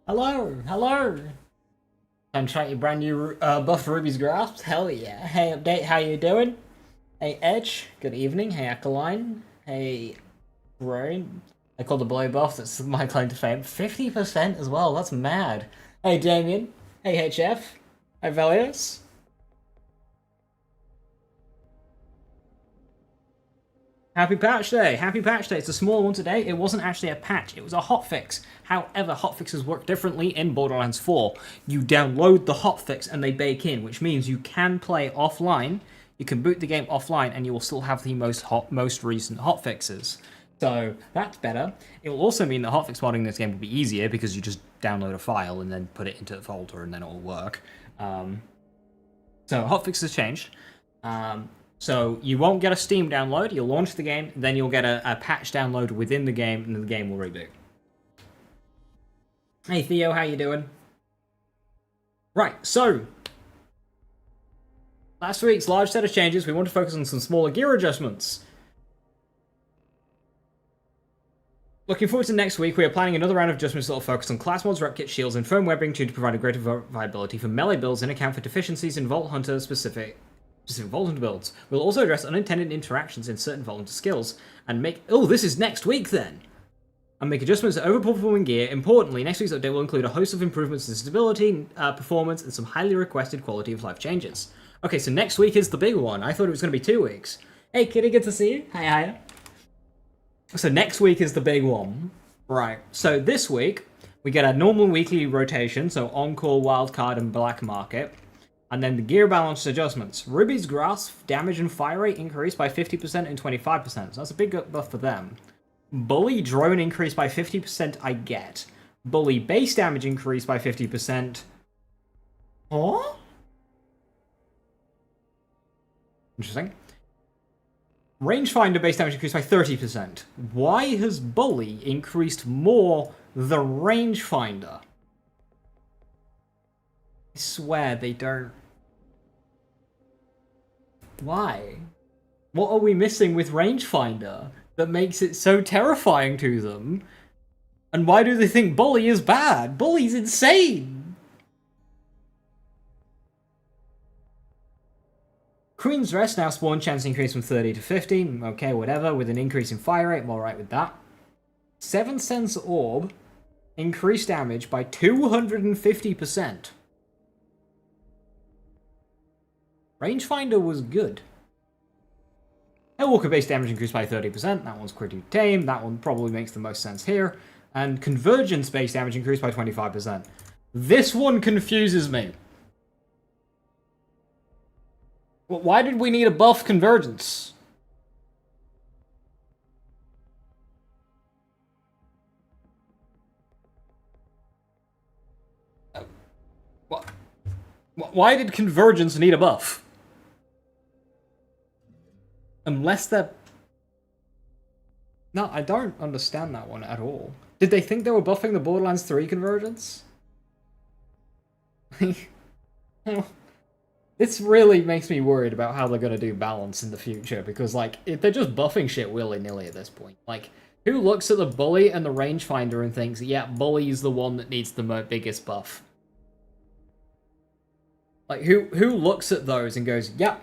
Hello, hello. I'm trying a brand new buff Ruby's Grasp. Hell yeah. Hey, Update, how you doing? Hey, Edge, good evening. Hey, Akaline. Hey, Roan. I called the boy buff, that's my claim to fame. 50% as well, that's mad. Hey, Damien. Hey, HF. Hey, Velios. Happy patch day! Happy patch day! It's a small one today. It wasn't actually a patch, it was a hotfix. However, hotfixes work differently in Borderlands 4. You download the hotfix and they bake in, which means you can play offline, you can boot the game offline, and you will still have the most recent hotfixes. So that's better. It will also mean that hotfix modding in this game will be easier because you just download a file and then put it into the folder and then it will work. So hotfixes changed. So you won't get a Steam download, you'll launch the game, then you'll get a patch download within the game, and the game will reboot. Hey Theo, how you doing? Right, so last week's large set of changes, we want to focus on some smaller gear adjustments. Looking forward to next week, we are planning another round of adjustments that will focus on class mods, rep kit, shields, and firm webbing tuned to provide a greater viability for melee builds and account for deficiencies in Vault Hunter specific Vault Hunter builds. We'll also address unintended interactions in certain Vault Hunter skills and make... Oh, this is next week then! And make adjustments to overperforming gear. Importantly, next week's update will include a host of improvements in stability, performance, and some highly requested quality of life changes. Okay, so next week is the big one. I thought it was going to be 2 weeks. Hey, Kitty, good to see you. Hi. So next week is the big one. Right, so this week, we get a normal weekly rotation, so On-Call, Wildcard, and Black Market. And then the gear balance adjustments. Ruby's Grasp damage and fire rate increased by 50% and 25%, so that's a big buff for them. Bully drone increased by 50%, I get. Bully base damage increased by 50%. Huh? Interesting. Rangefinder base damage increased by 30%. Why has Bully increased more than Rangefinder? I swear they don't. Why? What are we missing with Rangefinder that makes it so terrifying to them? And why do they think Bully is bad? Bully's insane! Queen's Rest now spawn chance increase from 30 to 50. Okay, whatever. With an increase in fire rate, I'm alright with that. 7 Sense Orb increased damage by 250%. Rangefinder was good. Hellwalker base damage increased by 30%. That one's pretty tame. That one probably makes the most sense here. And Convergence base damage increased by 25%. This one confuses me. Well, why did we need a buff Convergence? What? Why did Convergence need a buff? Unless they're... No, I don't understand that one at all. Did they think they were buffing the Borderlands 3 Convergence? This really makes me worried about how they're going to do balance in the future, because, like, if they're just buffing shit willy-nilly at this point. Like, who looks at the Bully and the Rangefinder and thinks, yeah, Bully is the one that needs the biggest buff? Like, who looks at those and goes, yep,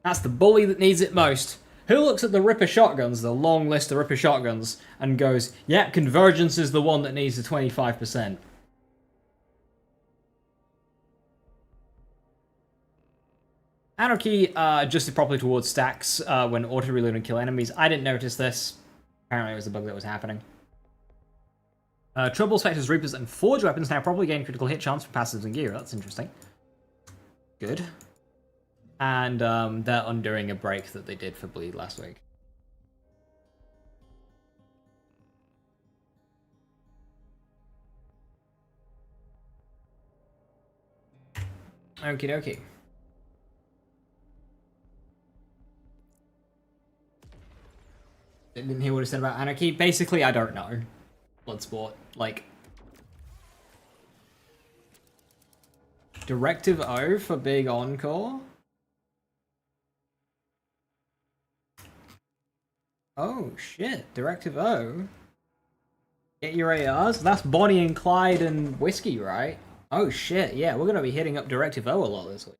that's the Bully that needs it most? Who looks at the Ripper shotguns, the long list of Ripper shotguns, and goes, yeah, Convergence is the one that needs the 25%? Anarchy adjusted properly towards stacks when auto-reload and kill enemies. I didn't notice this. Apparently it was a bug that was happening. Trouble, Spectres, Reapers, and Forge weapons now probably gain critical hit chance from passives and gear. That's interesting. Good. And they're undoing a break that they did for Bleed last week. Okie dokie. Didn't hear what he said about Anarchy. Basically, I don't know. Bloodsport. Like... Directive O for big encore? Oh, shit. Directive O? Get your ARs. That's Bonnie and Clyde and Whiskey, right? Oh shit, yeah, we're gonna be hitting up Directive O a lot this week.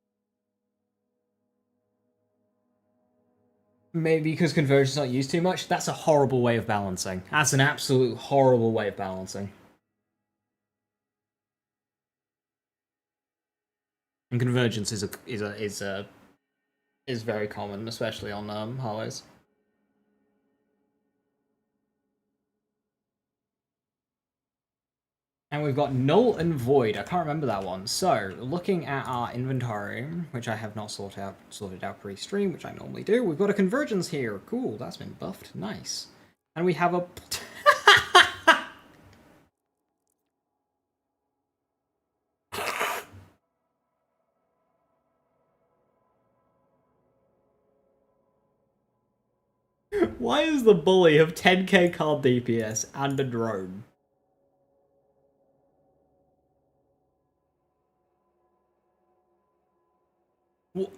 Maybe because conversion's not used too much. That's a horrible way of balancing. That's an absolute horrible way of balancing. And convergence is very common, especially on highways. And we've got Null and Void. I can't remember that one. So, looking at our inventory, which I have not sorted out pre-stream, which I normally do, we've got a convergence here. Cool, that's been buffed. Nice. And we have a... Why is the bully have 10k card DPS and a drone? What?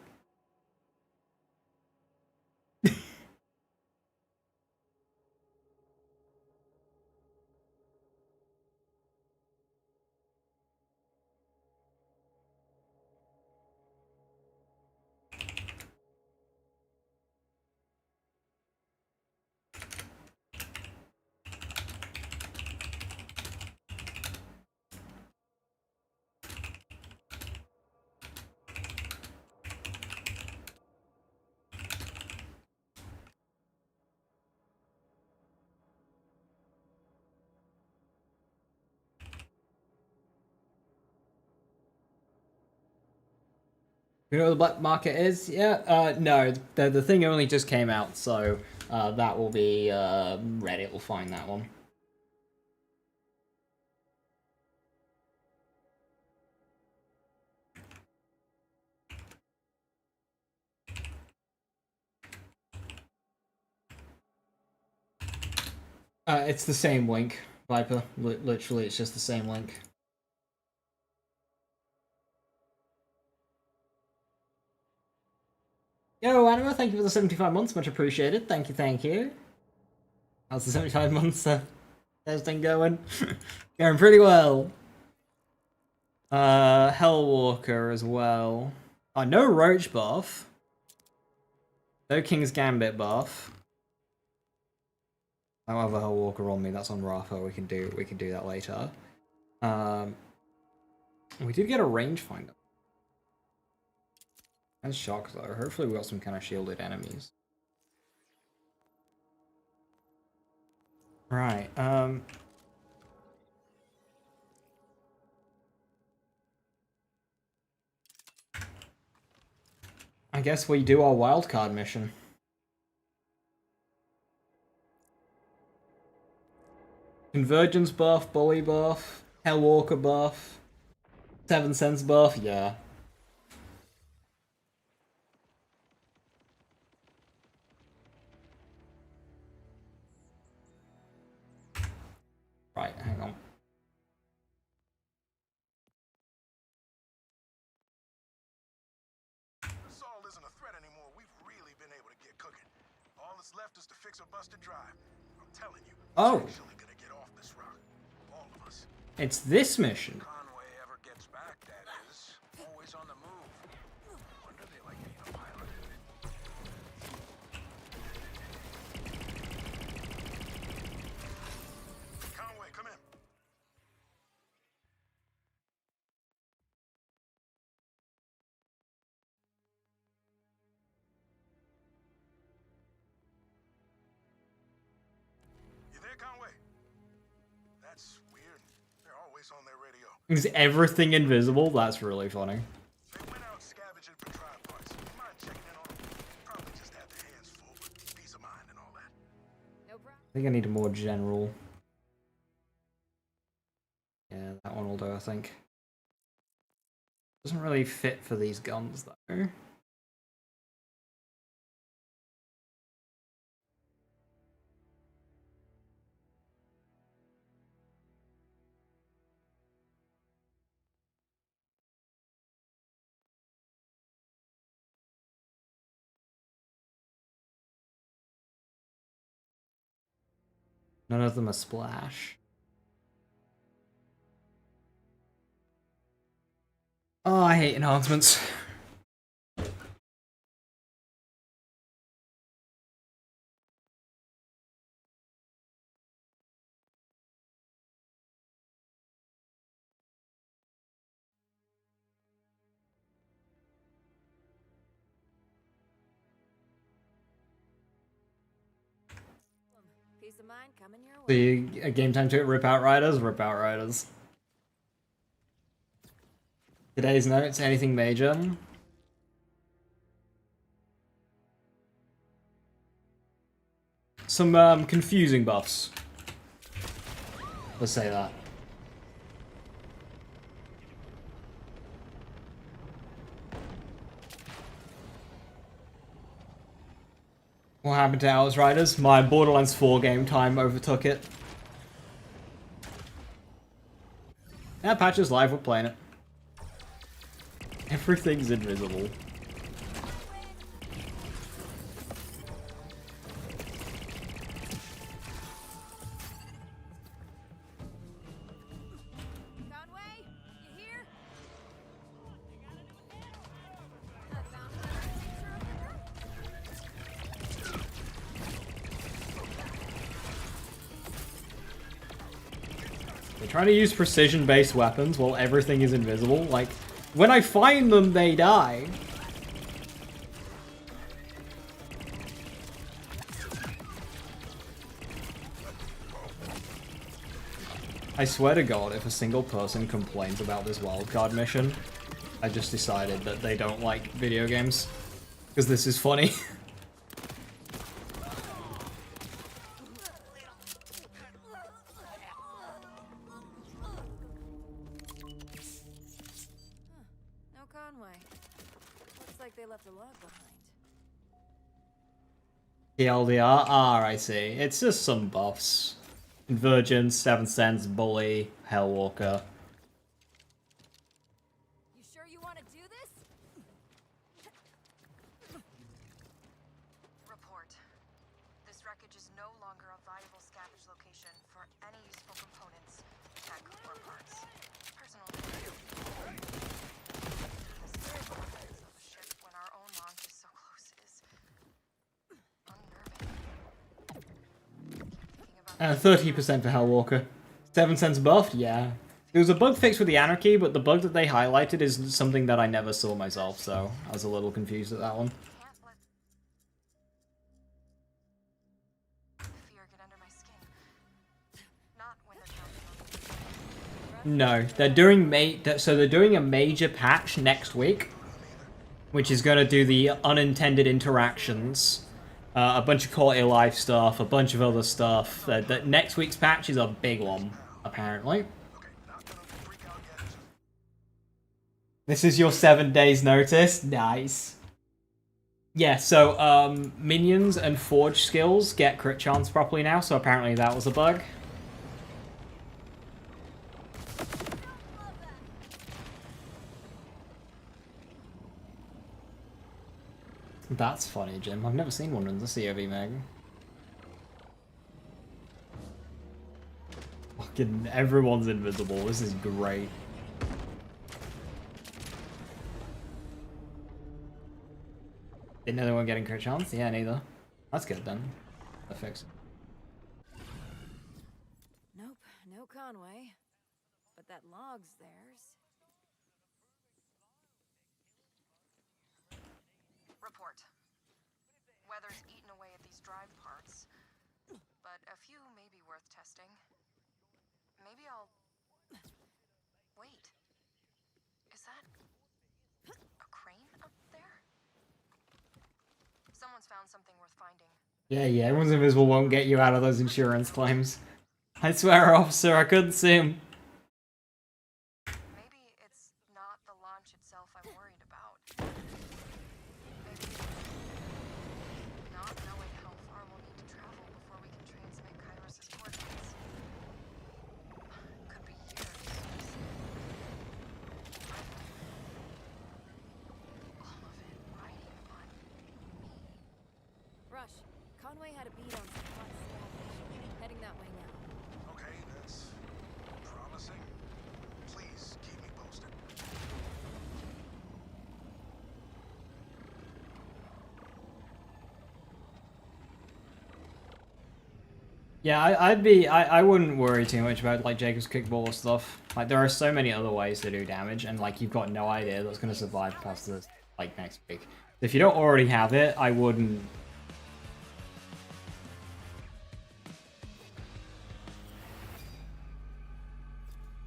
You know what the black market is? Yeah, no, the thing only just came out, so that will be, Reddit will find that one. It's the same link, Viper. Literally, it's just the same link. Yo, Anima, thank you for the 75 months, much appreciated. Thank you, thank you. How's the 75 months testing going? Going pretty well. Hellwalker as well. Oh, no Roach buff. No King's Gambit buff. I don't have a Hellwalker on me, that's on Rafa, we can do that later. We did get a rangefinder. That's shocked though. Hopefully we got some kind of shielded enemies. Right, I guess we do our wildcard mission. Convergence buff, bully buff, Hellwalker buff, 7 Sense buff, yeah. Right, hang on. Assault isn't a threat anymore. We've really been able to get cooking. All that's left is to fix a busted drive. I'm telling you, oh, actually gonna get off this rock. All of us. It's this mission. Conway ever gets back, that is. Always on the move. Wonder they like being a pilot. Conway, come in. You there, Conway? That's weird. They're always on their radio. Is everything invisible? That's really funny. They went out scavenging for drive parts. You mind checking in on them? Probably just had their hands full with peace of mind and all that. I think I need a more general. Yeah, that one will do, I think. Doesn't really fit for these guns, though. None of them are splash. I hate enhancements. Peace of mind coming your way. The game time to rip out riders, rip out riders. Today's notes, anything major? Some confusing buffs. Let's say that. What happened to Outriders? My Borderlands 4 game time overtook it. That patch is live, we're playing it. Everything's invisible. Conway, you here? I found another picture of her. They're trying to use precision-based weapons while everything is invisible. Like, when I find them, they die. I swear to God, if a single person complains about this wildcard mission, I just decided that they don't like video games. Because this is funny. No Conway. Looks like they left a log behind. TLDR? Ah, I see. It's just some buffs. Convergence, 7th Sense, Bully, Hellwalker. You sure you want to do this? Report. This wreckage is no longer a viable scavenge location for any useful components, tech, or parts. Personally, the circumstance of a ship when our own launch is so close is unnerving. Keep thinking about 30% for Hellwalker. 7th Sense buffed? Yeah. There was a bug fix with the Anarchy, but the bug that they highlighted is something that I never saw myself, so I was a little confused at that one. can't let fear get under my skin. Not when they're counting on me. No, they're doing so they're doing a major patch next week, which is going to do the unintended interactions, a bunch of quality of life stuff, a bunch of other stuff. That next week's patch is a big one, apparently. This is your 7 days notice. Nice. Yeah, so minions and forge skills get crit chance properly now, so apparently that was a bug. That's funny, Jim. I've never seen one in the COV, Meg. Fucking everyone's invisible. This is great. Didn't know they weren't getting crit chance? Yeah, neither. That's good then. That fix it. Nope, no Conway. But that log's theirs. Report. Weather's eaten away at these drive parts, but a few may be worth testing. Maybe I'll... Wait. Is that... a crane up there? Someone's found something worth finding. Yeah, everyone's invisible won't get you out of those insurance claims. I swear, officer, I couldn't see him. Maybe it's not the launch itself I'm worried about. Maybe not knowing how far we'll need to travel before we can transmit Kairos' coordinates. Could be years. All of it riding on me. Rush, Conway had a beat on some hot scavenge. Heading that way now. Okay, that's promising. Please keep me posted. Yeah, I wouldn't worry too much about like Jacob's kickball or stuff. Like there are so many other ways to do damage, and like you've got no idea that's gonna survive past this like next week. If you don't already have it, I wouldn't.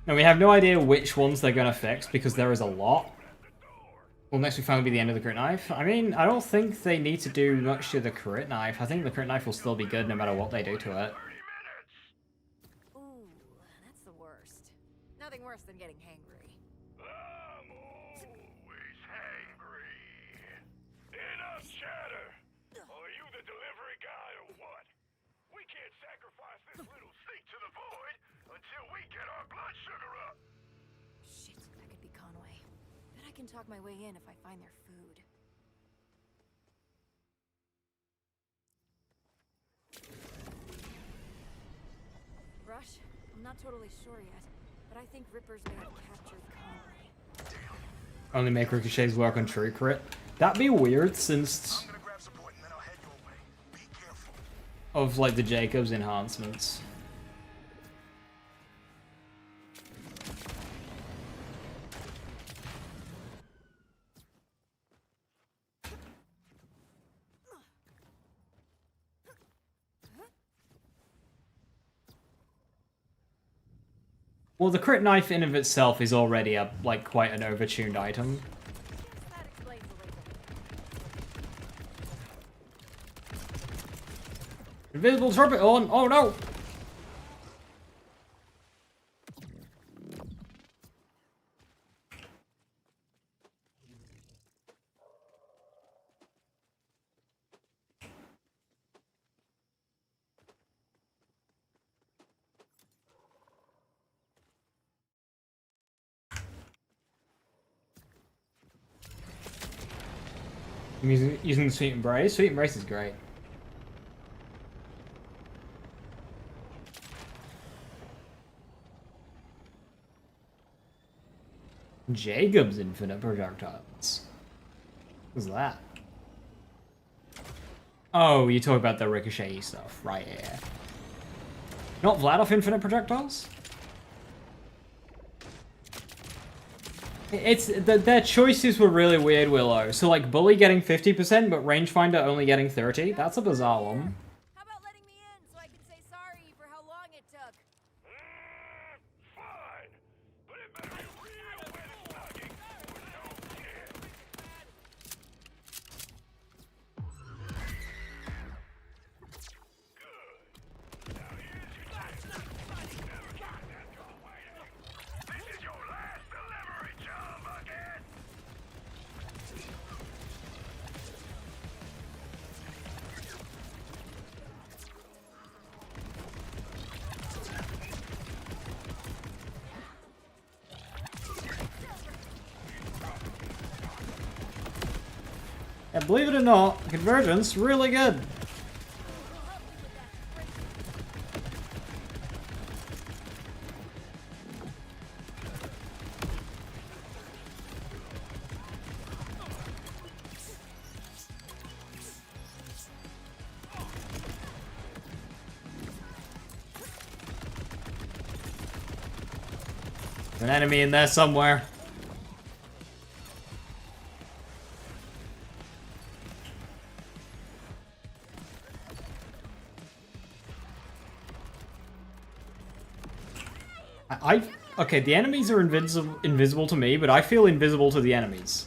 And we have no idea which ones they're gonna fix because there is a lot. Will next week finally be the end of the crit knife? I mean, I don't think they need to do much to the crit knife. I think the crit knife will still be good no matter what they do to it. Ooh, that's the worst. Nothing worse than getting hangry. I'm always hangry. Enough chatter. Are you the delivery guy or what? We can't sacrifice this little seat to the void until we get our blood sugar up. Shit, that could be Conway. Bet I can talk my way in if I find their food. Rush, I'm not totally sure yet, but I think Rippers may have captured Conway. Only make ricochets work on true crit. That'd be weird since I'm gonna grab support and then I'll head your way. Be careful. of like the Jacobs enhancements. Well, the crit knife in of itself is already a like quite an overtuned item. That explains a little. Invisible trumpet on! Oh no! I'm using the Sweet Embrace. Sweet Embrace is great. Jacob's infinite projectiles. What's that? Oh, you talk about the ricochet stuff, right? Yeah. Not Vladoff infinite projectiles. It's their choices were really weird, Willow. So like Bully getting 50%, but Rangefinder only getting 30. That's a bizarre one. How about letting me in so I can say sorry for how long it took? Fine. But it better be real wet and soggy or no kid. Good. Now here's your chance. Never got that going waiting. This is your last delivery job again. Yeah, believe it or not, Convergence really good. There's an enemy in there somewhere. Okay, the enemies are invisible to me, but I feel invisible to the enemies.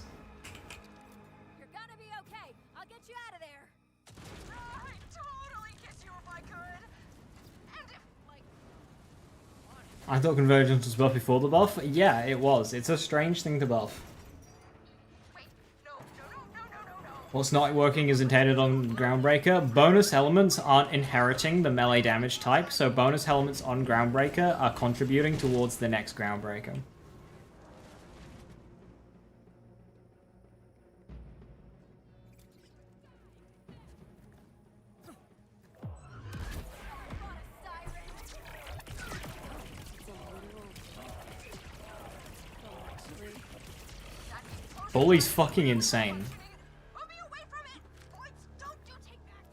You're gonna be okay. I'll get you out of there. I'd totally kiss you if I could. And if, like, I thought Convergence was buff before the buff. Yeah, it was. It's a strange thing to buff. wait, no. What's not working is intended on Groundbreaker. Bonus elements aren't inheriting the melee damage type, so bonus elements on Groundbreaker are contributing towards the next Groundbreaker. Bully's fucking insane. Move me away from it! Points, don't you take back.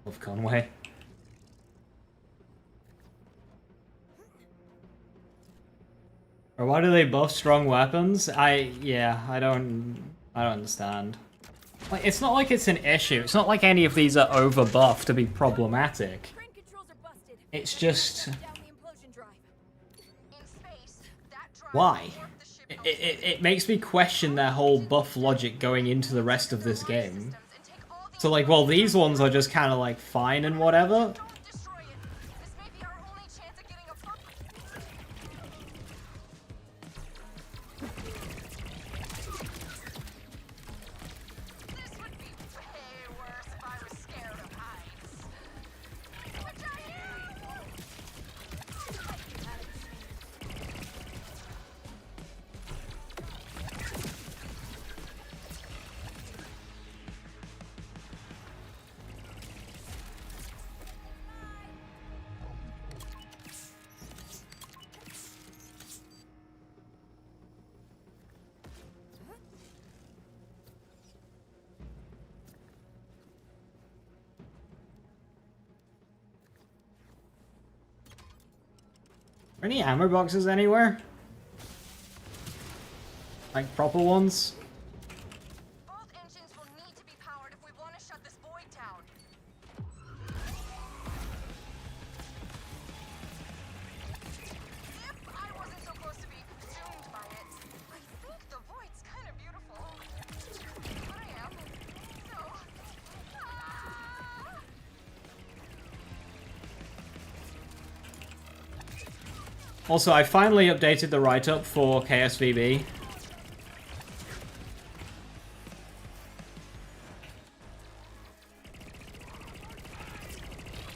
Love Conway. Or why do they buff strong weapons? I don't understand. Like, it's not like it's an issue. It's not like any of these are over buffed to be problematic. Train controls are busted. It's just Down the implosion drive. In space, that drive why? will warp the ship It makes me question their whole buff logic going into the rest of this game. systems and take all the So like, well, these ones are just kind of like fine and whatever. Don't destroy it. This may be our only chance at getting a This would be way worse if I was scared of heights. Which I am! Are any ammo boxes anywhere? Like proper ones? Both engines will need to be powered if we want to shut this void down. If I wasn't so close to being consumed by it, I think the void's kind of beautiful. But I am. So. Ah! Also, I finally updated the write-up for KSVB.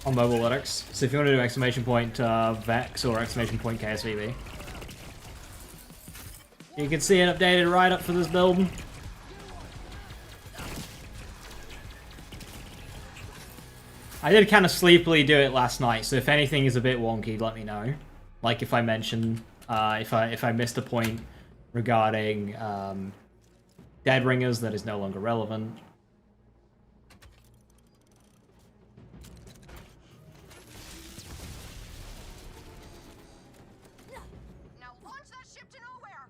On mobile Linux. So if you want to do exclamation point Vex or exclamation point KSVB, you can see an updated write-up for this build. I did kind of sleepily do it last night, so if anything is a bit wonky, let me know. Like if I mention, if I missed a point regarding Dead Ringers that is no longer relevant. Now launch that ship to nowhere.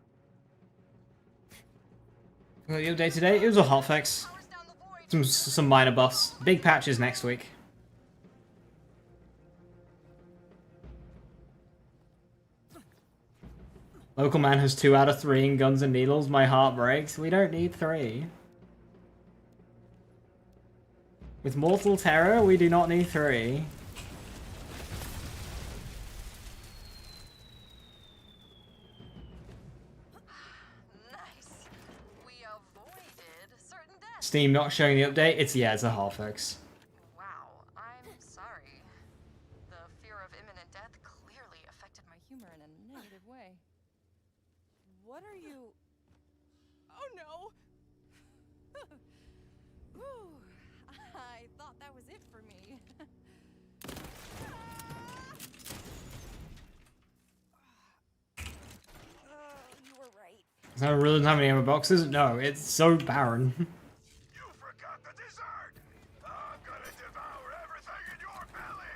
Well, the update today, it was a hotfix. Powers down the void. Some minor buffs. Big patches next week. Local man has 2 out of 3 in guns and needles. My heart breaks. We don't need 3. With Mortal Terror, we do not need 3. Nice. We avoided certain death. Steam not showing the update. It's a hotfix. Wow, I'm sorry. The fear of imminent death clearly affected my humor in a negative way. What are you? Oh no! Whew. I thought that was it for me. You were right. So it really doesn't have any ammo boxes? No, it's so barren. You forgot the dessert! I'm gonna devour everything in your belly!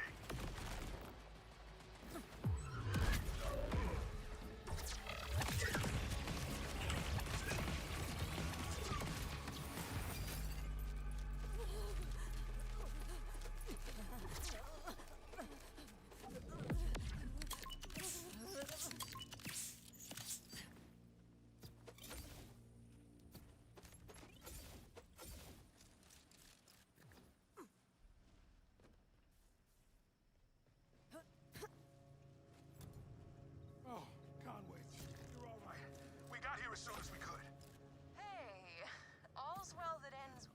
Oh, Conway, you're all right. We got here as soon as we could. Hey, all's well that ends.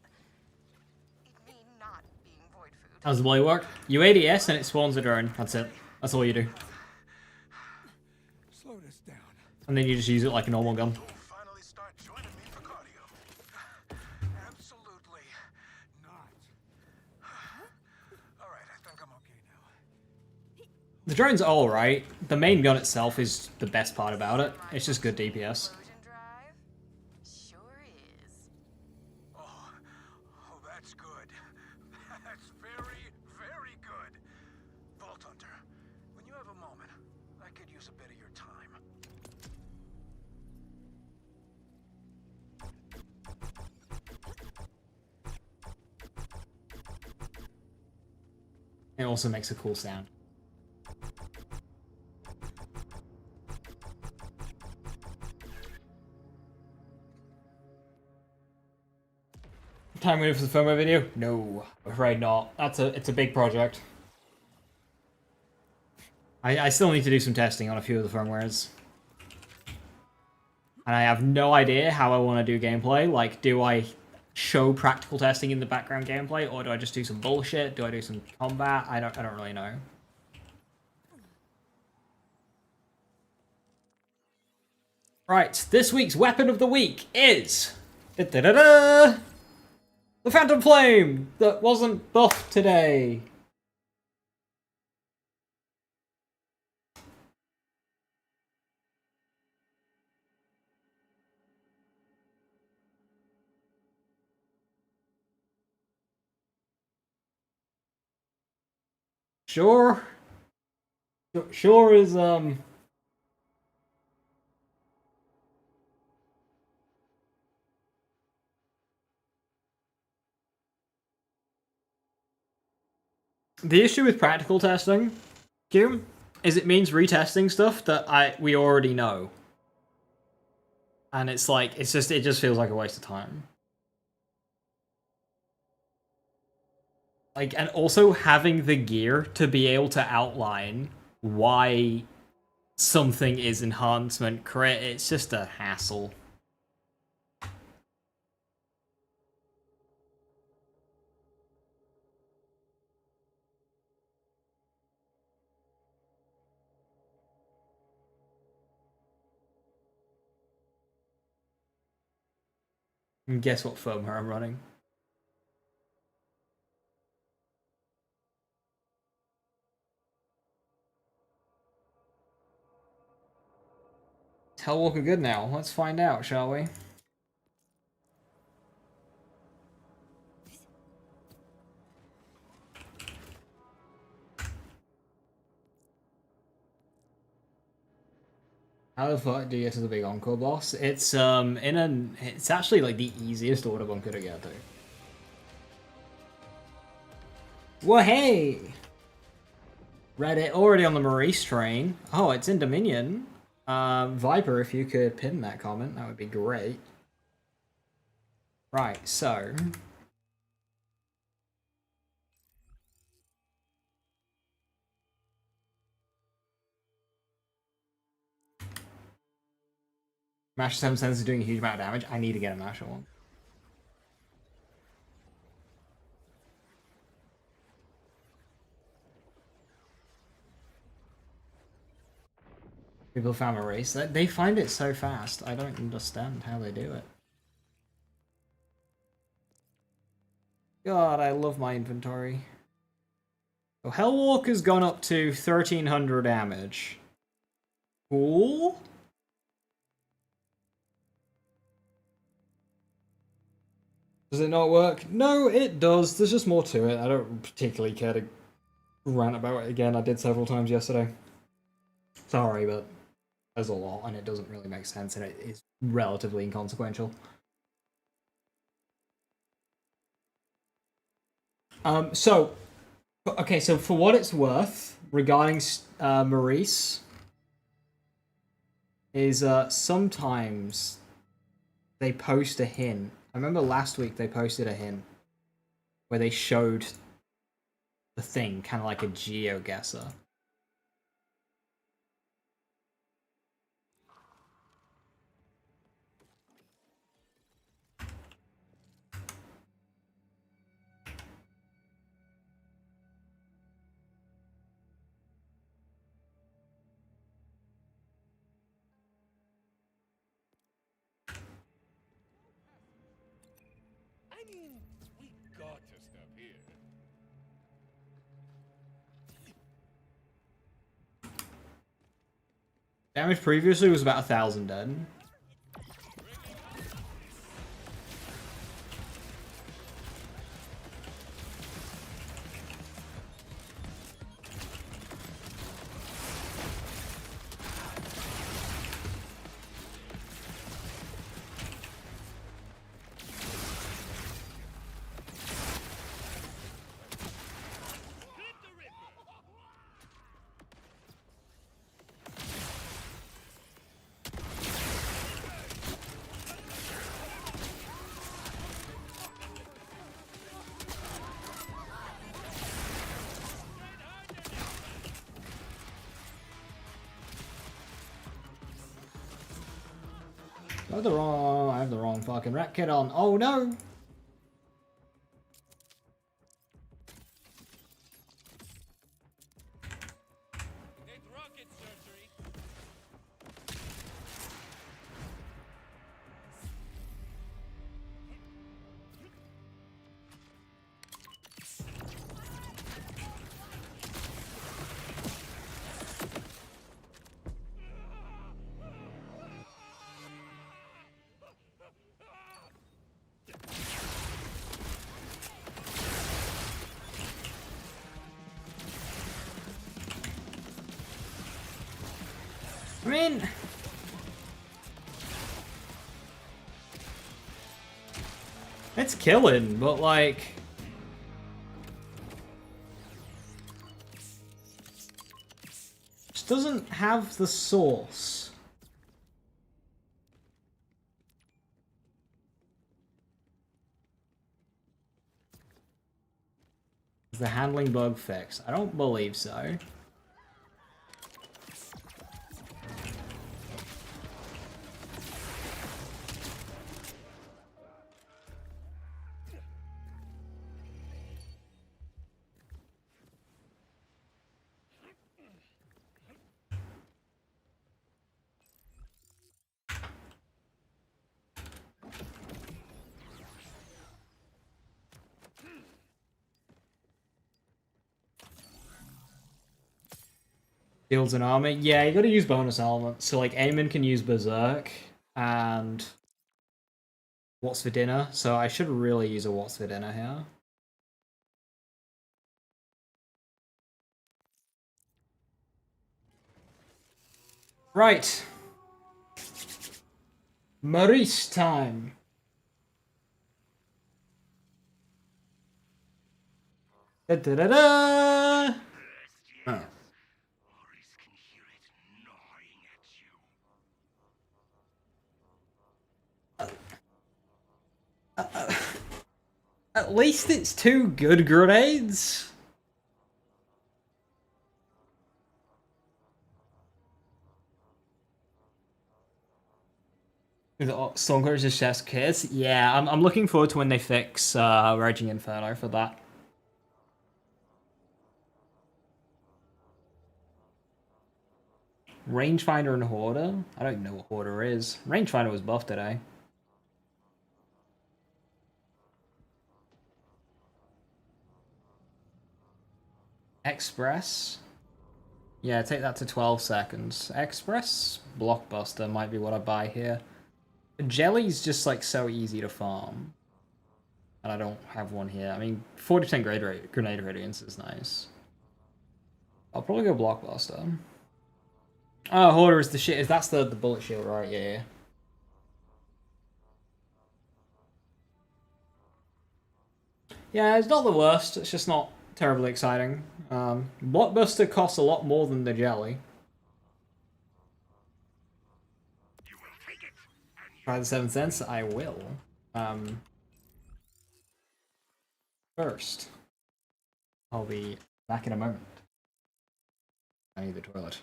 Me not being void food. How's the boy work? You ADS and it spawns a drone. That's it. That's all you do. Slow this down. And then you just use it like a normal gun. You'll finally start joining me for cardio. Absolutely not. All right, I think I'm okay now. The drone's alright. The main gun itself is the best part about it. It's just good DPS. Implosion drive? Sure is. Oh, that's good. That's very have a moment? I could use a bit of your time. It also makes a cool sound. Time ready for the firmware video? No, I'm afraid not. It's a big project. I still need to do some testing on a few of the firmwares. And I have no idea how I want to do gameplay. Like, do I show practical testing in the background gameplay, or do I just do some bullshit? Do I do some combat? I don't really know. Right, this week's weapon of the week is the Phantom Flame that wasn't buffed today. Sure is the issue with practical testing, Q, is it means retesting stuff that we already know. And it's like, it just feels like a waste of time. Like, and also having the gear to be able to outline why something is enhancement crit, it's just a hassle. And guess what firmware I'm running? Is Hellwalker good now? Let's find out, shall we? How the fuck do you get to the big Encore boss? It's it's actually like the easiest order bunker to get to. Well, hey! Reddit already on the Maurice train. Oh, it's in Dominion. Viper, if you could pin that comment, that would be great. Right, so Mash 7 cents is doing a huge amount of damage. I need to get a Masher one. People found Maurice. They find it so fast. I don't understand how they do it. God, I love my inventory. So Hellwalker's gone up to 1300 damage. Cool. Does it not work? No, it does. There's just more to it. I don't particularly care to rant about it again. I did several times yesterday. Sorry, but there's a lot, and it doesn't really make sense, and it is relatively inconsequential. So for what it's worth, regarding Maurice, is sometimes they post a hint. I remember last week they posted a hint where they showed the thing, kind of like a GeoGuessr. I mean, we got to stop here. Damage previously was about 1,000 dead. I have the wrong fucking rat kit on. Oh no! I mean, it's killing, but like, just doesn't have the source. Is the handling bug fixed? I don't believe so. Shields and armor. Yeah, you gotta use bonus elements. So like Eamon can use Berserk and What's for Dinner. So I should really use a What's for Dinner here. Right. Maurice time. Da da da da! Oh. At least it's 2 good grenades. Stormcloak's chest kiss. Yeah, I'm looking forward to when they fix Raging Inferno for that. Rangefinder and Hoarder? I don't even know what Hoarder is. Rangefinder was buffed today. Express? Yeah, take that to 12 seconds. Express? Blockbuster might be what I buy here. Jelly's just like so easy to farm. And I don't have one here. I mean, 40% grenade radiance is nice. I'll probably go Blockbuster. Oh, Hoarder is the shit. That's the bullet shield, right? Yeah. Yeah, it's not the worst. It's just not terribly exciting. Blockbuster costs a lot more than the jelly. Try the 7 cents? I will. First, I'll be back in a moment. I need the toilet.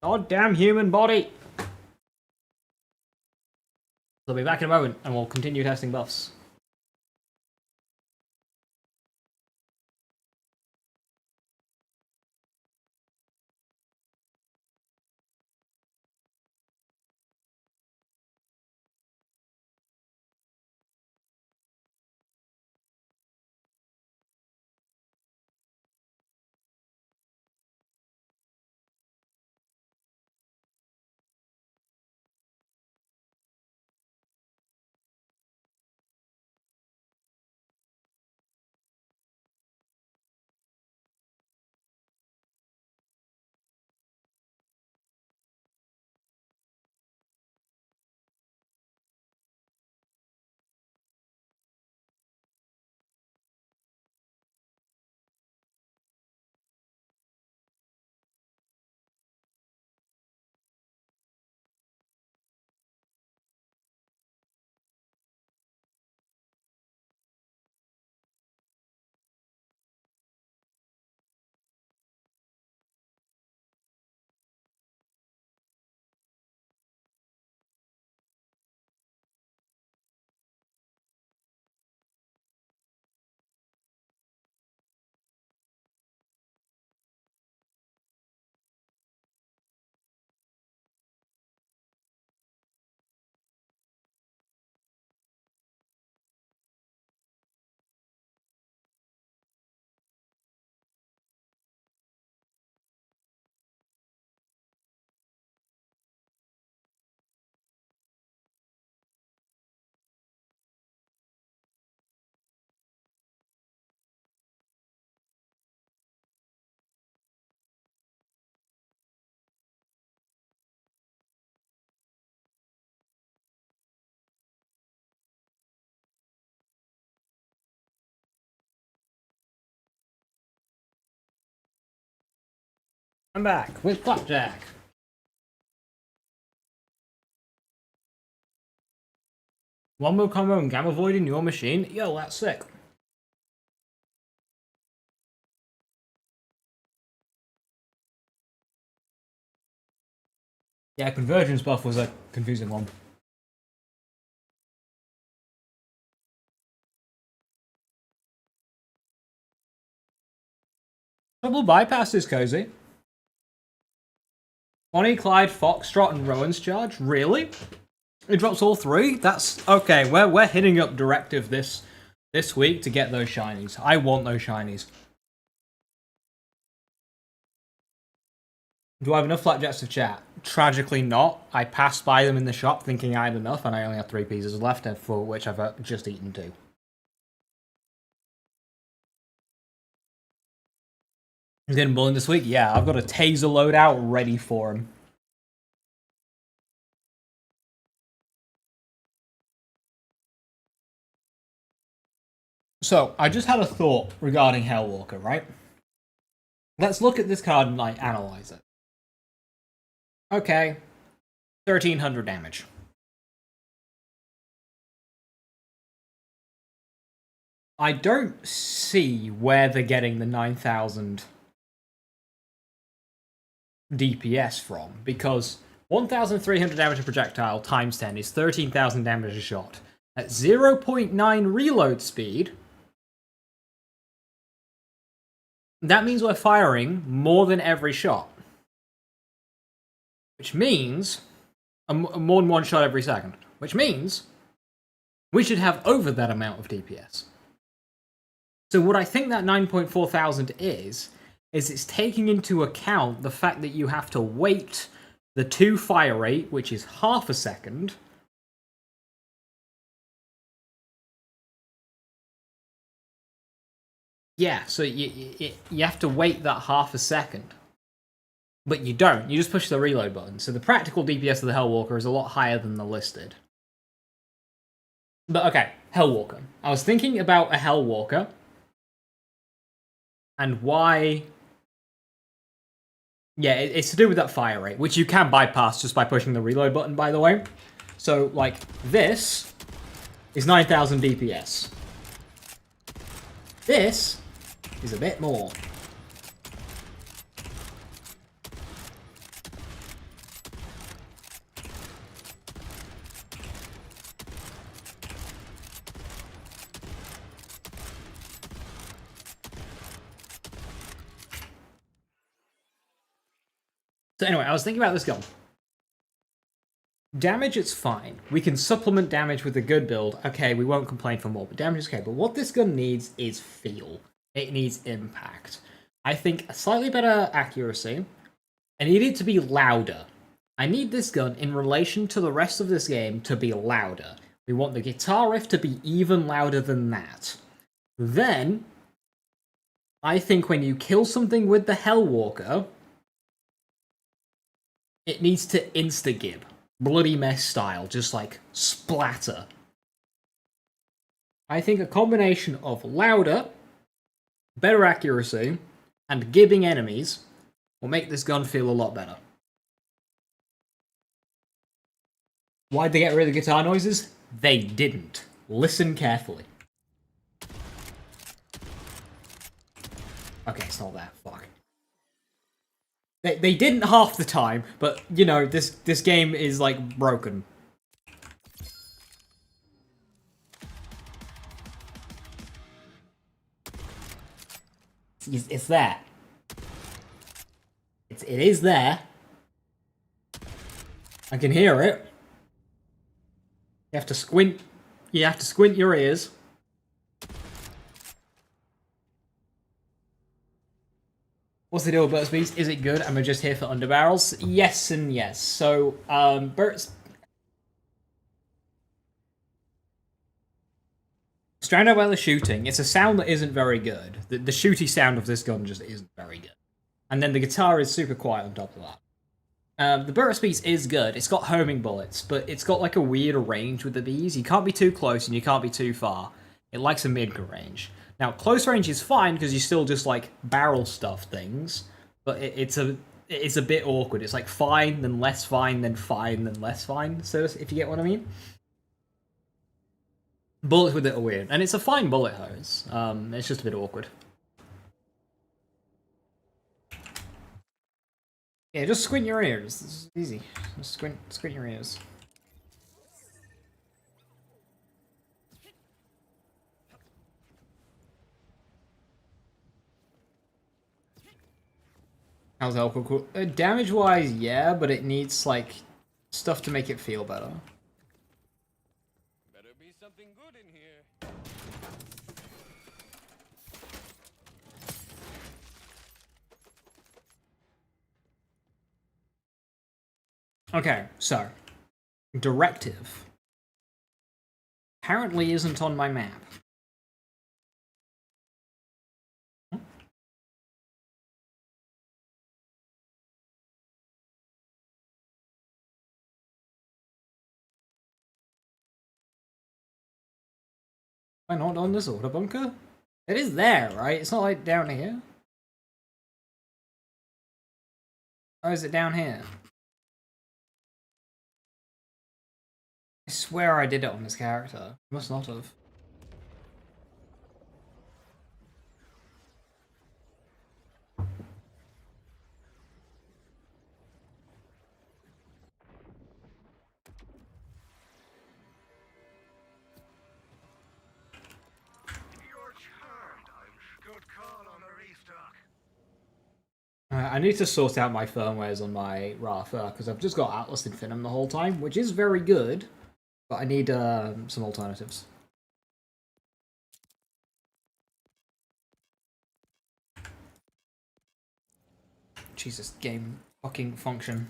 Goddamn human body! I'll be back in a moment and we'll continue testing buffs. I'm back with Flapjack. One more combo and Gamma Void in your machine? Yo, that's sick. Yeah, Convergence buff was a confusing one. Double bypass is cozy. Bonnie, Clyde, Foxtrot, and Rowan's charge? Really? It drops all three? That's okay. We're hitting up directive this week to get those shinies. I want those shinies. Do I have enough flapjacks to chat? Tragically not. I passed by them in the shop thinking I had enough, and I only have 3 pieces left, for which I've just eaten 2. He's getting bullied this week? Yeah, I've got a taser loadout ready for him. So, I just had a thought regarding Hellwalker, right? Let's look at this card and, like, analyze it. Okay. 1300 damage. I don't see where they're getting the 9000 DPS from, because 1300 damage a projectile times 10 is 13,000 damage a shot. At 0.9 reload speed, that means we're firing more than every shot. Which means more than one shot every second. Which means we should have over that amount of DPS. So what I think that 9.4 thousand is it's taking into account the fact that you have to wait the 2 fire rate, which is half a second. Yeah, so you have to wait that half a second. But you don't. You just push the reload button. So the practical DPS of the Hellwalker is a lot higher than the listed. But okay, Hellwalker. I was thinking about a Hellwalker and why... Yeah, it's to do with that fire rate, which you can bypass just by pushing the reload button, by the way. So, like, this is 9000 DPS. This is a bit more. So anyway, I was thinking about this gun. Damage, it's fine. We can supplement damage with a good build. Okay, we won't complain for more, but damage is okay. But what this gun needs is feel. It needs impact. I think a slightly better accuracy. I need it to be louder. I need this gun, in relation to the rest of this game, to be louder. We want the guitar riff to be even louder than that. Then, I think when you kill something with the Hellwalker, it needs to insta-gib. Bloody mess style, just like splatter. I think a combination of louder, better accuracy, and gibbing enemies will make this gun feel a lot better. Why'd they get rid of the guitar noises? They didn't. Listen carefully. Okay, it's not that. Fuck. They didn't half the time, but, you know, this game is, like, broken. It's there. It is there. I can hear it. You have to squint. You have to squint your ears. What's the deal with Burt's Beast? Is it good? Am I just here for underbarrels? Yes and yes. So, Burt's... Stranded out by the shooting, it's a sound that isn't very good. The shooty sound of this gun just isn't very good. And then the guitar is super quiet on top of that. The Burt's Beast is good. It's got homing bullets, but it's got like a weird range with the bees. You can't be too close and you can't be too far. It likes a mid-range. Now, close range is fine because you still just, like, barrel stuff things, but it's a it's a bit awkward. It's like fine, then less fine, then fine, then less fine. So if you get what I mean. Bullets with it are weird, and it's a fine bullet hose. It's just a bit awkward. Yeah, just squint your ears. This is easy. Just squint your ears. How's Hellwalker cool? Damage-wise, yeah, but it needs, like, stuff to make it feel better. Better be something good in here. Okay, so. Directive. Apparently isn't on my map. Am I not on this order bunker? It is there, right? It's not like down here. Or is it down here? I swear I did it on this character. Must not have. You're charmed. Good call on the restock. I need to sort out my firmwares on my Rafa, because I've just got Atlas Infinitum the whole time, which is very good, but I need some alternatives. Jesus, game fucking function.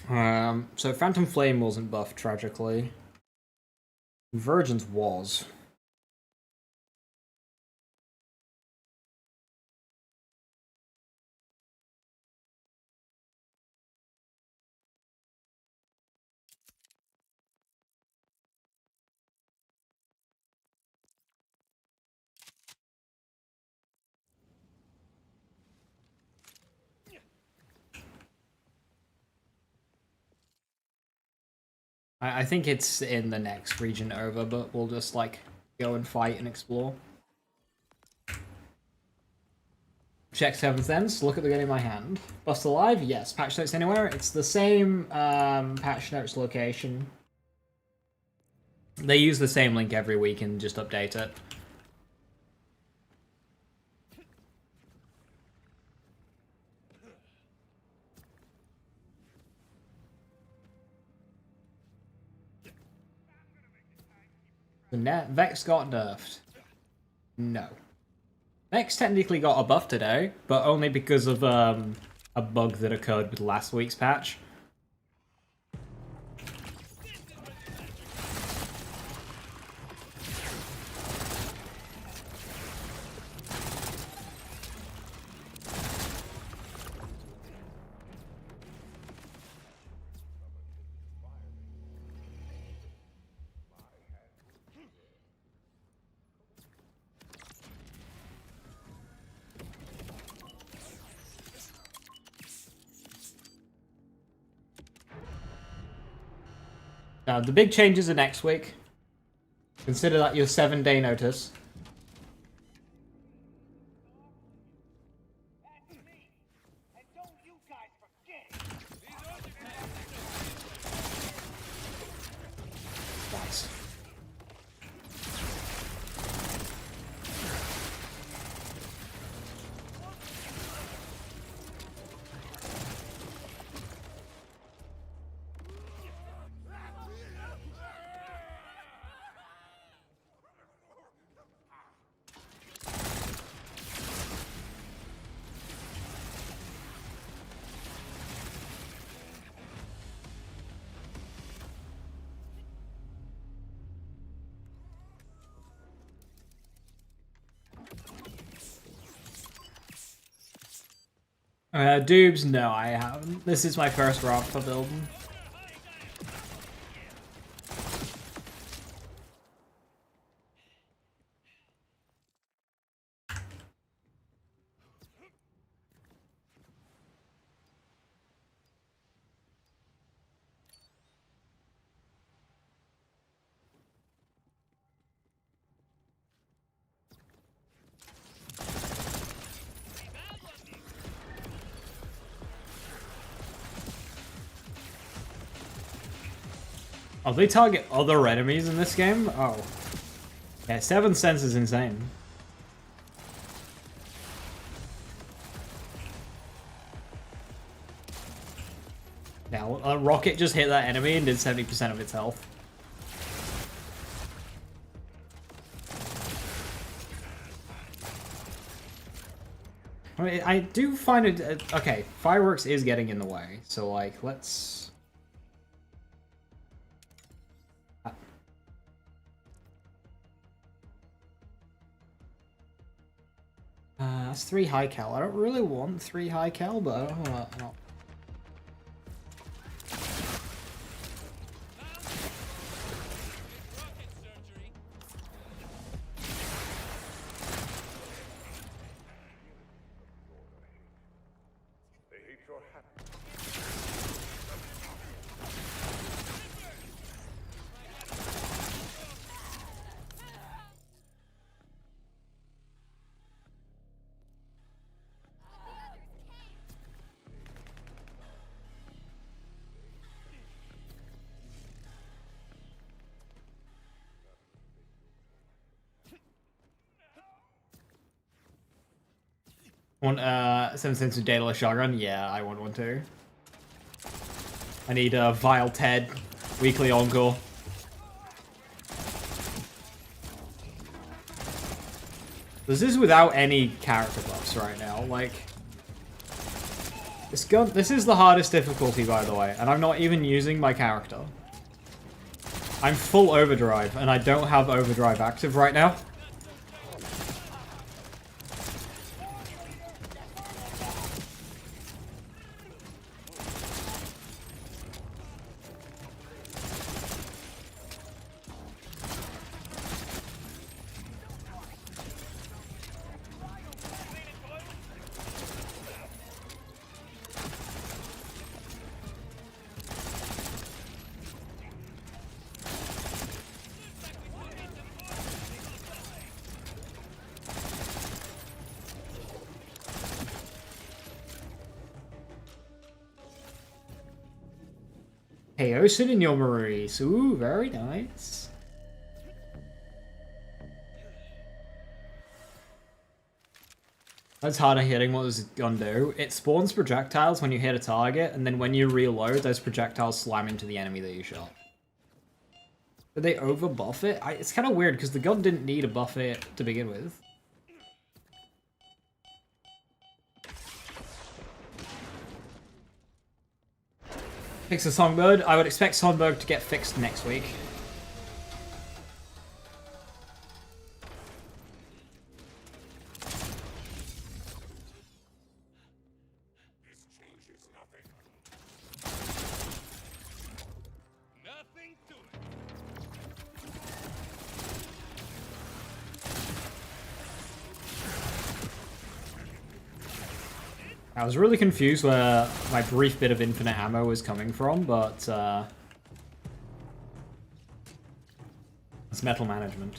So Phantom Flame wasn't buffed, tragically. Convergence was. I think it's in the next region over, but we'll just, like, go and fight and explore. Check 7th Sense, look at the gun in my hand. Bust Alive? Yes. Patch Notes anywhere? It's the same Patch Notes location. They use the same link every week and just update it. Vex got nerfed. No. Vex technically got a buff today, but only because of a bug that occurred with last week's patch. Now, the big changes are next week. Consider that your 7-day notice. Nice. Doobs, no, I haven't. This is my first Rafa build. Oh, they target other enemies in this game? Oh. Yeah, 7 cents is insane. Now, a rocket just hit that enemy and did 70% of its health. I mean, I do find it... okay, fireworks is getting in the way, so, like, let's... that's 3 high cal. I don't really want 3 high cal, but I'll... They hate your hat. Want 7 cents of dataless shotgun? Yeah, I want one too. I need a Vile Ted, weekly encore. This is without any character buffs right now, like... This is the hardest difficulty, by the way, and I'm not even using my character. I'm full overdrive, and I don't have overdrive active right now. Hey, Ocean in your Maurice. Ooh, very nice. That's harder hitting. What does it gonna do? It spawns projectiles when you hit a target, and then when you reload, those projectiles slam into the enemy that you shot. Did they over buff it? It's kind of weird because the gun didn't need a buff it to begin with. Fix the Songbird. I would expect Songbird to get fixed next week. This changes nothing. Nothing to it. I was really confused where my brief bit of infinite ammo was coming from, but it's metal management.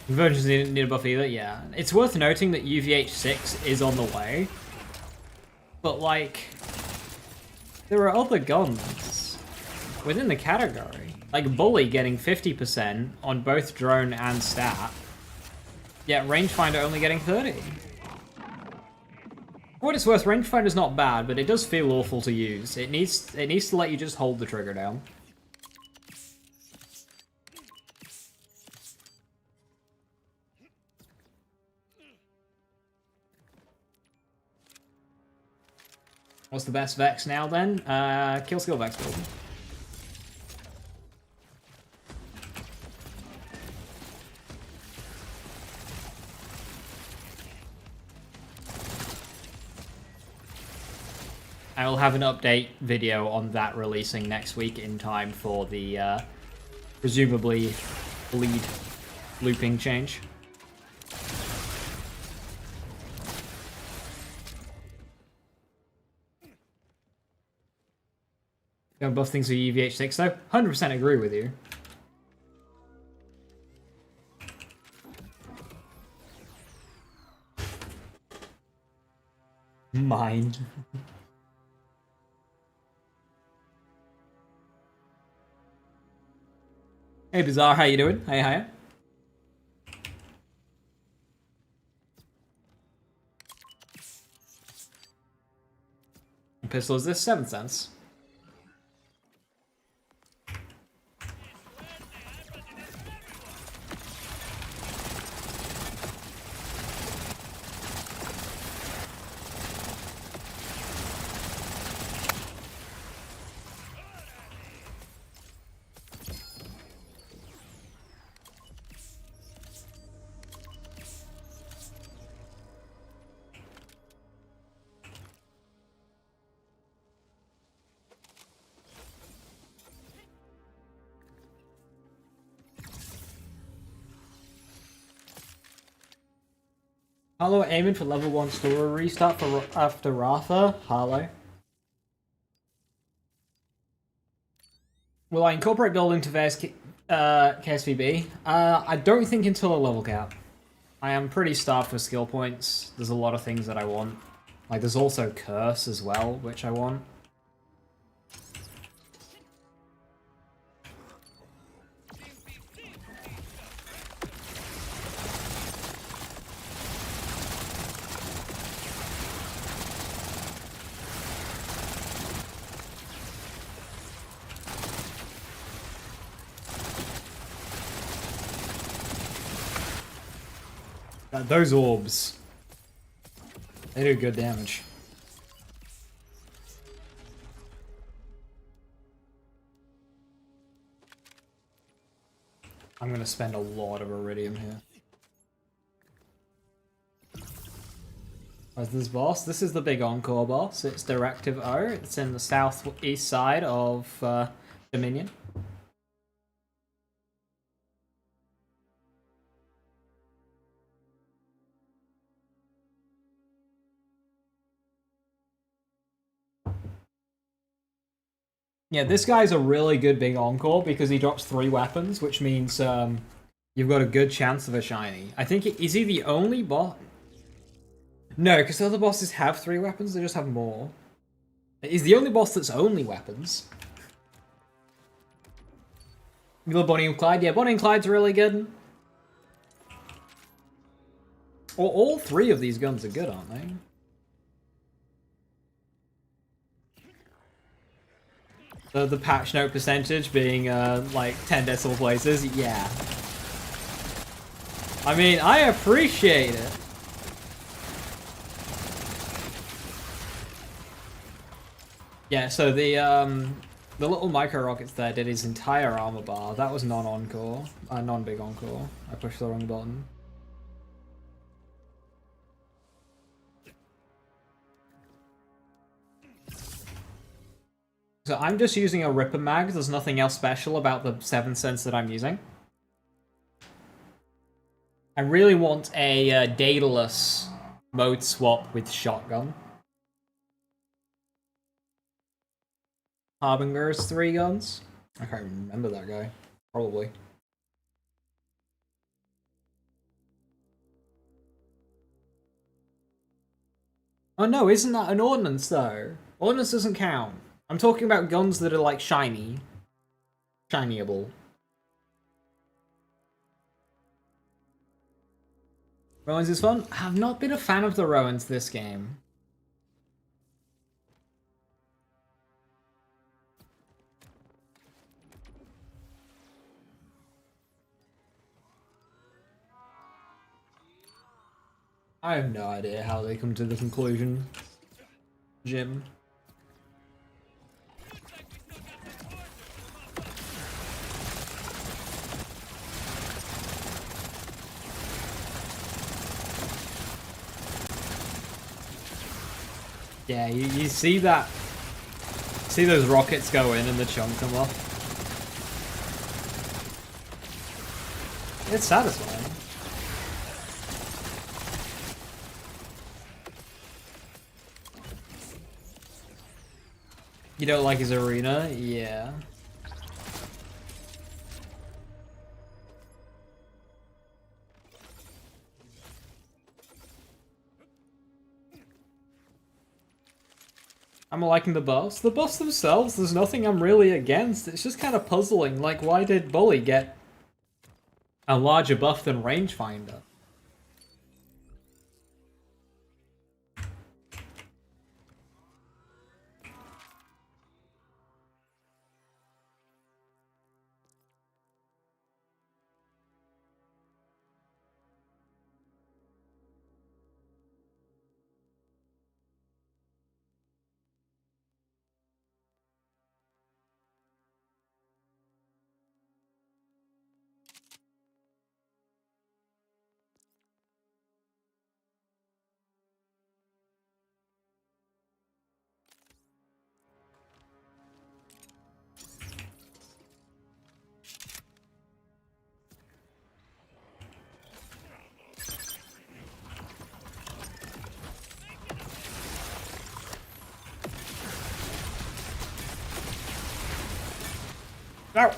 Convergence didn't need a buff either, yeah. It's worth noting that UVH6 is on the way, but like, there are other guns within the category. Like Bully getting 50% on both drone and stat, yet Rangefinder only getting 30. For what it's worth, Rangefinder's not bad, but it does feel awful to use. It needs to let you just hold the trigger down. What's the best Vex now then? Kill skill Vex build. I will have an update video on that releasing next week in time for the presumably bleed looping change. Don't buff things with UVH6 though. 100% agree with you. Mind. Hey Bizarre, how you doing? Hey, hiya. Pistol is this 7 cents. Harlow aiming for level 1 store restart for after Ratha. Harlow. Will I incorporate building to various KSVB? I don't think until a level cap. I am pretty starved for skill points. There's a lot of things that I want. Like, there's also Curse as well, which I want. Those orbs. They do good damage. I'm gonna spend a lot of iridium here. Where's this boss? This is the big encore boss. It's Directive O. It's in the southeast side of Dominion. Yeah, this guy's a really good big encore because he drops 3 weapons, which means you've got a good chance of a shiny. I think, is he the only boss? No, because the other bosses have 3 weapons, they just have more. He's the only boss that's only weapons. You love Bonnie and Clyde? Yeah, Bonnie and Clyde's really good. Well, all 3 of these guns are good, aren't they? The patch note percentage being like 10 decimal places, yeah. I mean, I appreciate it. Yeah, so the little micro rockets there did his entire armor bar. That was non-encore, non-big encore. I pushed the wrong button. So I'm just using a Ripper mag. There's nothing else special about the 7 cents that I'm using. I really want a Daedalus mode swap with shotgun. Harbinger's 3 guns? I can't remember that guy. Probably. Oh no, isn't that an ordnance though? Ordnance doesn't count. I'm talking about guns that are like shiny. Shinyable. Rowan's is fun? I've not been a fan of the Rowans this game. I have no idea how they come to the conclusion. Jim. Yeah, you see that? See those rockets go in and the chunk come off? It's satisfying. You don't like his arena? Yeah. I'm liking the buffs. The buffs themselves, there's nothing I'm really against. It's just kind of puzzling. Like, why did Bully get a larger buff than Rangefinder? Ow!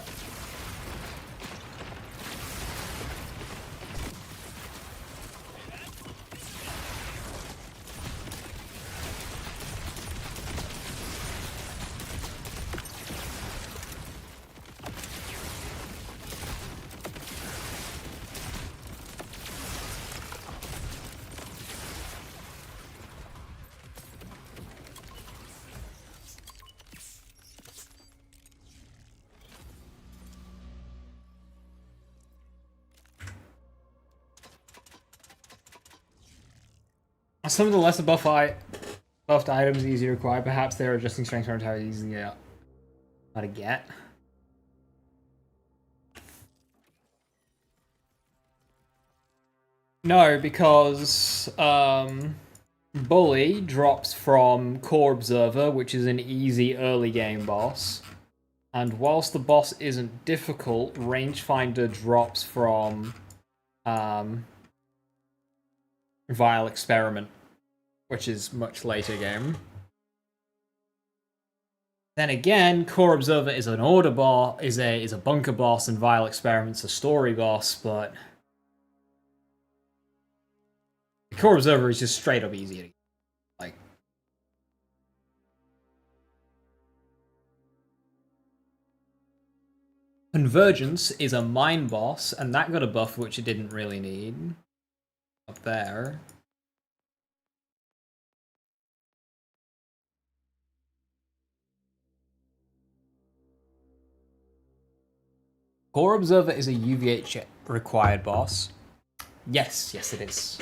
Some of the lesser buffed items easy to acquire. Perhaps they're adjusting strength or entirely easy to get. No, because Bully drops from Core Observer, which is an easy early game boss. And whilst the boss isn't difficult, Rangefinder drops from Vile Experiment, which is much later game. Then again, Core Observer is an order boss, is a bunker boss, and Vile Experiment's a story boss, but Core Observer is just straight up easy to get. Like, Convergence is a mine boss, and that got a buff which it didn't really need. Up there. Core Observer is a UVH required boss. Yes, yes it is.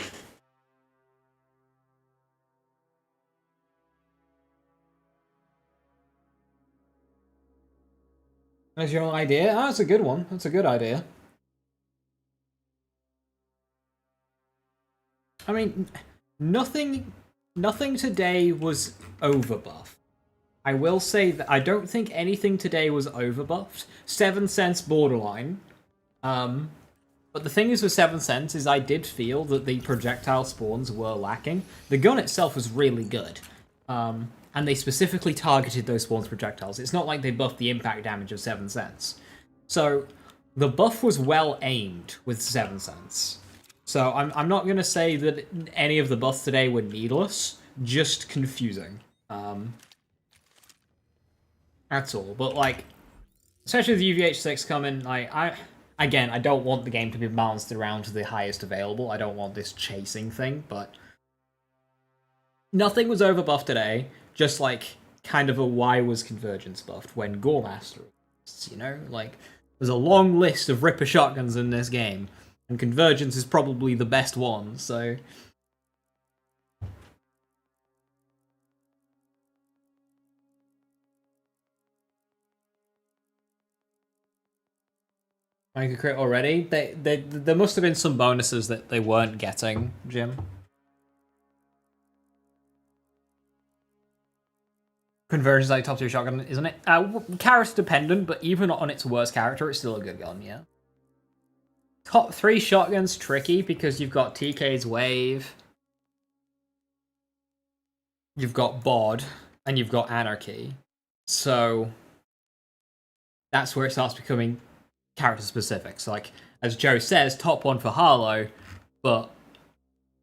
That's your idea? Oh, that's a good one. That's a good idea. I mean, nothing today was overbuff. I will say that I don't think anything today was overbuffed. 7 cents borderline. But the thing is with 7 cents is I did feel that the projectile spawns were lacking. The gun itself was really good. And they specifically targeted those spawns projectiles. It's not like they buffed the impact damage of 7 cents. So the buff was well aimed with 7 cents. So I'm not going to say that any of the buffs today were needless, just confusing. That's all. But like, especially with UVH6 coming, like I don't want the game to be balanced around to the highest available. I don't want this chasing thing, but nothing was overbuffed today. Just like kind of a why was Convergence buffed when Goremaster was, you know? Like, there's a long list of Ripper shotguns in this game, and Convergence is probably the best one, so Make a crit already? There must have been some bonuses that they weren't getting, Jim. Conversion's like top 2 shotgun, isn't it? Character dependent, but even on its worst character, it's still a good gun, yeah. Top 3 shotgun's tricky because you've got TK's Wave, you've got Bod, and you've got Anarchy. So that's where it starts becoming character specific. So like, as Joe says, top 1 for Harlow, but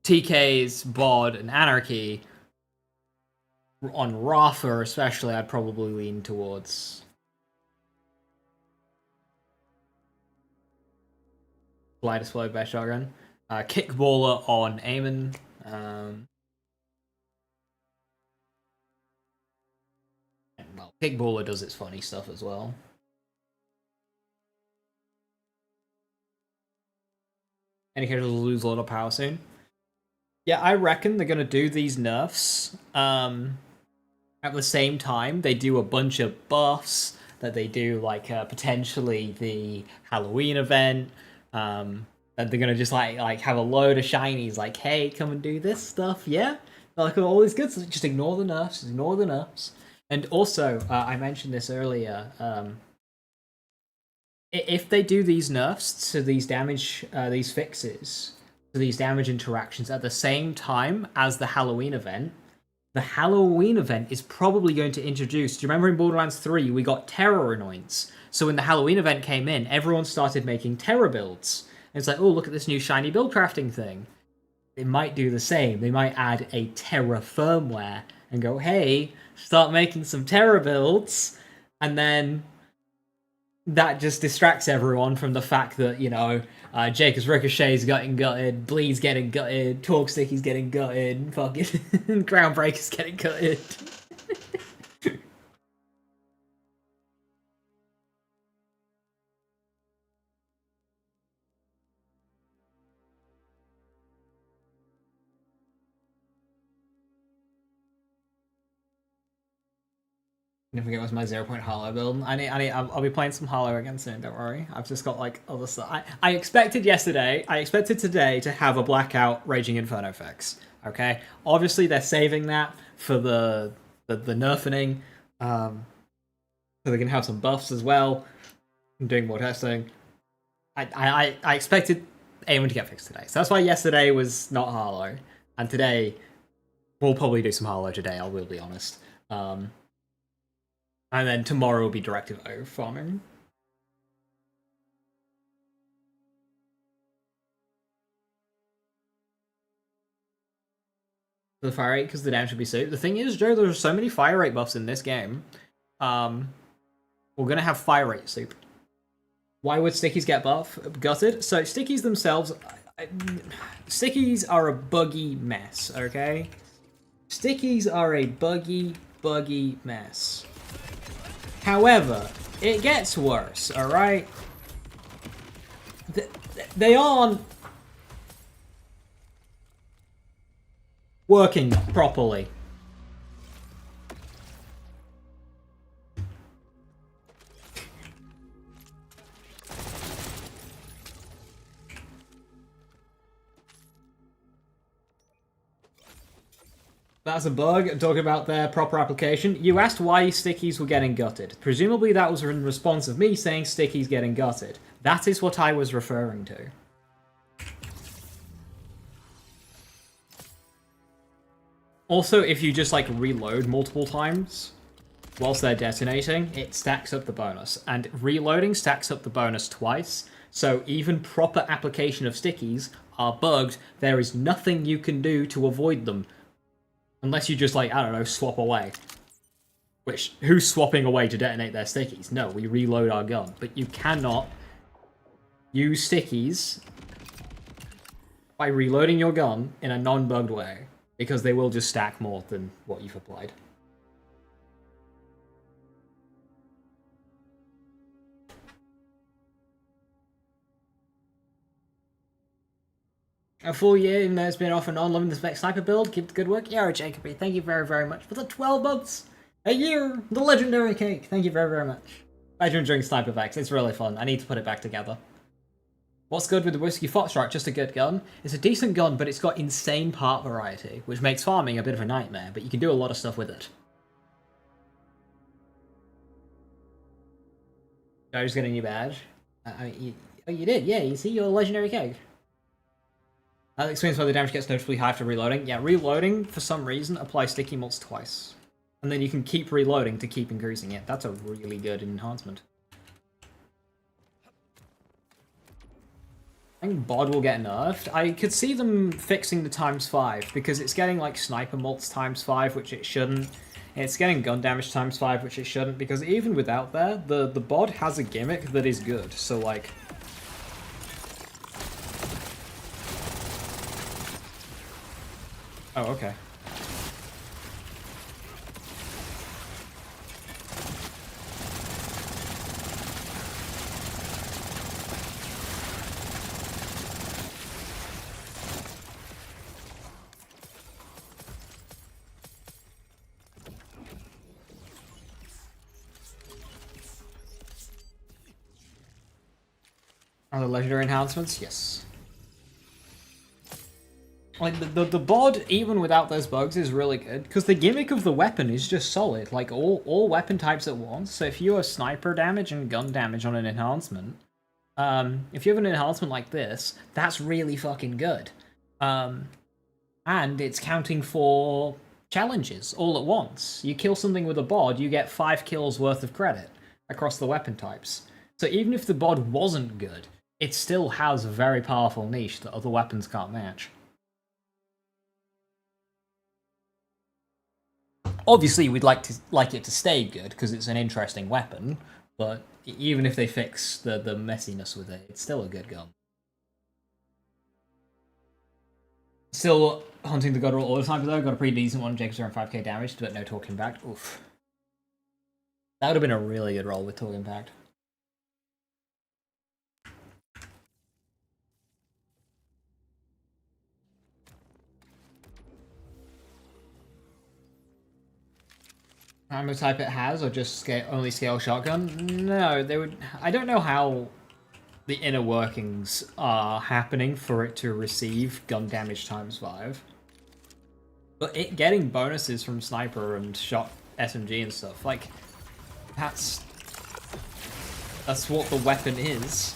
TK's, Bod, and Anarchy On Rafa especially, I'd probably lean towards Fly Display Best Shotgun. Kickballer on Eamon. Well, Kickballer does its funny stuff as well. Any character will lose a lot of power soon. Yeah, I reckon they're gonna do these nerfs. At the same time, they do a bunch of buffs that they do, like potentially the Halloween event. And they're gonna just like have a load of shinies, like, hey, come and do this stuff, yeah. Like all these good stuff. Just ignore the nerfs. Ignore the nerfs. And also, I mentioned this earlier. If they do these nerfs to these damage, these fixes to these damage interactions at the same time as the Halloween event, the Halloween event is probably going to introduce. Do you remember in Borderlands 3 we got terror anoints? So when the Halloween event came in, everyone started making terror builds. And it's like, oh, look at this new shiny build crafting thing. They might do the same. They might add a terror firmware and go, hey, start making some terror builds, and then that just distracts everyone from the fact that, you know, Jacob's Ricochet's getting gutted, Bleed's getting gutted, Talk Sticky's getting gutted, fucking Groundbreaker's getting gutted. Don't forget what's my 0-point Hollow build. I'll be playing some Hollow again soon, don't worry. I've just got like other stuff. I expected today to have a Blackout Raging Inferno fix. Okay? Obviously they're saving that for the nerfing. So they can have some buffs as well. I'm doing more testing. I expected Aimon to get fixed today. So that's why yesterday was not Hollow. And today we'll probably do some Hollow today, I will be honest. And then tomorrow will be Directive O farming. The fire rate, because the damage should be soup. The thing is, Joe, there's so many fire rate buffs in this game. We're gonna have fire rate soup. Why would stickies get gutted? So stickies themselves, stickies are a buggy mess. Okay, stickies are a buggy mess. However, it gets worse, alright? They aren't working properly. That's a bug. Talking about their proper application. You asked why stickies were getting gutted. Presumably that was in response of me saying stickies getting gutted. That is what I was referring to. Also, if you just like reload multiple times whilst they're detonating, it stacks up the bonus. And reloading stacks up the bonus twice. So even proper application of stickies are bugged. There is nothing you can do to avoid them. Unless you just, like, I don't know, swap away. Which, who's swapping away to detonate their stickies? No, we reload our gun. But you cannot use stickies by reloading your gun in a non-bugged way, because they will just stack more than what you've applied. A full year, even though it's been off and on, loving the spec sniper build. Keep the good work. Yeah, Jacoby, thank you very, very much for the 12 months. A year. The legendary cake. Thank you very, very much. Glad you're enjoying Sniper Vex. It's really fun. I need to put it back together. What's good with the Whiskey Foxtrot? Just a good gun. It's a decent gun, but it's got insane part variety, which makes farming a bit of a nightmare, but you can do a lot of stuff with it. I just get a new badge. You did, yeah, you see your legendary cake. That explains why the damage gets noticeably high after reloading. Yeah, reloading, for some reason, applies sticky mults twice. And then you can keep reloading to keep increasing it. That's a really good enhancement. I think Bod will get nerfed. I could see them fixing the ×5, because it's getting, like, sniper mults ×5, which it shouldn't. It's getting gun damage times 5, which it shouldn't, because even without that, the bod has a gimmick that is good. So like, oh, okay. Are the legendary enhancements? Yes. Like, the bod, even without those bugs, is really good, because the gimmick of the weapon is just solid. Like, all weapon types at once. So if you have sniper damage and gun damage on an enhancement, if you have an enhancement like this, that's really fucking good. And it's counting for challenges all at once. You kill something with a bod, you get 5 kills worth of credit across the weapon types. So even if the bod wasn't good, it still has a very powerful niche that other weapons can't match. Obviously, we'd like it to stay good because it's an interesting weapon, but even if they fix the messiness with it, it's still a good gun. Still hunting the god roll all the time though. Got a pretty decent one. Jacob's around 5k damage, but no torque impact. Oof. That would have been a really good roll with torque impact. Ammo type it has, or just only scale shotgun? No, they would. I don't know how the inner workings are happening for it to receive gun damage times 5. But it getting bonuses from sniper and shot SMG and stuff, like, that's what the weapon is.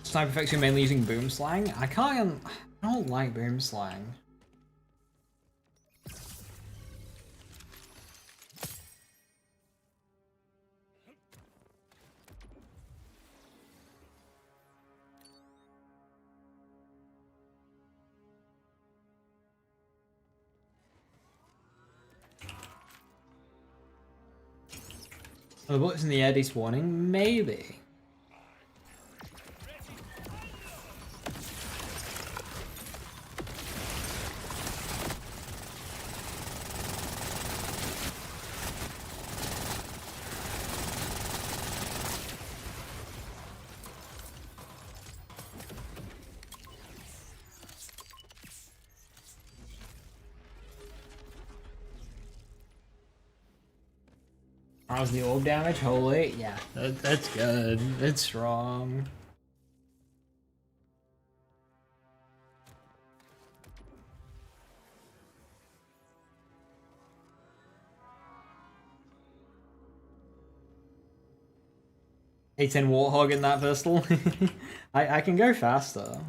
Sniper effects you're mainly using boom slang? I don't like boom slang. Are the bullets in the air despawning? Maybe. How's the orb damage? Holy, yeah, that's good. It's strong. A10 Warthog in that pistol. I can go faster.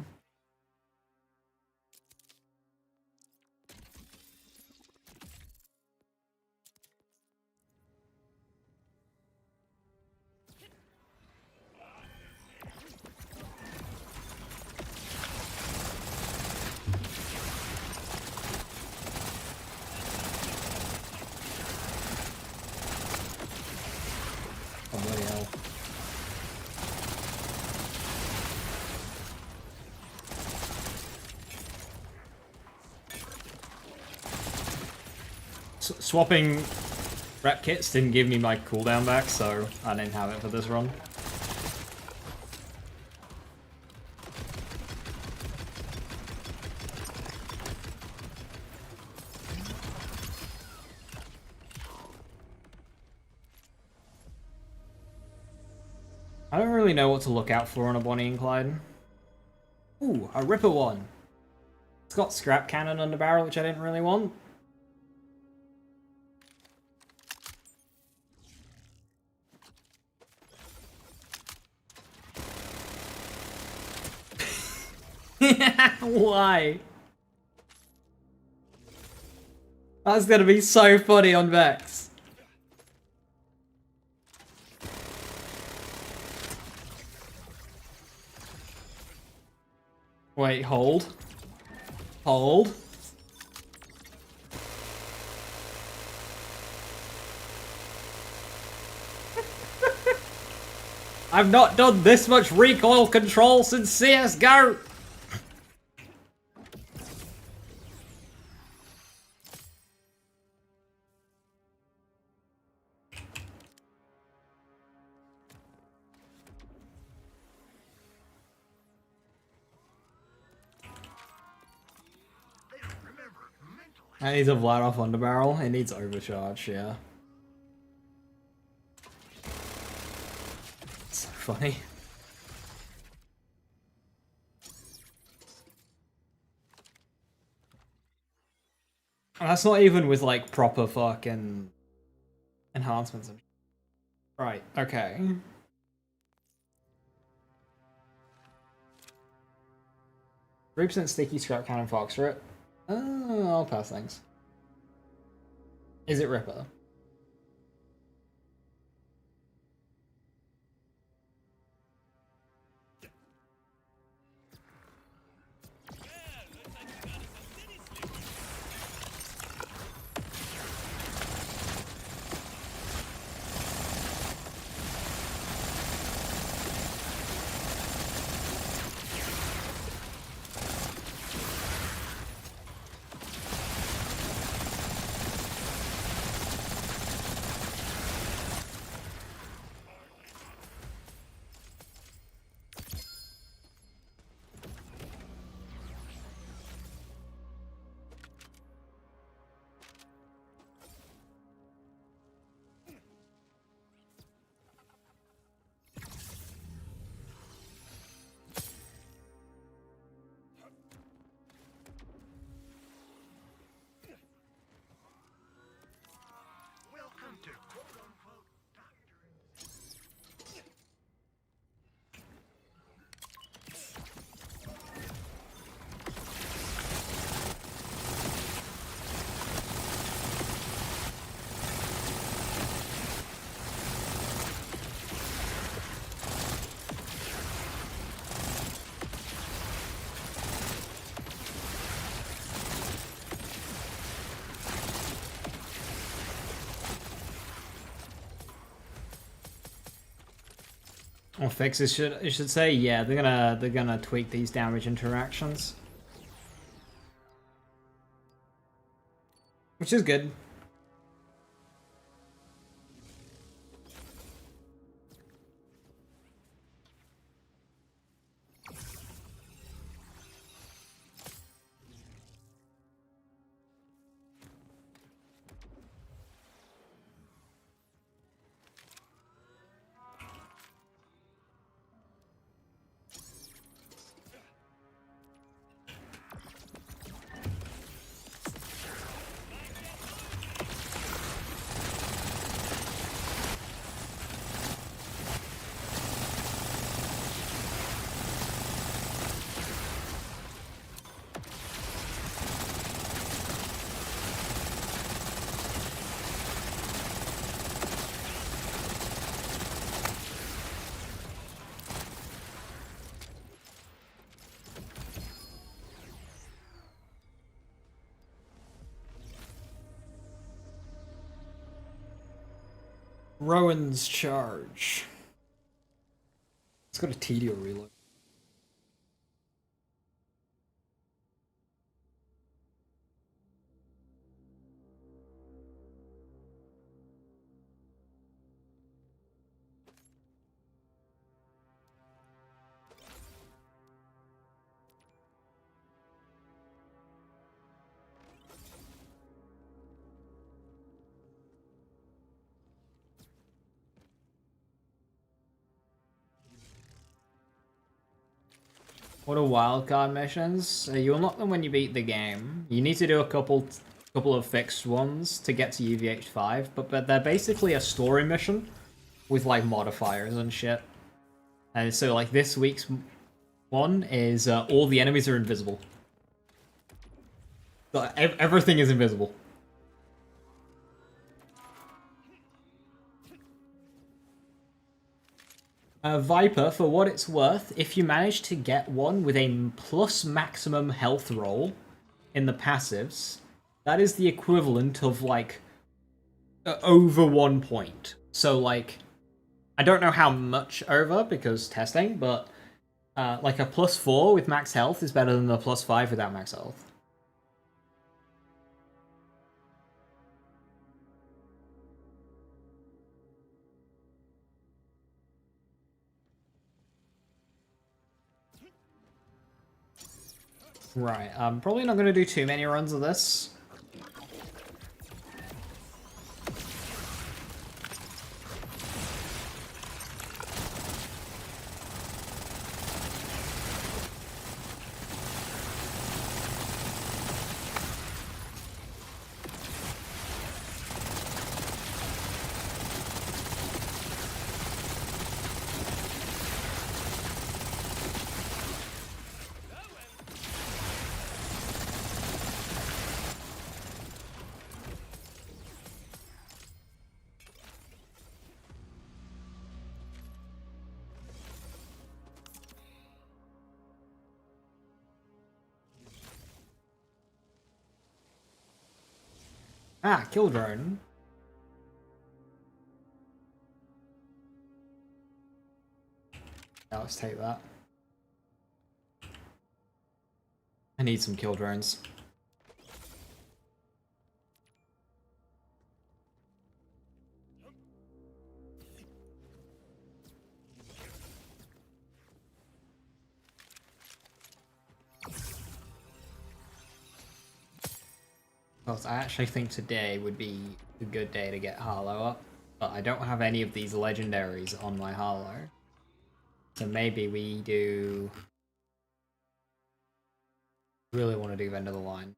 Oh, bloody hell. Swapping rep kits didn't give me my cooldown back, so I didn't have it for this run. I don't really know what to look out for on a Bonnie and Clyde. Ooh, a Ripper one. It's got scrap cannon under barrel, which I didn't really want. Why? That's gonna be so funny on Vex. Wait, hold. Hold. I've not done this much recoil control since CSGO! I need a Vlad off underbarrel. It needs overcharge, yeah. So funny. And that's not even with like proper fucking enhancements and right, okay. 3% sticky scrap cannon fox for it. Oh, I'll pass things. Is it Ripper? Welcome to quote-unquote doctoring. Or fixes should say, yeah, they're gonna tweak these damage interactions. Which is good. Rowan's charge. It's got a Tedio reload. What are wildcard missions? You unlock them when you beat the game. You need to do a couple of fixed ones to get to UVH5, but they're basically a story mission with like modifiers and shit. And so like this week's one is all the enemies are invisible. So, everything is invisible. Viper, for what it's worth, if you manage to get one with a plus maximum health roll in the passives, that is the equivalent of like over 1 point. So like, I don't know how much over because testing, but like a +4 with max health is better than the +5 without max health. Right, I'm probably not going to do too many runs of this. Ah, kill drone. Yeah, let's take that. I need some kill drones. Because I actually think today would be a good day to get Harlow up, but I don't have any of these legendaries on my Harlow. So maybe we do... really want to do End of the Line.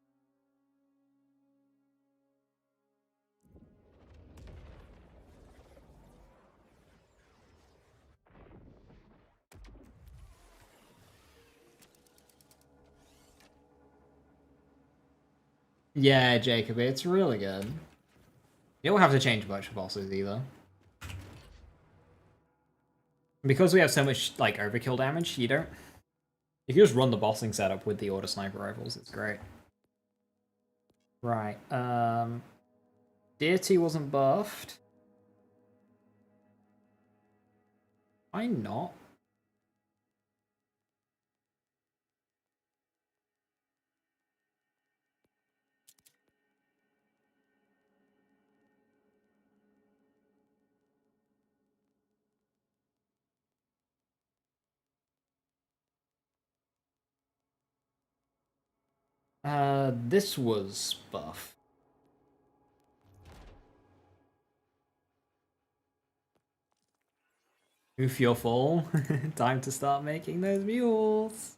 Yeah, Jacob, it's really good. You don't have to change much for bosses either. Because we have so much like overkill damage, you don't... If you just run the bossing setup with the auto sniper rifles, it's great. Right, Deity wasn't buffed. Why not? This was buff. Oof, you're full. Time to start making those mules.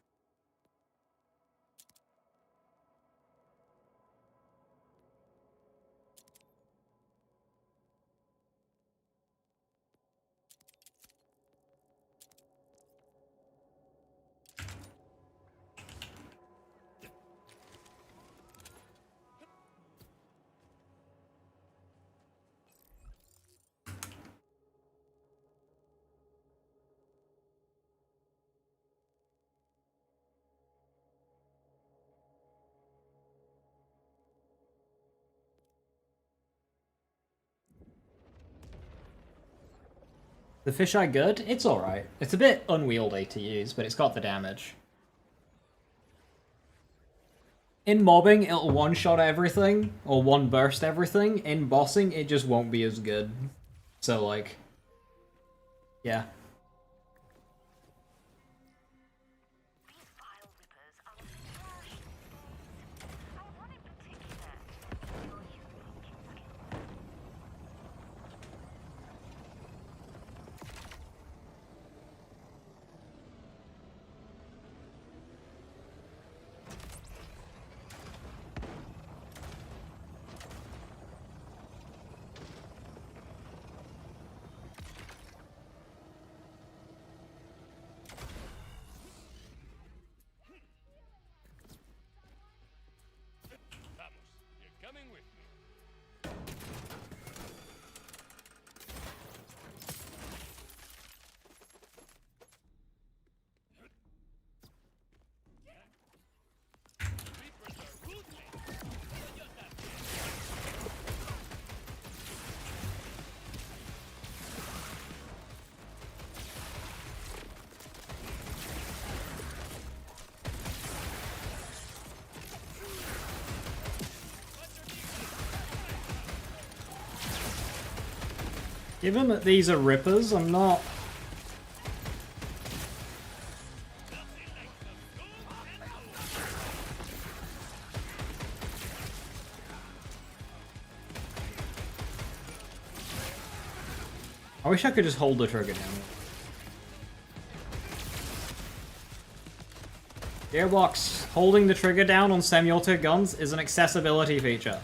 The fisheye good? It's alright. It's a bit unwieldy to use, but it's got the damage. In mobbing, it'll one-shot everything, or one-burst everything. In bossing, it just won't be as good. So, like... yeah. Given that these are rippers, I'm not... I wish I could just hold the trigger down. Gearbox, holding the trigger down on semi-auto guns is an accessibility feature.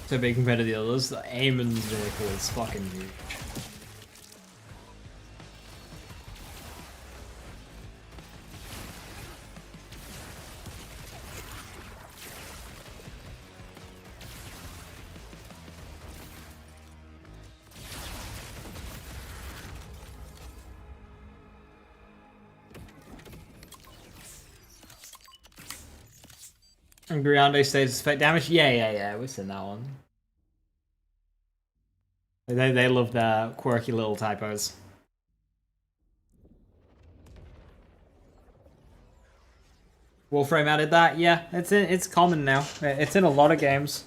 So big compared to the others, the Eamon's vehicle is fucking huge. And Griande stays effect damage? Yeah, we've seen that one. They love their quirky little typos. Warframe added that? Yeah, it's common now. It's in a lot of games.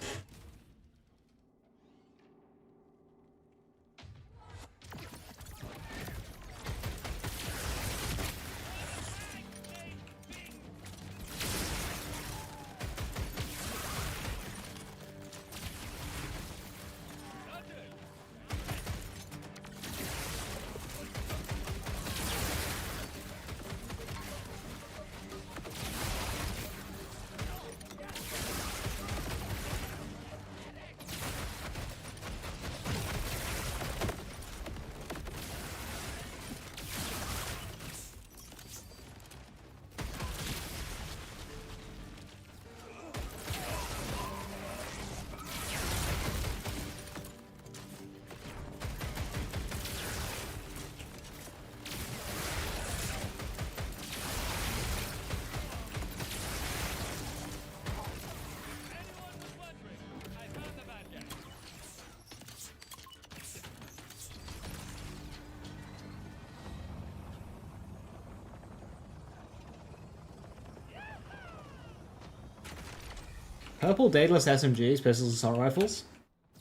Purple Daedalus SMGs, pistols, assault rifles.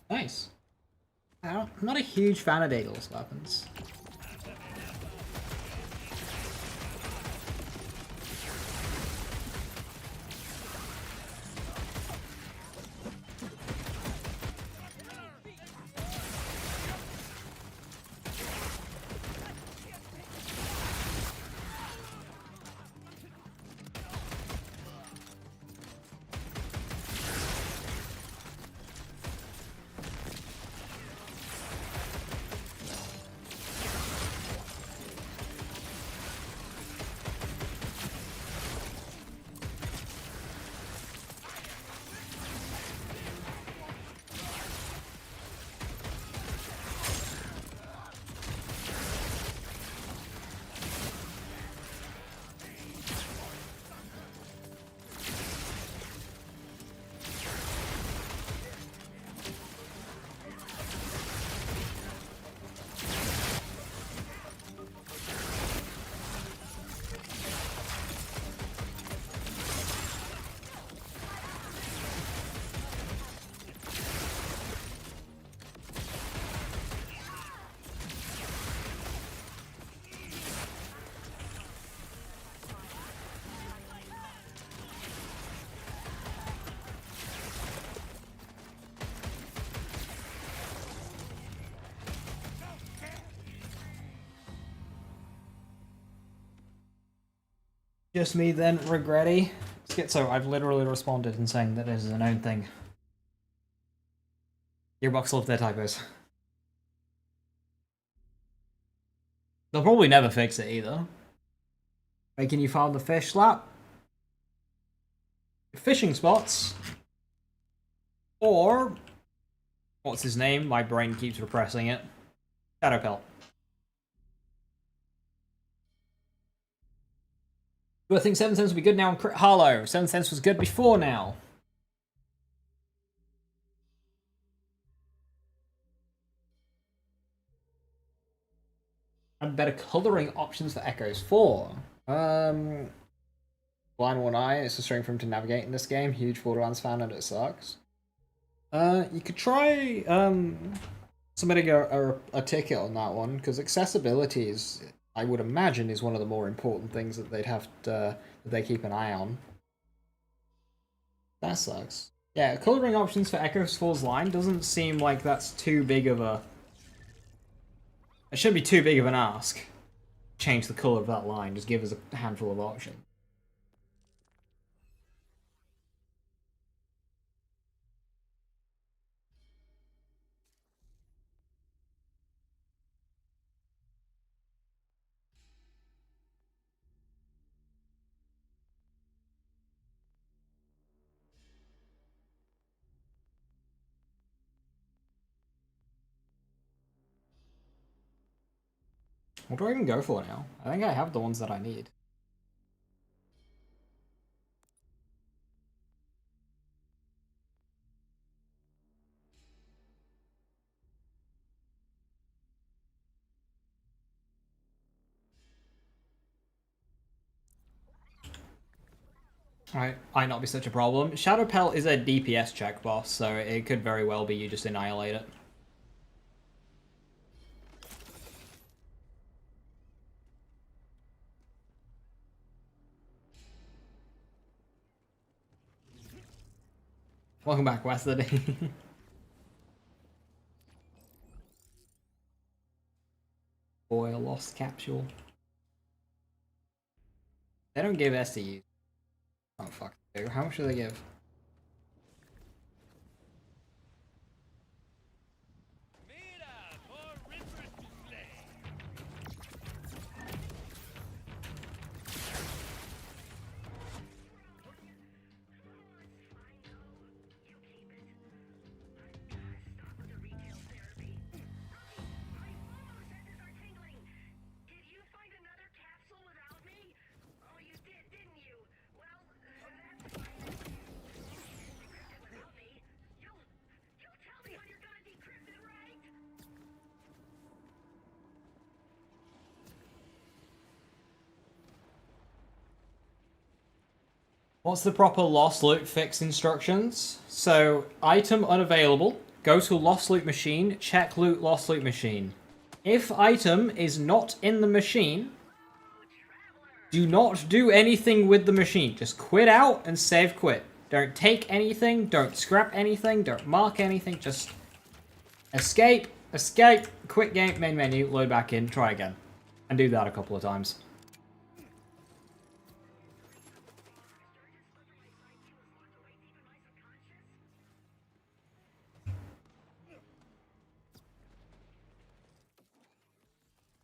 Nice. I'm not a huge fan of Daedalus weapons. Just me then, regretty. Schizo, I've literally responded and saying that it is a known thing. Gearbox love their typos. They'll probably never fix it either. Hey, can you find the fish slap? Fishing spots. Or, what's his name? My brain keeps repressing it. Shadowpelt. Do I think 7 cents will be good now on Crit Hollow? 7 cents was good before now. And better coloring options for Echoes 4. Blind one eye, it's frustrating for him to navigate in this game. Huge Borderlands fan and it sucks. You could try submitting a ticket on that one, because accessibility is, I would imagine, is one of the more important things that they'd have to, that they keep an eye on. That sucks. Yeah, coloring options for Echoes 4's line doesn't seem like that's too big of a... It shouldn't be too big of an ask. Change the color of that line, just give us a handful of options. What do I even go for now? I think I have the ones that I need. Might not be such a problem. Shadow Pelt is a DPS check boss, so it could very well be you just annihilate it. Welcome back, Western. Boy, a lost capsule. They don't give SDUs. Oh fuck. How much do they give? What's the proper lost loot fix instructions? So, item unavailable. Go to lost loot machine, check loot lost loot machine. If item is not in the machine, do not do anything with the machine. Just quit out and save quit. Don't take anything, don't scrap anything, don't mark anything, just escape, escape, quit game, main menu, load back in, try again. And do that a couple of times.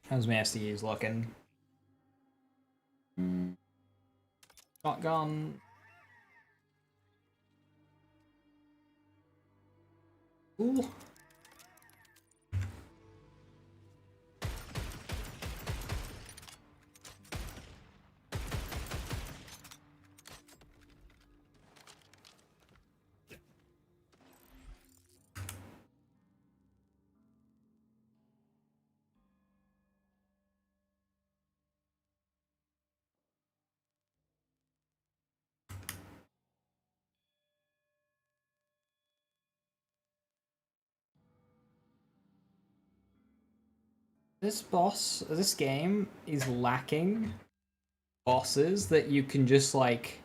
How's my SDUs looking? Shotgun. Ooh. This game is lacking bosses that you can just, like,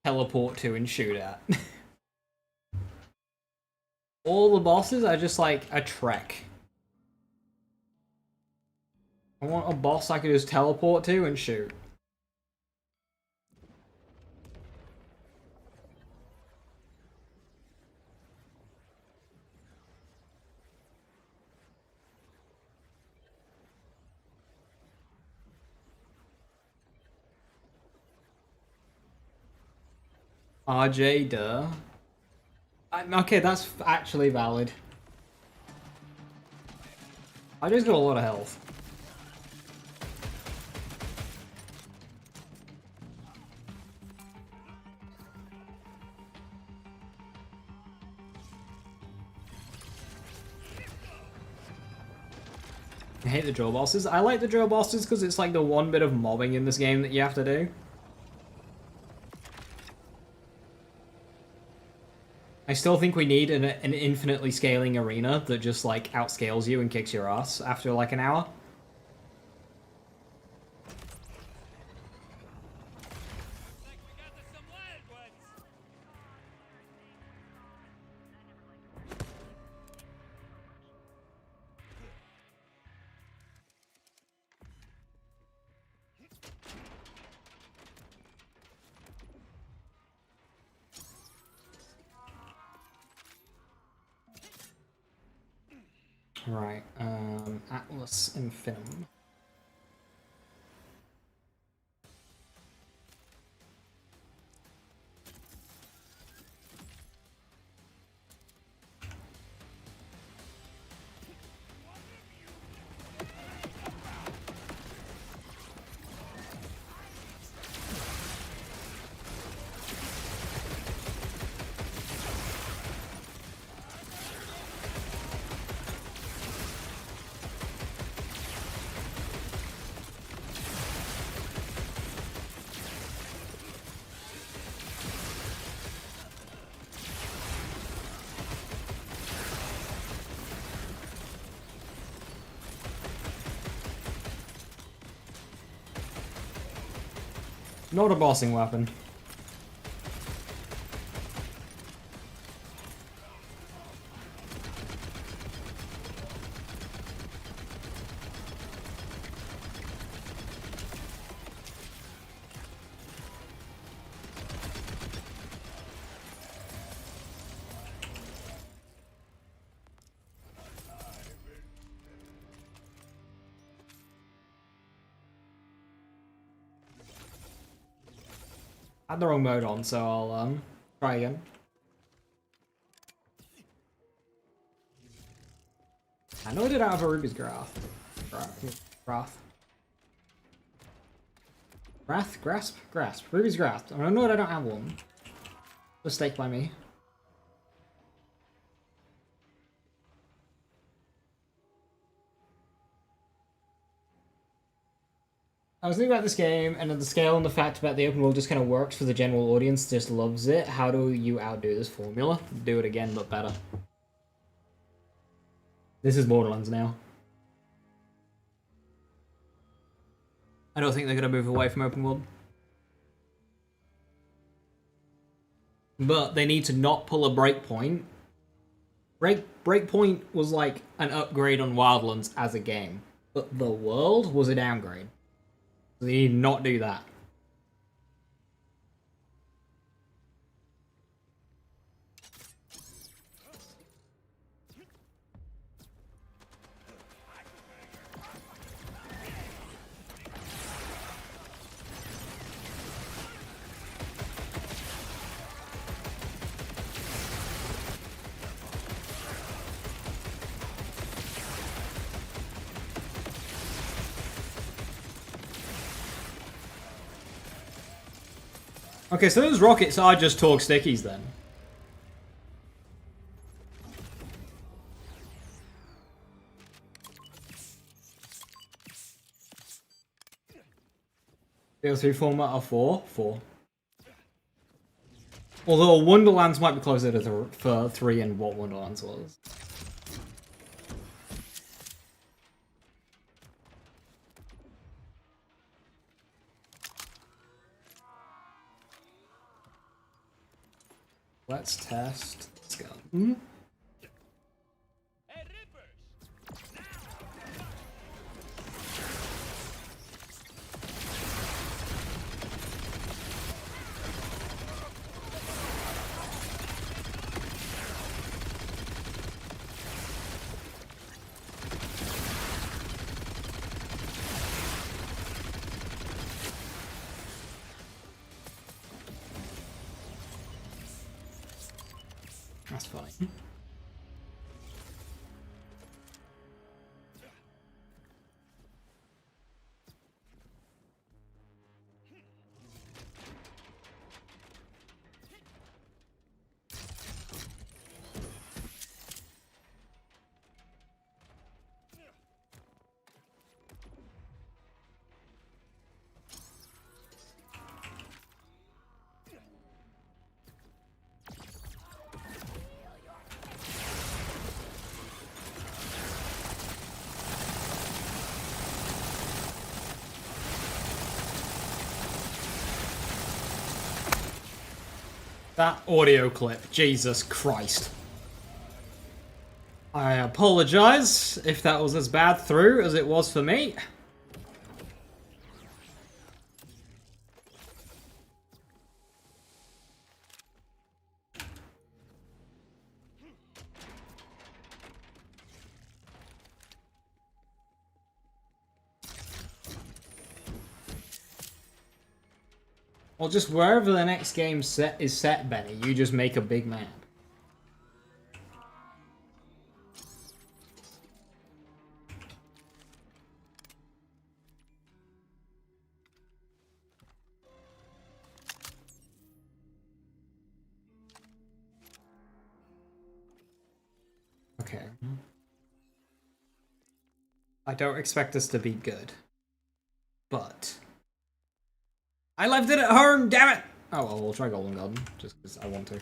teleport to and shoot at. All the bosses are just, like, a trek. I want a boss I can just teleport to and shoot. RJ, duh. Okay, that's actually valid. RJ's got a lot of health. I hate the drill bosses. I like the drill bosses because it's like the one bit of mobbing in this game that you have to do. I still think we need an infinitely scaling arena that just like outscales you and kicks your ass after like an hour. Right, Atlas Infinum. Not a bossing weapon. I had the wrong mode on, so I'll try again. I know I did have a Ruby's Grasp. Grasp. Ruby's Grasp. I know I don't have one. Mistake by me. I was thinking about this game and the scale and the fact about the open world just kind of works for the general audience, just loves it. How do you outdo this formula? Do it again, but better. This is Borderlands now. I don't think they're going to move away from open world. But they need to not pull a breakpoint. Breakpoint was like an upgrade on Wildlands as a game. But the world was a downgrade. They need not do that. Okay, so those rockets are just Torgue stickies then. DLC format of 4? 4. Although Wonderlands might be closer to 3 and what Wonderlands was. Let's test Skeleton. That's funny. That audio clip, Jesus Christ. I apologize if that was as bad through as it was for me. Well, just wherever the next game is set, Benny, you just make a big map. Okay. I don't expect this to be good. But I left it at home, damn it! Oh well, we'll try Golden Garden, just because I want to.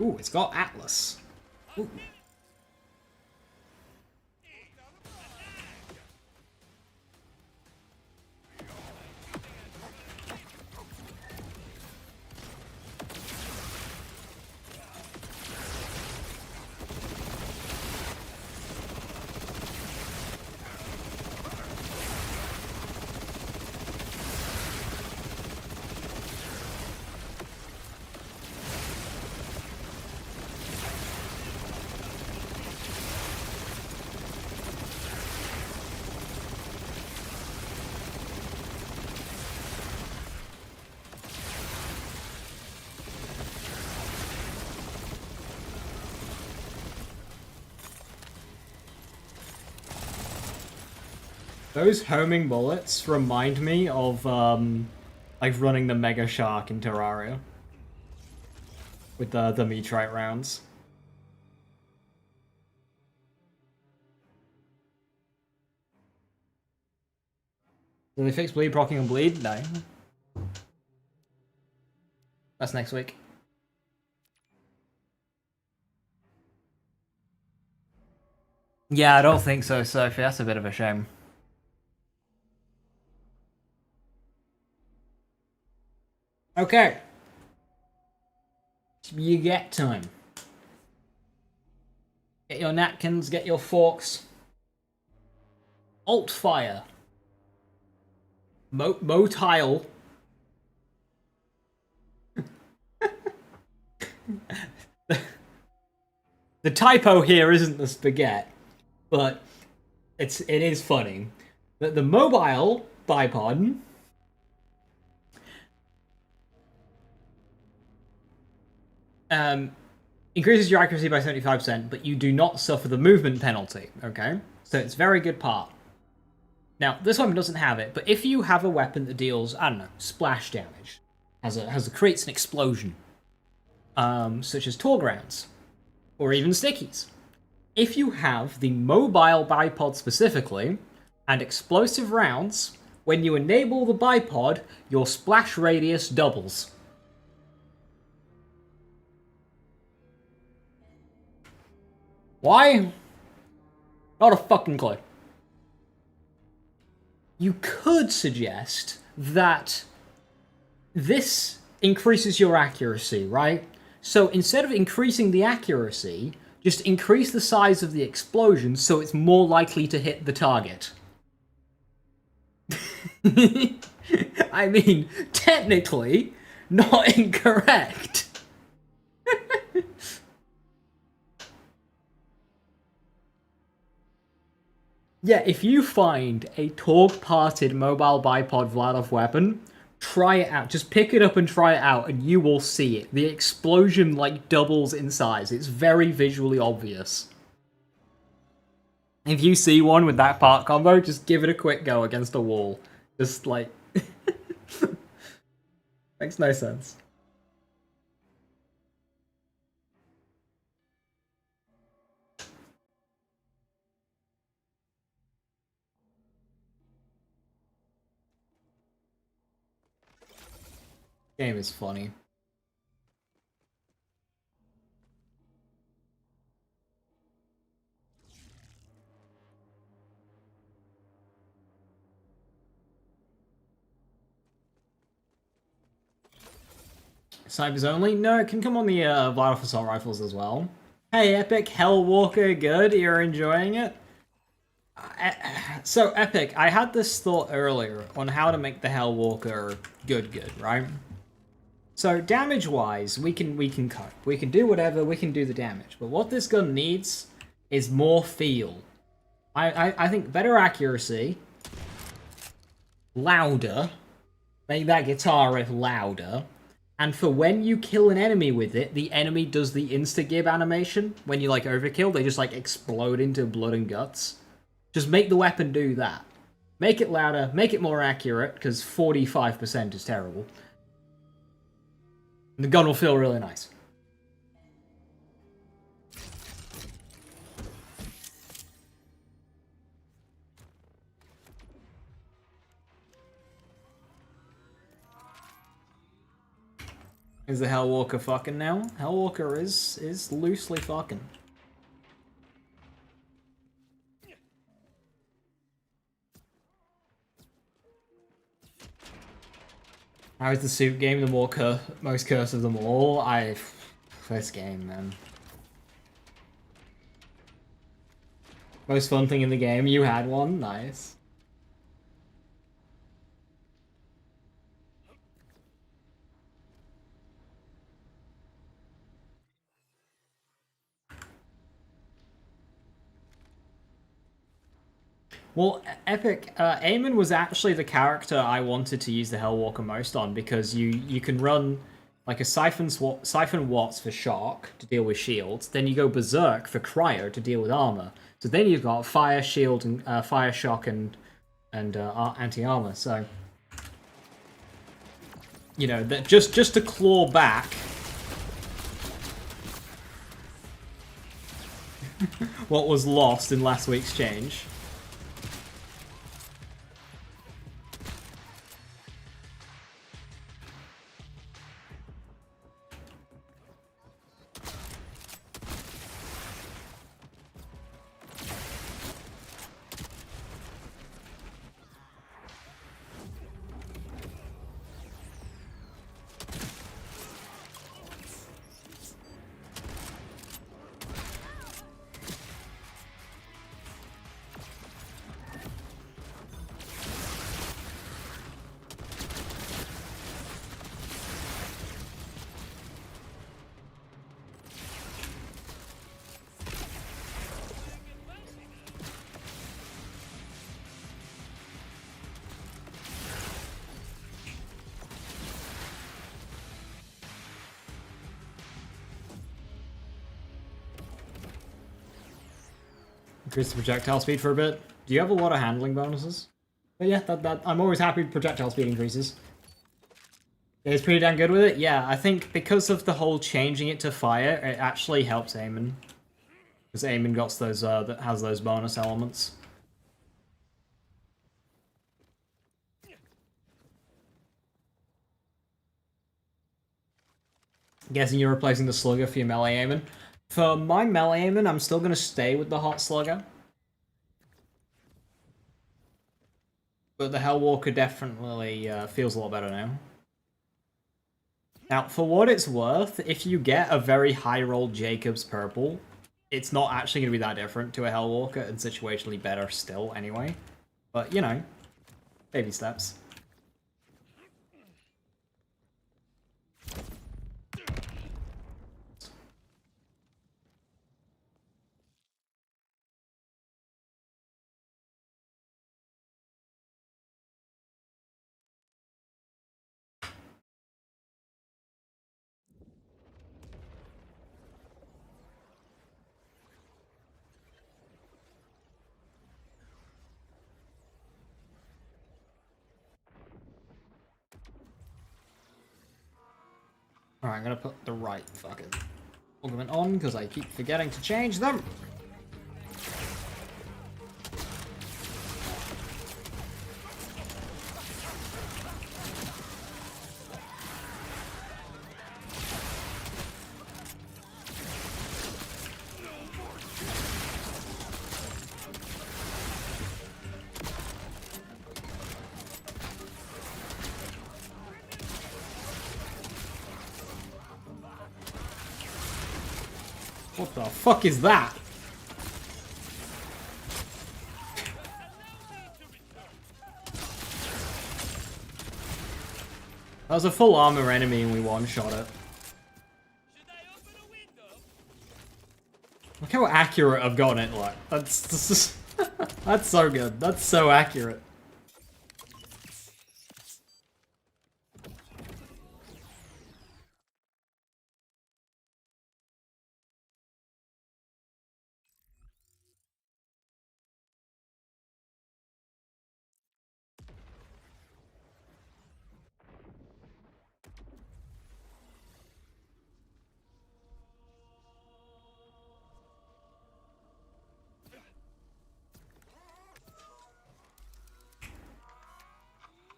Ooh, it's got Atlas. Ooh. Those homing bullets remind me of, like running the Mega Shark in Terraria. With the meteorite rounds. Do they fix bleed, proccing, and bleed? No. That's next week. Yeah, I don't think so, Sophie. That's a bit of a shame. Okay. You get time. Get your napkins, get your forks. Alt fire. Motile. The typo here isn't the spaghetti, but it is funny that the mobile bipod increases your accuracy by 75%, but you do not suffer the movement penalty. Okay, so it's a very good part. Now this weapon doesn't have it, but if you have a weapon that deals, I don't know, splash damage, creates an explosion, such as tall grounds, or even stickies. If you have the mobile bipod specifically, and explosive rounds, when you enable the bipod, your splash radius doubles. Why? Not a fucking clue. You could suggest that this increases your accuracy, right? So instead of increasing the accuracy, just increase the size of the explosion so it's more likely to hit the target. I mean, technically, not incorrect. Yeah, if you find a torque-parted mobile bipod Vladov weapon, try it out. Just pick it up and try it out, and you will see it. The explosion, like, doubles in size. It's very visually obvious. If you see one with that part combo, just give it a quick go against a wall. Just, like... Makes no sense. Game is funny. Snipers only? No, it can come on the Vital Assault Rifles as well. Hey, Epic, Hellwalker, good? You're enjoying it? So, Epic, I had this thought earlier on how to make the Hellwalker good, right? So, damage-wise, we can cope. We can do whatever, we can do the damage. But what this gun needs is more feel. I think better accuracy, louder, make that guitar riff louder, and for when you kill an enemy with it, the enemy does the insta-gib animation. When you, like, overkill, they just, like, explode into blood and guts. Just make the weapon do that. Make it louder, make it more accurate, because 45% is terrible. And the gun will feel really nice. Is the Hellwalker fucking now? Hellwalker is loosely fucking. How is the suit game the most cursed of them all? This game, man. Most fun thing in the game, you had one, nice. Well, Epic, Eamon was actually the character I wanted to use the Hellwalker most on, because you can run like a Siphon Watts for shock to deal with shields, then you go Berserk for cryo to deal with armor. So then you've got fire, shield, and fire, shock, and anti-armor. So, you know, that just to claw back what was lost in last week's change. Increase the projectile speed for a bit. Do you have a lot of handling bonuses? But yeah, I'm always happy with projectile speed increases. It's pretty damn good with it. Yeah, I think because of the whole changing it to fire, it actually helps Eamon. Because Eamon got those that has those bonus elements. Guessing you're replacing the slugger for your melee Eamon. For my melee Eamon, I'm still gonna stay with the hot slugger. But the Hellwalker definitely feels a lot better now. Now, for what it's worth, if you get a very high-rolled Jacob's Purple, it's not actually going to be that different to a Hellwalker, and situationally better still anyway. But, you know, baby steps. Alright, I'm gonna put the right fucking augment on, because I keep forgetting to change them! What the fuck is that? That was a full armor enemy and we one-shot it. Look how accurate I've gotten it, like. That's that's so good. That's so accurate.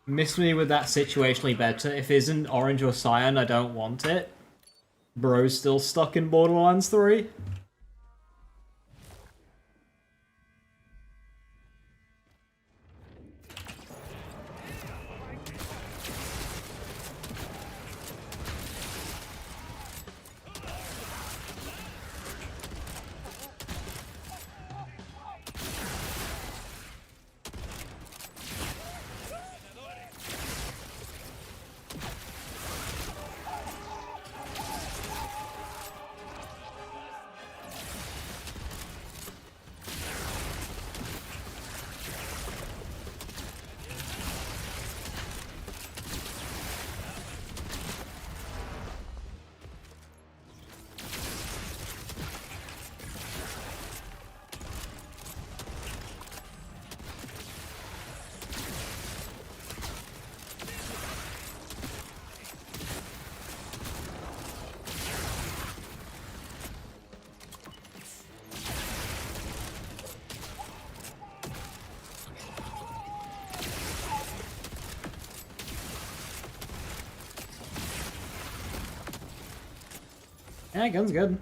Miss me with that situationally better. If it isn't orange or cyan, I don't want it. Bro's still stuck in Borderlands 3. Yeah, gun's good.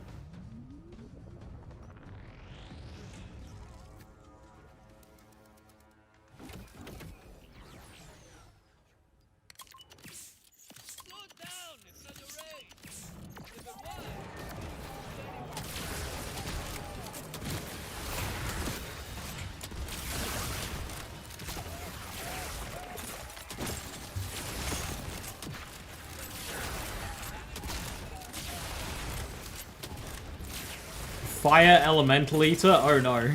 Fire Elemental Eater? Oh no.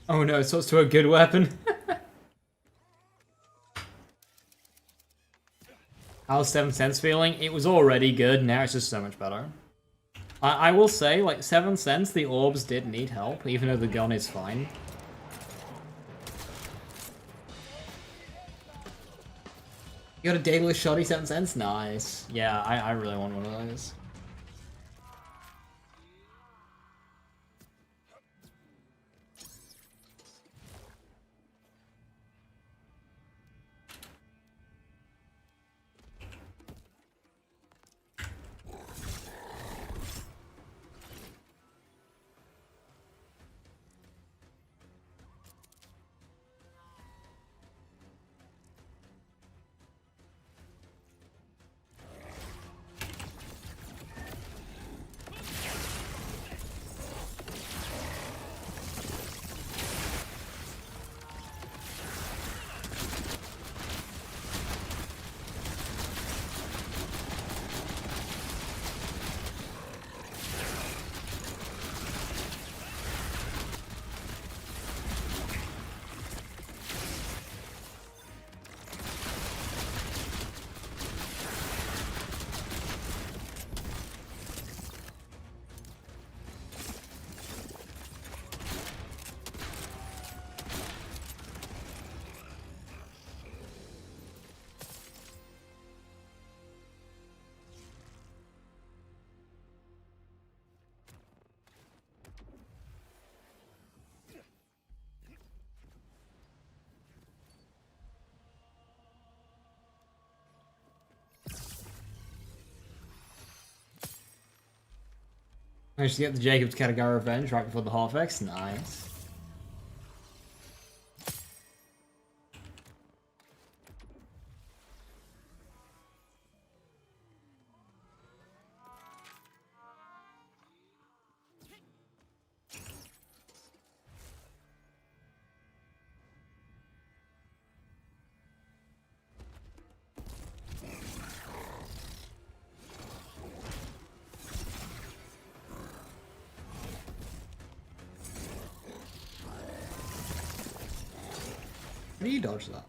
Oh no, so it's to a good weapon. How's 7 cents feeling? It was already good, now it's just so much better. I will say, like, 7 cents, the orbs did need help, even though the gun is fine. You got a daedalus shoddy 7 cents? Nice. Yeah, I really want one of those. Managed to get the Jacob's Category Revenge right before the Half-X. Nice. How do you dodge that?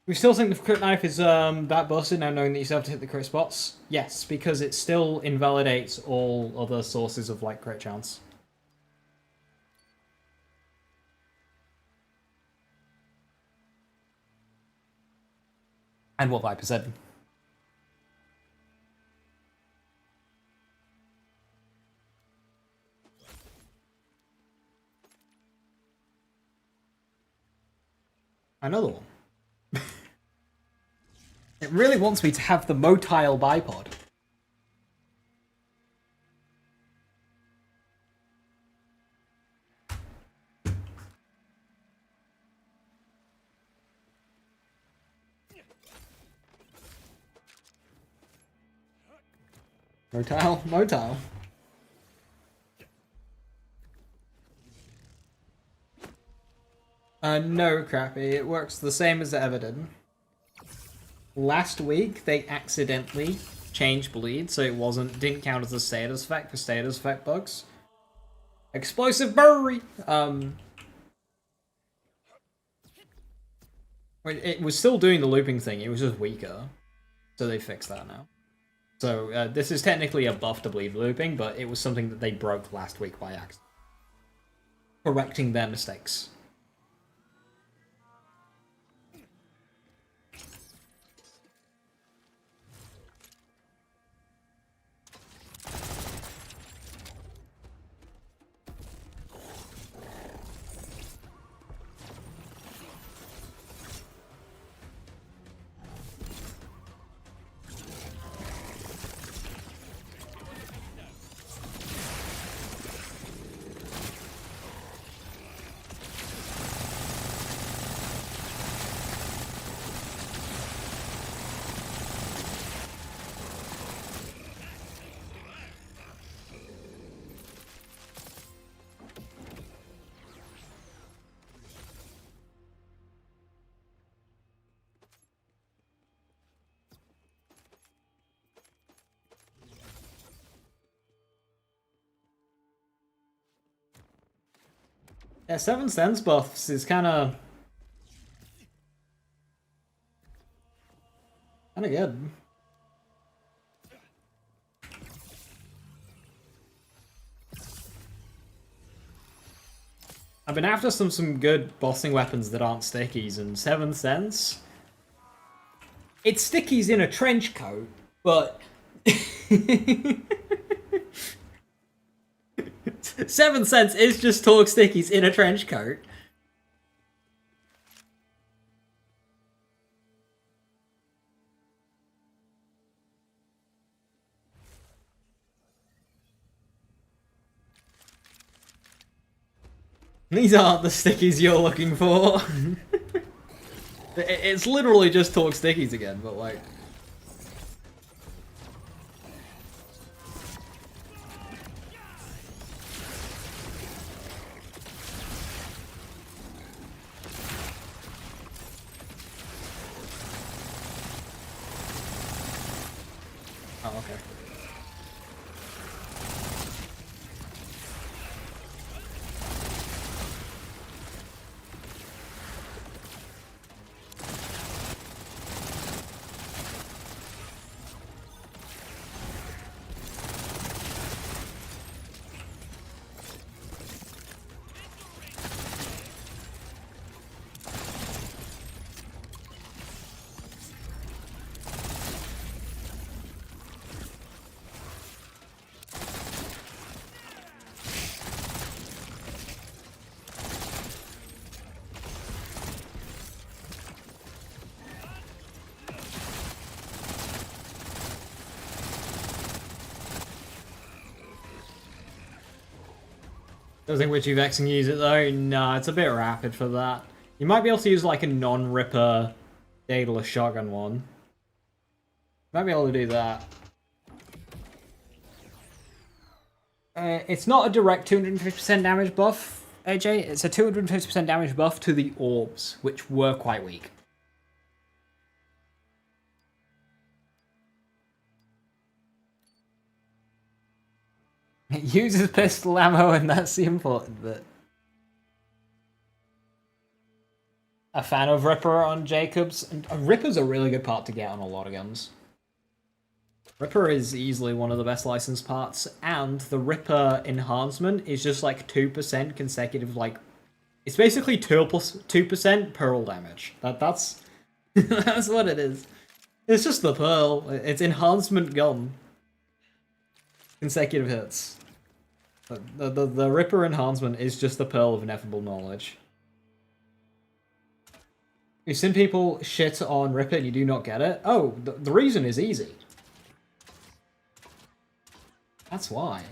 We still think the crit knife is that busted now knowing that you still have to hit the crit spots? Yes, because it still invalidates all other sources of like crit chance. And what Viper said. Another one. It really wants me to have the motile bipod. Motile. No, Crappy. It works the same as it ever did. Last week, they accidentally changed bleed, so it didn't count as a status effect for status effect bugs. Explosive Bury! It was still doing the looping thing, it was just weaker. So they fixed that now. So this is technically a buff to bleed looping, but it was something that they broke last week by accident. Correcting their mistakes. Yeah, 7 stance buffs is kinda good. I've been after some good bossing weapons that aren't stickies, and 7 cents. It's stickies in a trench coat, but 7 cents is just Torque stickies in a trench coat. These aren't the stickies you're looking for. It's literally just talk stickies again, but like... Oh, okay. Don't think Witchy Vex can use it though. Nah, it's a bit rapid for that. You might be able to use like a non-Ripper Daedalus shotgun one. Might be able to do that. It's not a direct 250% damage buff, AJ. It's a 250% damage buff to the orbs, which were quite weak. It uses pistol ammo, and that's the important bit. A fan of Ripper on Jacobs. And Ripper's a really good part to get on a lot of guns. Ripper is easily one of the best licensed parts, and the Ripper enhancement is just like 2% consecutive, like... It's basically 2% pearl damage. That's... that's what it is. It's just the pearl. It's enhancement gun. Consecutive hits. The Ripper enhancement is just the pearl of ineffable knowledge. You've seen people shit on Ripper and you do not get it? Oh, the reason is easy. That's why.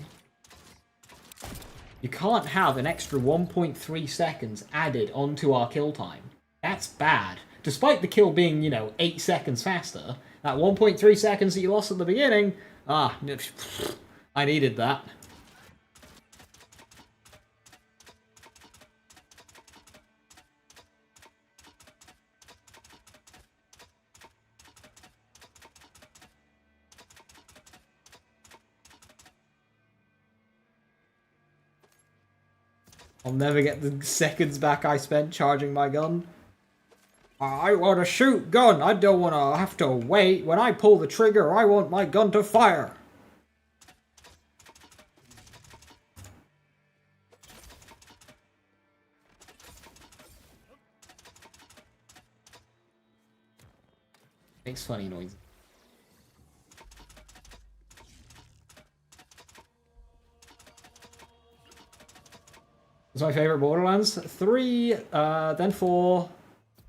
You can't have an extra 1.3 seconds added onto our kill time. That's bad. Despite the kill being, you know, 8 seconds faster, that 1.3 seconds that you lost at the beginning, I needed that. I'll never get the seconds back I spent charging my gun. I want to shoot gun. I don't want to have to wait. When I pull the trigger, I want my gun to fire. Makes funny noises. It's my favorite Borderlands. 3, then 4,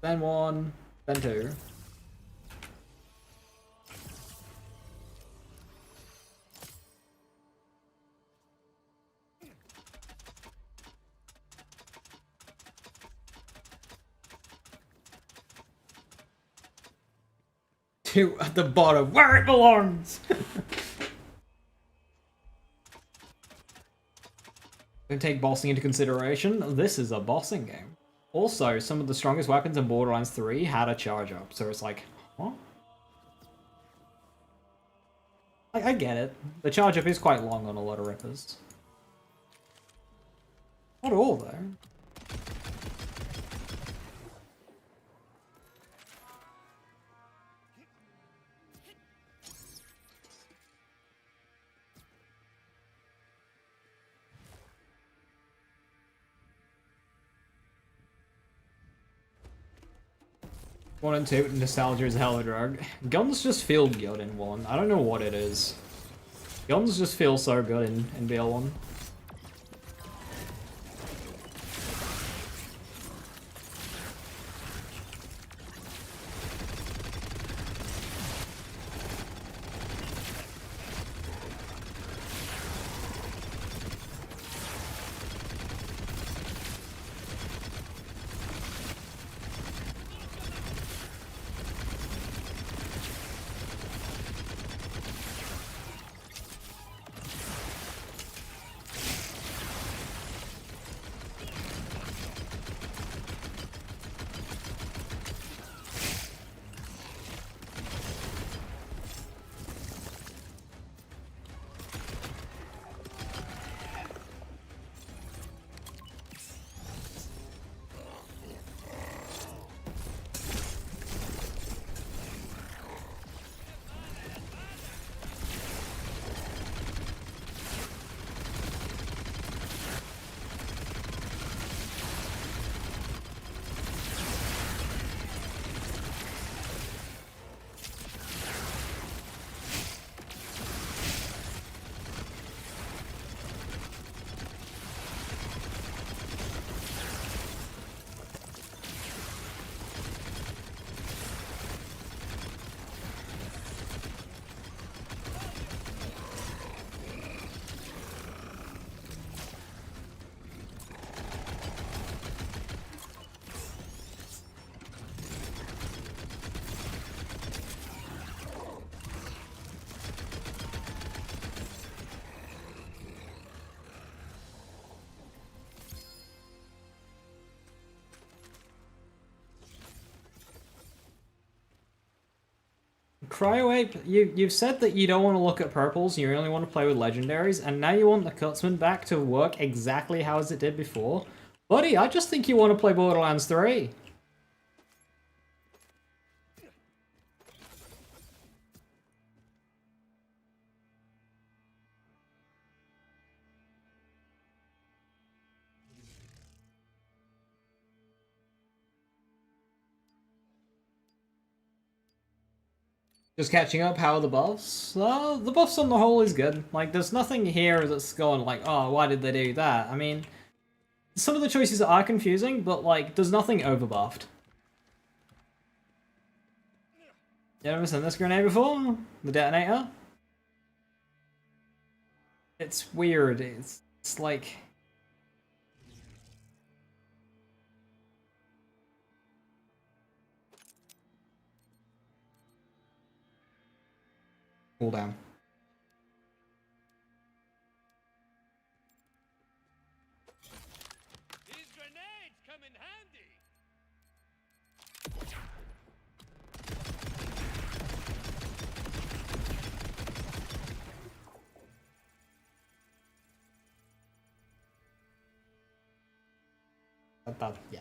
then 1, then 2. Two at the bottom, where it belongs! Don't take bossing into consideration. This is a bossing game. Also, some of the strongest weapons in Borderlands 3 had a charge up, so it's like, huh? I get it. The charge up is quite long on a lot of Rippers. Not all, though. One and 2, nostalgia is a hell of a drug. Guns just feel good in 1. I don't know what it is. Guns just feel so good in BL1. Cryoape, you've said that you don't want to look at purples, you only want to play with legendaries, and now you want the Cutsman back to work exactly how as it did before? Buddy, I just think you want to play Borderlands 3. Just catching up, how are the buffs? The buffs on the whole is good. Like, there's nothing here that's going like, oh, why did they do that? I mean, some of the choices are confusing, but like, there's nothing overbuffed. You ever seen this grenade before? The detonator? It's weird. It's like... Cool down. These grenades come in handy. Yeah.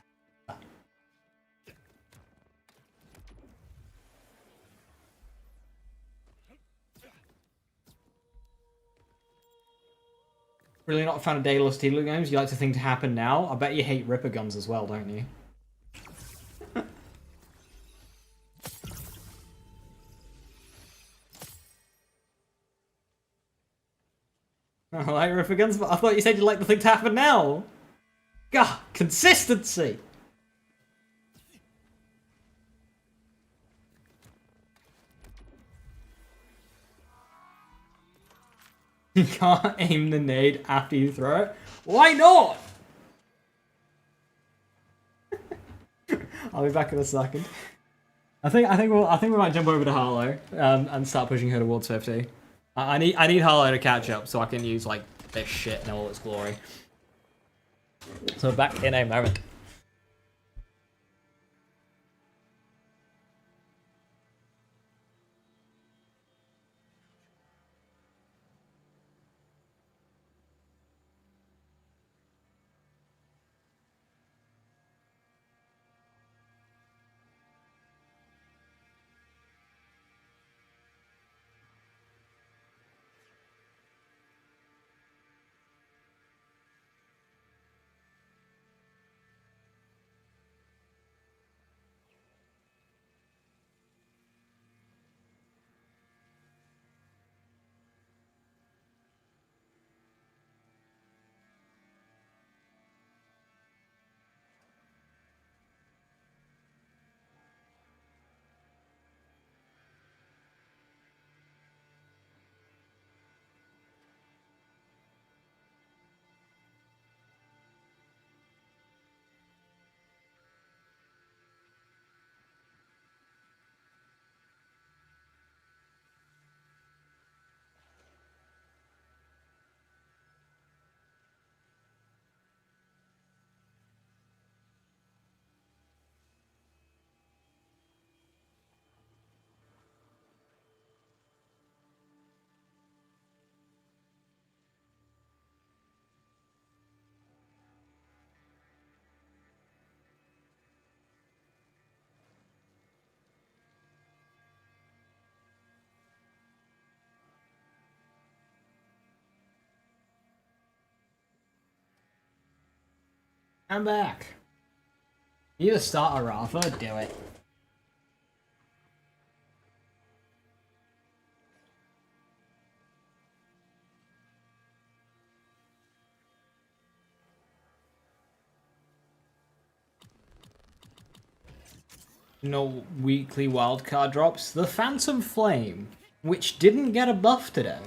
Really not a fan of Daedalus Teal games? You like to think to happen now? I bet you hate Ripper guns as well, don't you? I like Ripper guns, but I thought you said you'd like the thing to happen now! God, consistency! You can't aim the nade after you throw it? Why not? I'll be back in a second. I think we might jump over to Harlow and start pushing her towards 50. I need Harlow to catch up so I can use like this shit in all its glory. So back in a moment. I'm back. You either start a Rafa, do it. No weekly wildcard drops. The Phantom Flame, which didn't get a buff today.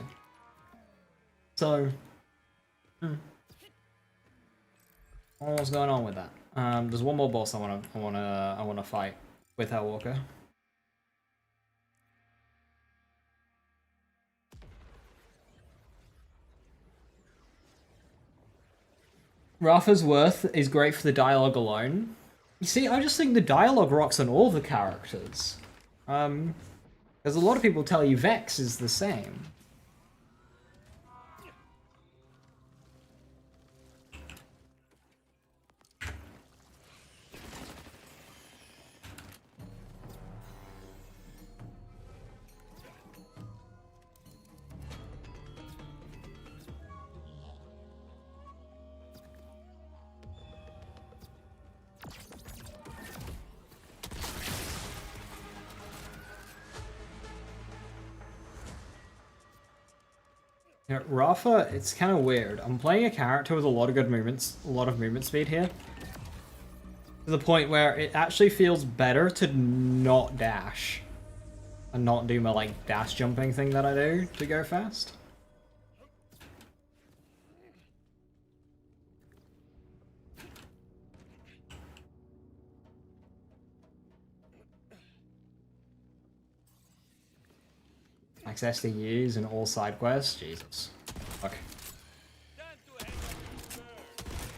So, what's going on with that? There's one more boss I wanna fight with Hellwalker. Rafa's Worth is great for the dialogue alone. You see, I just think the dialogue rocks on all the characters. Because a lot of people tell you Vex is the same. Yeah, Rafa, it's kind of weird. I'm playing a character with a lot of good movements, a lot of movement speed here. To the point where it actually feels better to not dash. And not do my, like, dash jumping thing that I do to go fast. Max SDUs and all side quests? Jesus. Fuck.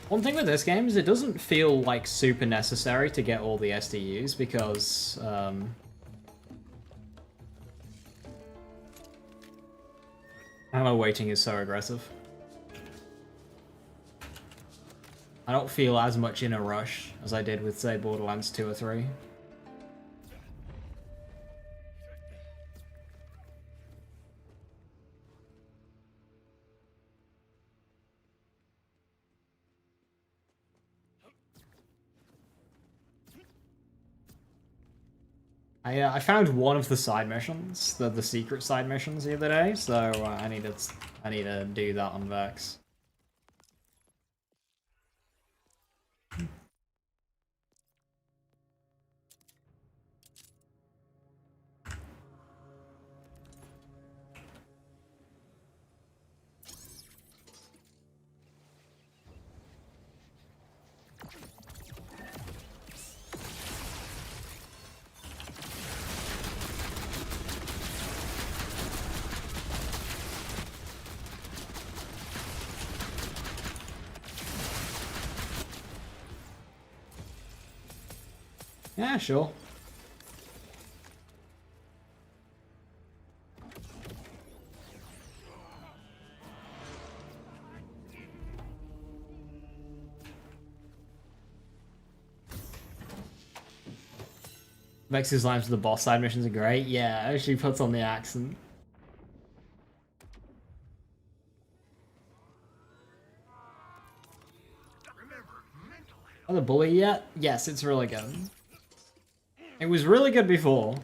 One thing with this game is it doesn't feel like super necessary to get all the SDUs because ammo waiting is so aggressive. I don't feel as much in a rush as I did with, say, Borderlands 2 or 3. I found one of the side missions, the secret side missions the other day, so I need to do that on Vex. Yeah, sure. Vex's lines for the boss side missions are great. Yeah, she puts on the accent. Oh, the bully yet? Yes, it's really good. It was really good before.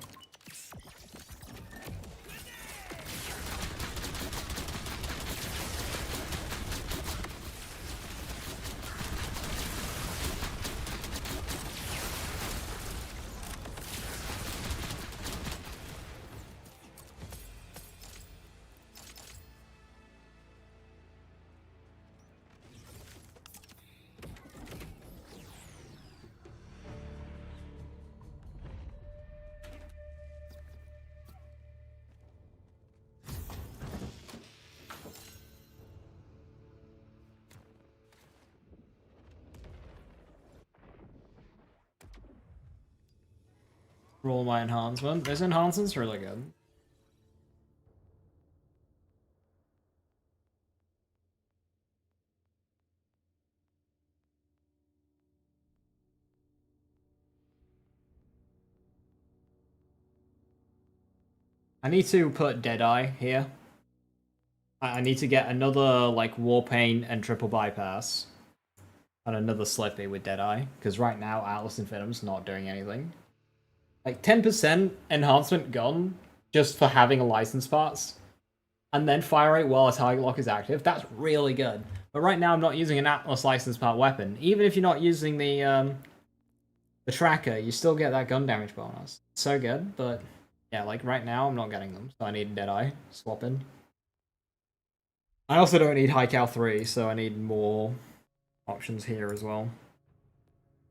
Roll my enhancement. This enhancement's really good. I need to put Deadeye here. I need to get another, like, Warpaint and Triple Bypass. And another Slippy with Deadeye. Because right now, Atlas Infinitum's not doing anything. Like, 10% enhancement gone just for having a license parts. And then fire rate while a target lock is active. That's really good. But right now, I'm not using an Atlas license part weapon. Even if you're not using the tracker, you still get that gun damage bonus. It's so good, but yeah, like right now, I'm not getting them. So I need Deadeye. Swap in. I also don't need High Cal 3, so I need more options here as well.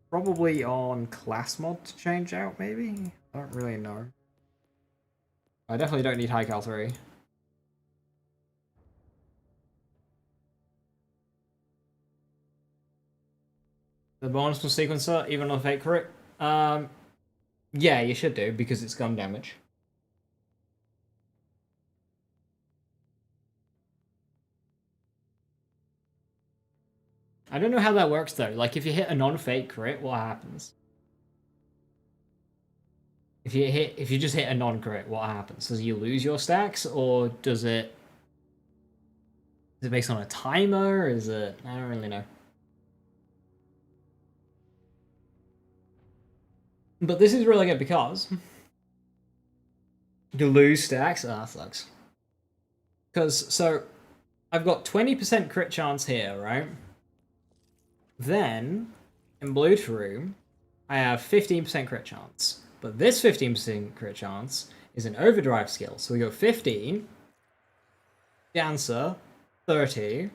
Probably on class mod to change out, maybe? I don't really know. I definitely don't need High Cal 3. The bonus plus sequencer, even on fake crit? Yeah, you should do, because it's gun damage. I don't know how that works though. Like if you hit a non-fake crit, what happens? If you just hit a non-crit, what happens? Does you lose your stacks, or does it? Is it based on a timer? Is it? I don't really know. But this is really good because you lose stacks. Ah, sucks. Because so I've got 20% crit chance here, right? Then in Blood Room, I have 15% crit chance. But this 15% crit chance is an overdrive skill. So we go 15, Dancer, 30,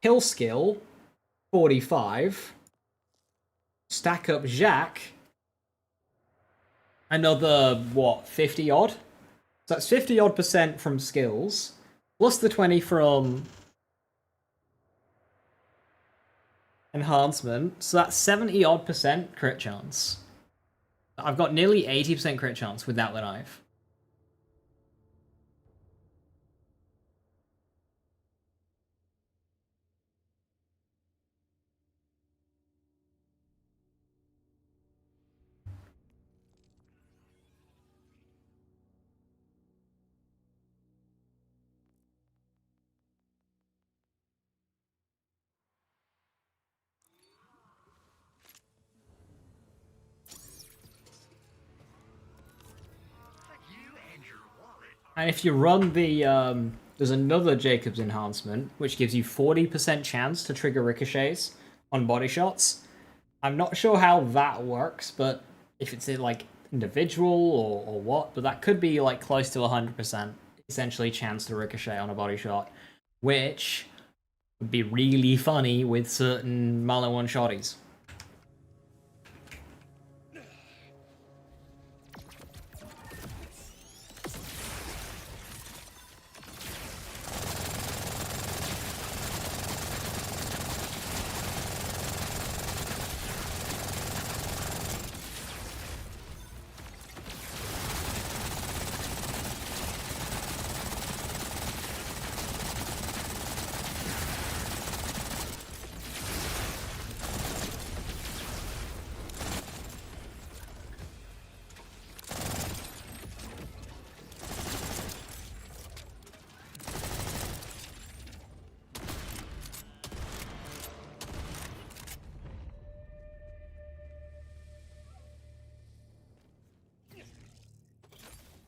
Kill skill, 45, stack up Jacques, another, what, 50 odd? So that's 50 odd percent from skills, plus the 20 from enhancement, so that's 70 odd percent crit chance. I've got nearly 80% crit chance without the knife. And if you run the, there's another Jacob's enhancement, which gives you 40% chance to trigger ricochets on body shots. I'm not sure how that works, but if it's like individual or what, but that could be like close to 100% essentially chance to ricochet on a body shot, which would be really funny with certain Malo one-shotties.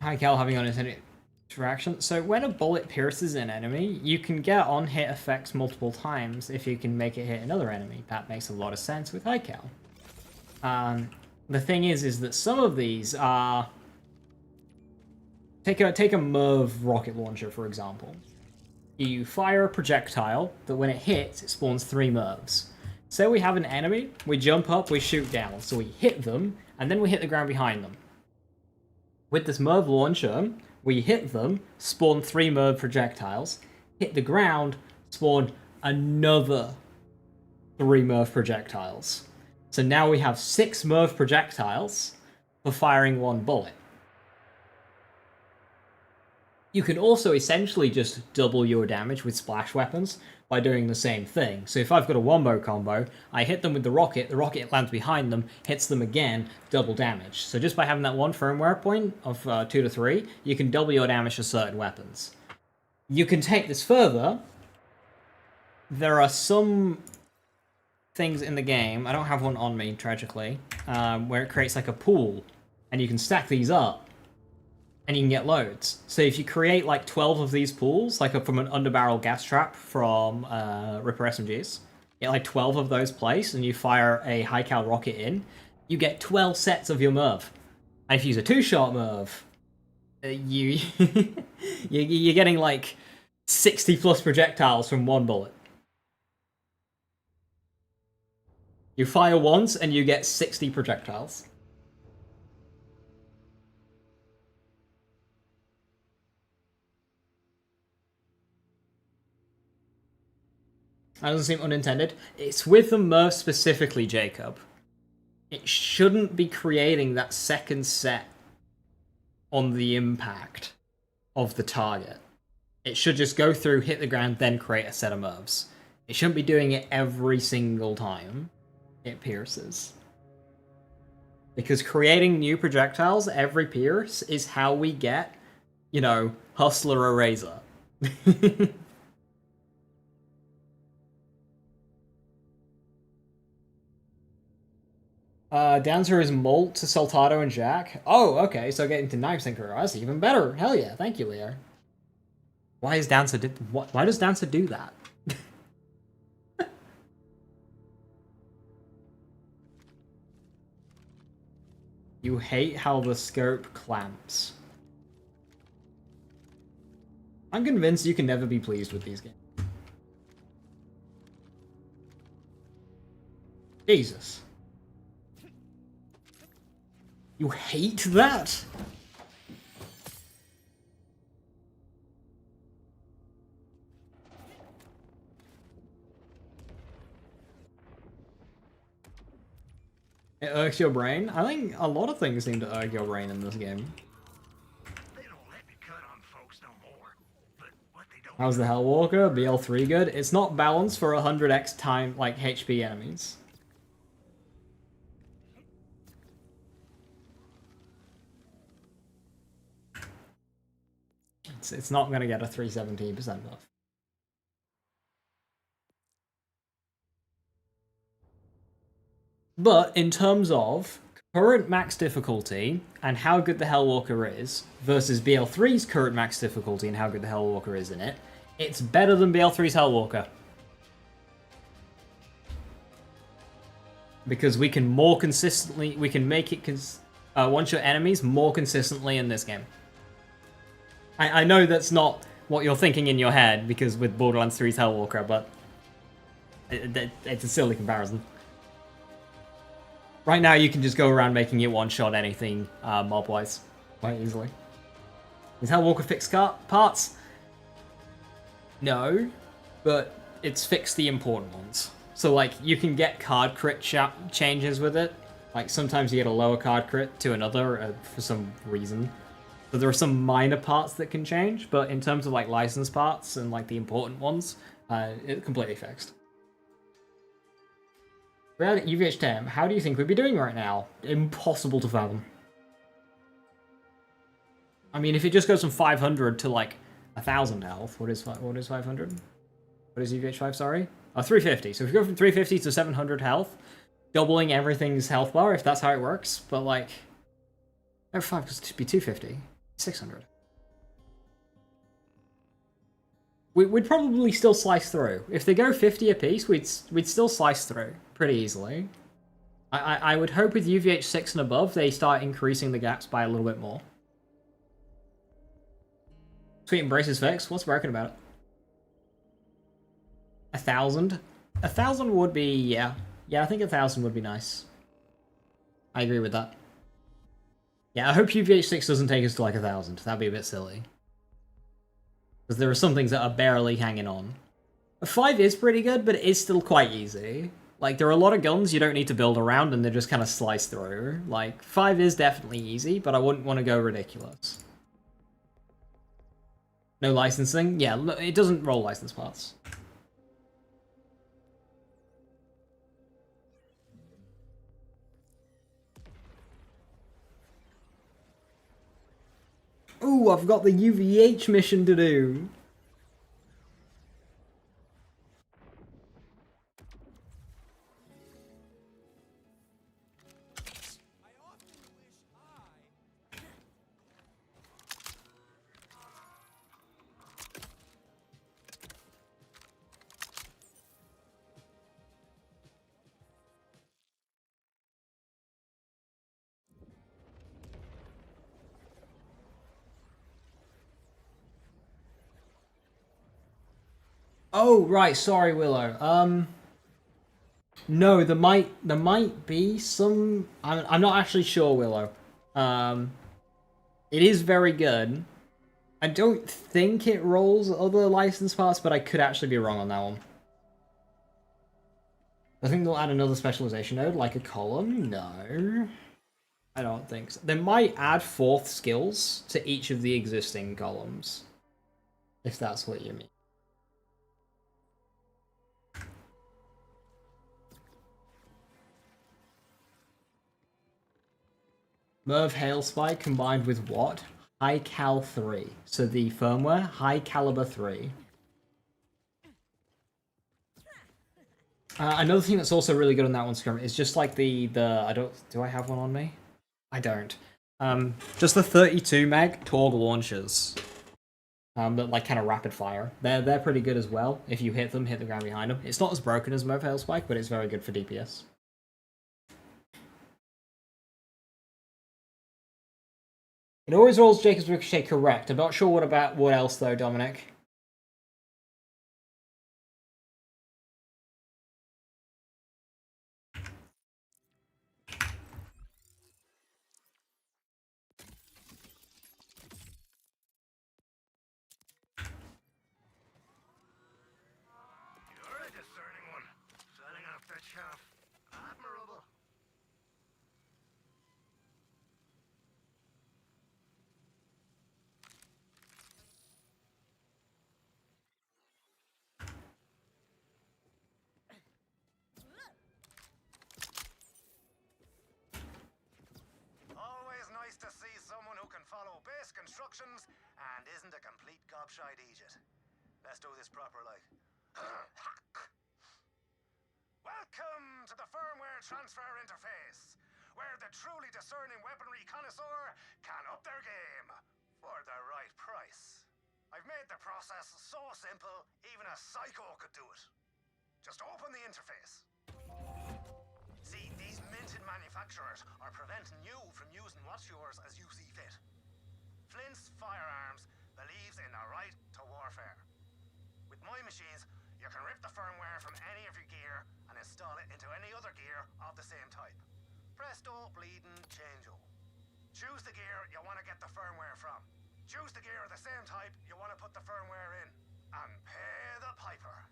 Hi Cal, having unintended interaction. So when a bullet pierces an enemy, you can get on-hit effects multiple times if you can make it hit another enemy. That makes a lot of sense with Hi Cal. The thing is that some of these are... Take a Merv rocket launcher, for example. You fire a projectile that when it hits, it spawns 3 Mervs. Say we have an enemy, we jump up, we shoot down. So we hit them, and then we hit the ground behind them. With this Merv launcher, we hit them, spawn 3 Merv projectiles, hit the ground, spawn another 3 Merv projectiles. So now we have 6 Merv projectiles for firing 1 bullet. You can also essentially just double your damage with splash weapons by doing the same thing. So if I've got a wombo combo, I hit them with the rocket lands behind them, hits them again, double damage. So just by having that one firmware point of 2 to 3, you can double your damage to certain weapons. You can take this further. There are some things in the game, I don't have one on me, tragically, where it creates like a pool, and you can stack these up, and you can get loads. So if you create like 12 of these pools, like from an underbarrel gas trap from Ripper SMGs, get like 12 of those placed, and you fire a high cal rocket in, you get 12 sets of your Merv. And if you use a 2-shot Merv, you're getting like 60 plus projectiles from 1 bullet. You fire once and you get 60 projectiles. That doesn't seem unintended. It's with the Merv specifically, Jacob. It shouldn't be creating that second set on the impact of the target. It should just go through, hit the ground, then create a set of moves. It shouldn't be doing it every single time it pierces. Because creating new projectiles every pierce is how we get, you know, Hustler Eraser. Dancer is Molt to Soltado and Jack. Oh, okay, so getting to 9% career. That's even better. Hell yeah, thank you, Leo. Why is Dancer why does Dancer do that? You hate how the scope clamps. I'm convinced you can never be pleased with these games. Jesus. You hate that? It irks your brain? I think a lot of things seem to irk your brain in this game. They don't let me cut on folks no more. But what they don't How's the Hellwalker? BL3 good? It's not balanced for 100x time, like, HP enemies. It's not gonna get a 317% buff. But in terms of current max difficulty and how good the Hellwalker is versus BL3's current max difficulty and how good the Hellwalker is in it, it's better than BL3's Hellwalker. Because we can more consistently, we can make it one-shot enemies more consistently in this game. I know that's not what you're thinking in your head, because with Borderlands 3's Hellwalker, but it's a silly comparison. Right now, you can just go around making it one-shot anything mob-wise quite easily. Is Hellwalker fixed parts? No, but it's fixed the important ones. So, like, you can get card crit changes with it. Like, sometimes you get a lower card crit to another for some reason. So there are some minor parts that can change, but in terms of, like, licensed parts and, like, the important ones, it's completely fixed. Well, UVH10, how do you think we'd be doing right now? Impossible to fathom. I mean, if it just goes from 500 to, like, 1,000 health, what is 500? What is UVH5, sorry? Oh, 350. So if you go from 350 to 700 health, doubling everything's health bar, if that's how it works, but, like, every 5 because it'd be 250. 600. We'd probably still slice through. If they go 50 apiece, we'd still slice through pretty easily. I would hope with UVH 6 and above, they start increasing the gaps by a little bit more. Sweet Embrace is fixed. What's broken about it? 1,000? 1,000 would be, yeah. Yeah, I think 1,000 would be nice. I agree with that. Yeah, I hope UVH 6 doesn't take us to like 1,000. That'd be a bit silly. Because there are some things that are barely hanging on. 5 is pretty good, but it is still quite easy. Like, there are a lot of guns you don't need to build around, and they just kind of slice through. Like, 5 is definitely easy, but I wouldn't want to go ridiculous. No licensing? Yeah, it doesn't roll license parts. Ooh, I've got the UVH mission to do. Oh, right, sorry, Willow. No, there might be some... I'm not actually sure, Willow. It is very good. I don't think it rolls other license parts, but I could actually be wrong on that one. I think they'll add another specialization node, like a column? No. I don't think so. They might add 4th skills to each of the existing columns. If that's what you mean. Merv Hailspike combined with what? High Cal 3. So the firmware, High Caliber 3. Another thing that's also really good on that one, Scrum, is just like the I don't, do I have one on me? I don't. Just the 32 meg Torg launchers. That like kind of rapid fire. They're pretty good as well. If you hit them, hit the ground behind them. It's not as broken as Merv Hailspike, but it's very good for DPS. It always rolls Jacob's Ricochet correct. I'm not sure what else though, Dominic. You're a discerning one. Setting off that shaft. Admirable. Always nice to see someone who can follow base constructions and isn't a complete gobshite idiot. Let's do this proper like. Welcome to the firmware transfer interface, where the truly discerning weaponry connoisseur can up their game for the right price. I've made the process so simple, even a psycho could do it. Just open the interface. See, these minted manufacturers are preventing you from using what's yours as you see fit. Flint's Firearms believes in the right to warfare. With my machines, you can rip the firmware from any of your gear and install it into any other gear of the same type. Presto, bleeding, changeo. Choose the gear you want to get the firmware from. Choose the gear of the same type you want to put the firmware in. And pay the piper.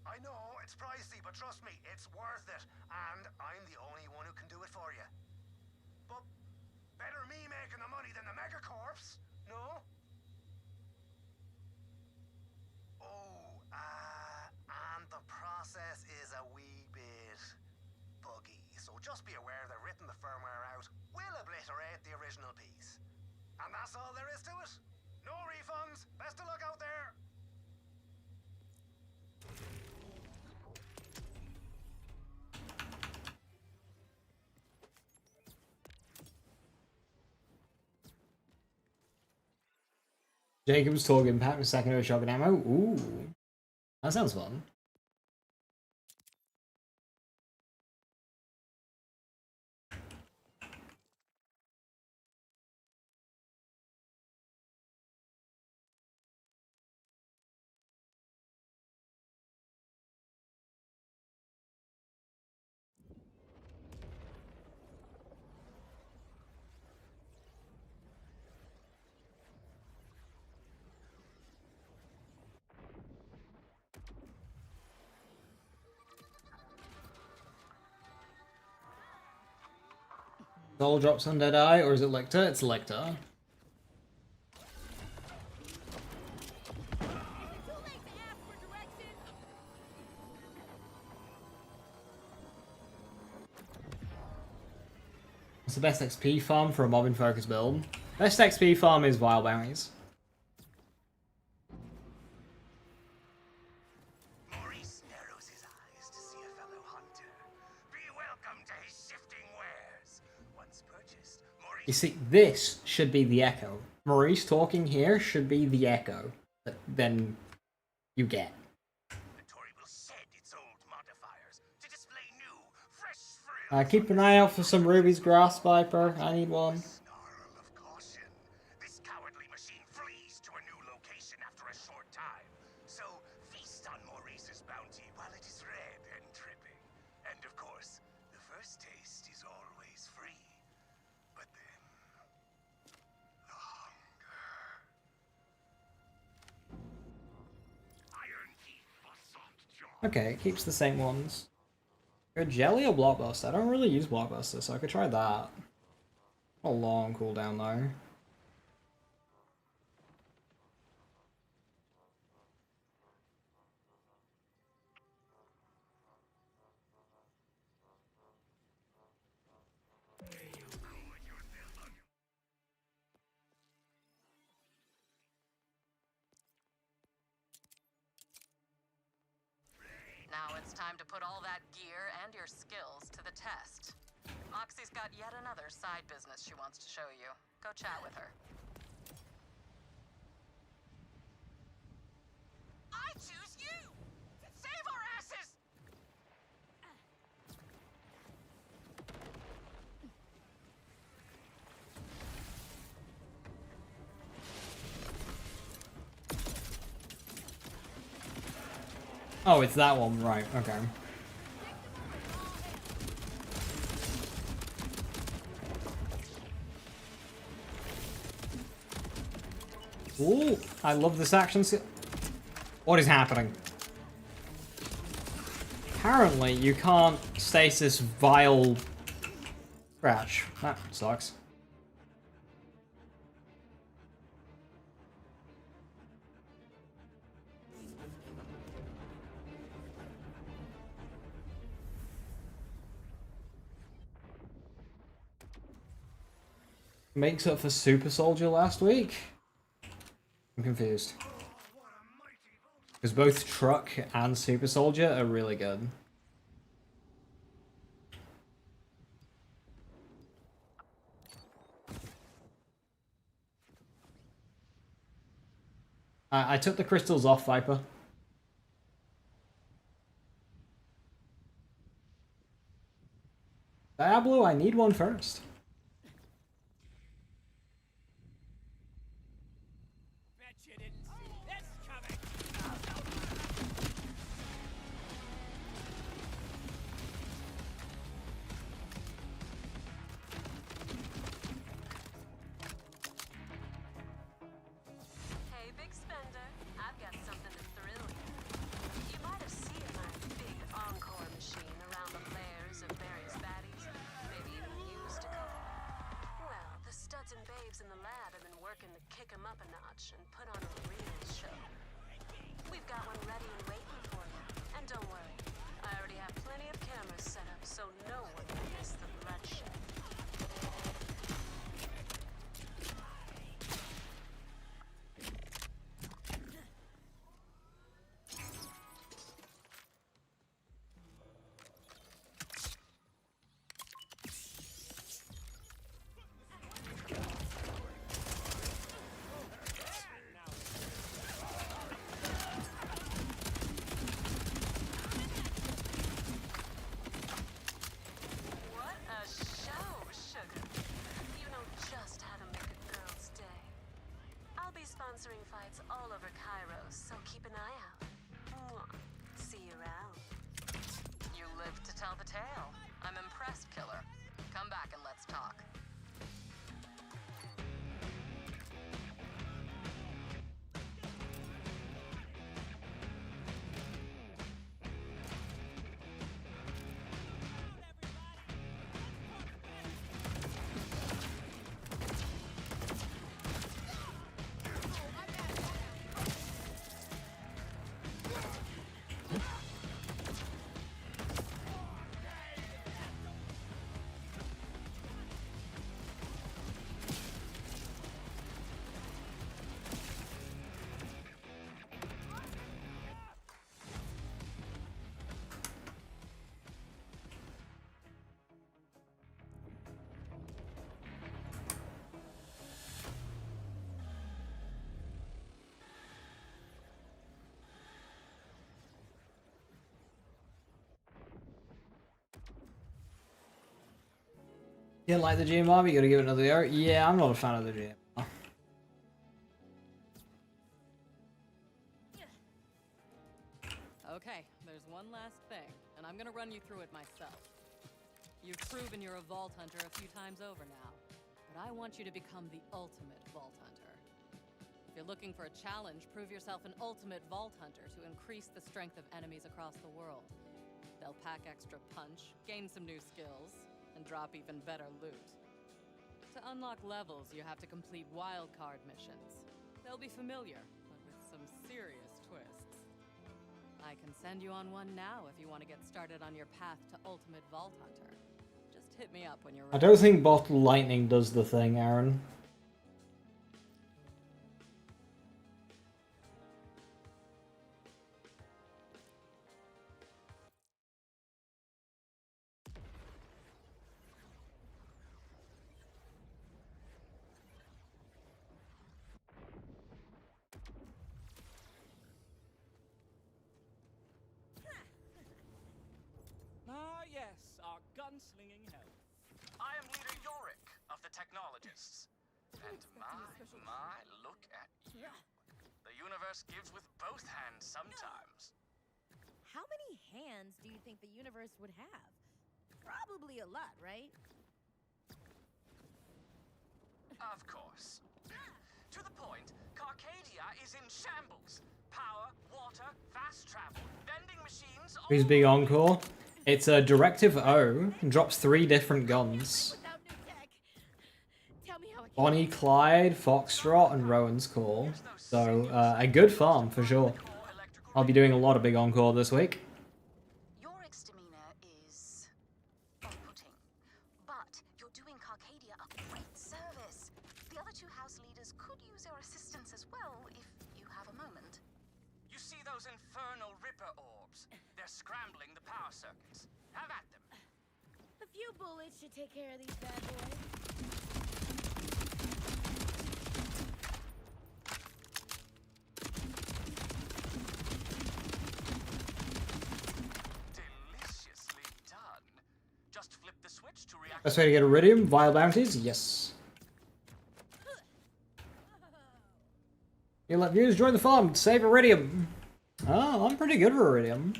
I know, it's pricey, but trust me, it's worth it. And I'm the only one who can do it for you. But better me making the money than the megacorps, no? Oh, and the process is a wee bit buggy. So just be aware that ripping the firmware out will obliterate the original piece. And that's all there is to it. No refunds. Best of luck out there. Jacob's Torg Impact with secondary shotgun ammo. Ooh. That sounds fun. Soul drops on Deadeye, or is it Lictor? It's Lictor. What's the best XP farm for a mob in focus build? Best XP farm is Wild Bounties. Maurice narrows his eyes to see a fellow hunter. Be welcome to his shifting wares. Once purchased, Maurice... You see, this should be the echo. Maurice talking here should be the echo that then you get. Inventory will shed its old modifiers to display new, fresh frills. Keep an eye out for some Ruby's Grass Viper. I need one. Snarl of caution. This cowardly machine flees to a new location after a short time. So feast on Maurice's bounty while it is red and dripping. And of course, the first taste is always free. But then, the hunger. Iron teeth for soft jaw. Okay, it keeps the same ones. Good jelly or blockbuster? I don't really use blockbuster, so I could try that. A long cooldown though. time to put all that gear and your skills to the test. Oxy's got yet another side business she wants to show you. Go chat with her. I choose you! Save our asses! Oh, it's that one, right, okay. Ooh, I love this action. What is happening? Apparently, you can't stasis vile scratch. That sucks. Makes up for Super Soldier last week? I'm confused. Because both Truck and Super Soldier are really good. I took the crystals off, Viper. Diablo, I need one first. Hey, big spender. I've got something to thrill you. You might have seen my big encore machine around the lairs of various baddies. Maybe even used a couple. Well, the studs and babes in the lab have been working to kick 'em up a notch and put on a real show. We've got one ready and waiting for you. And don't worry, I already have plenty of cameras set up so no one will miss the bloodshed. What a show, sugar. You know just how to make a girl's day. I'll be sponsoring fights all over Cairo, so keep an eye out. Mwah. See you around. You live to tell the tale. I'm impressed, killer. Come back and let's talk. You didn't like the GMR, but you gotta give it another go. Yeah, I'm not a fan of the GMR. Okay, there's one last thing, and I'm gonna run you through it myself. You've proven you're a Vault Hunter a few times over now, but I want you to become the ultimate Vault Hunter. If you're looking for a challenge, prove yourself an ultimate Vault Hunter to increase the strength of enemies across the world. They'll pack extra punch, gain some new skills, and drop even better loot. To unlock levels, you have to complete wildcard missions. They'll be familiar, but with some serious twists. I can send you on one now if you want to get started on your path to Ultimate Vault Hunter. Just hit me up when you're ready. I don't think Bottle Lightning does the thing, Aaron. yes, our gunslinging help. I am leader Yorick of the Technologists. And my, look at you. The universe gives with both hands sometimes. How many hands do you think the universe would have? Probably a lot, right? Of course. To the point, Carcadia is in shambles. Power, water, fast travel, vending machines. Who's big encore? It's a Directive O. Drops 3 different guns. Without new tech. Tell me how I can. Bonnie, Clyde, Foxtrot, and Rowan's Call. So, a good farm for sure. I'll be doing a lot of big encore this week. Yorick's demeanor is off-putting, but you're doing Carcadia a great service. The other 2 house leaders could use your assistance as well if you have a moment. You see those infernal Ripper orbs? They're scrambling the power circuits. Have at them. A few bullets should take care of these bad boys. Deliciously done. Just flip the switch to react. Best way to get Iridium? Vile bounties? Yes. You let viewers join the farm. Save Iridium. Oh, I'm pretty good for Iridium.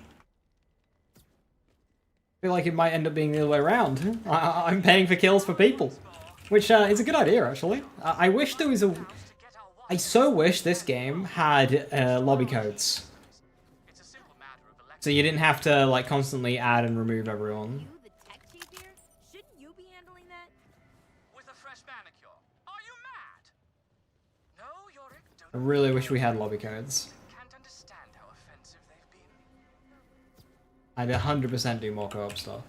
Feel like it might end up being the other way around. I'm paying for kills for people. Which is a good idea, actually. I wish there was a... I so wish this game had lobby codes. It's a simple matter of elect. So you didn't have to, like, constantly add and remove everyone. You, the tech chief here? Shouldn't you be handling that? With a fresh manicure. Are you mad? No, Yorick, I don't. really wish we had lobby codes. Can't understand how offensive they've been. I'd 100% do more co-op stuff.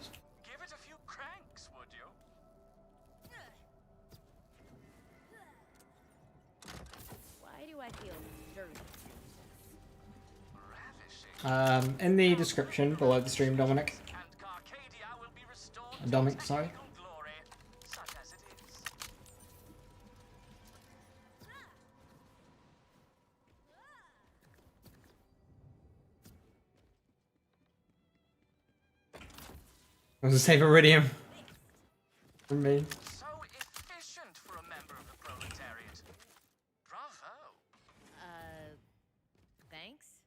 Give it a few cranks, would you? Why do I feel dirty? Ravishing. In the description below the stream, Dominic. And Carcadia will be restored to Dominic, its sorry. technical glory, such as it is. I was to save Iridium. From me. So efficient for a member of the proletariat. Bravo. Thanks?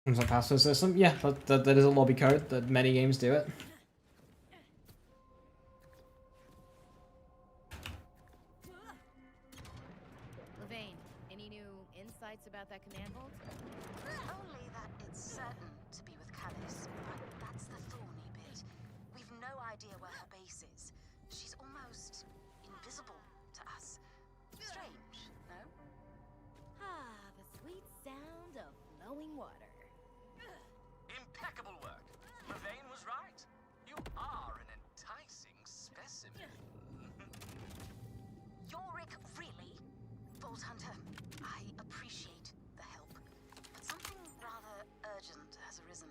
Comes on password system. Yeah, that is a lobby code that many games do it. Levain, any new insights about that command vault? Only that it's certain to be with Callis, but that's the thorny bit. We've no idea where her base is. She's almost invisible to us. Strange, no? Ah, the sweet sound of flowing water. Impeccable work. Levain was right. You are an enticing specimen. Yorick, really? Vault Hunter, I appreciate the help, but something rather urgent has arisen.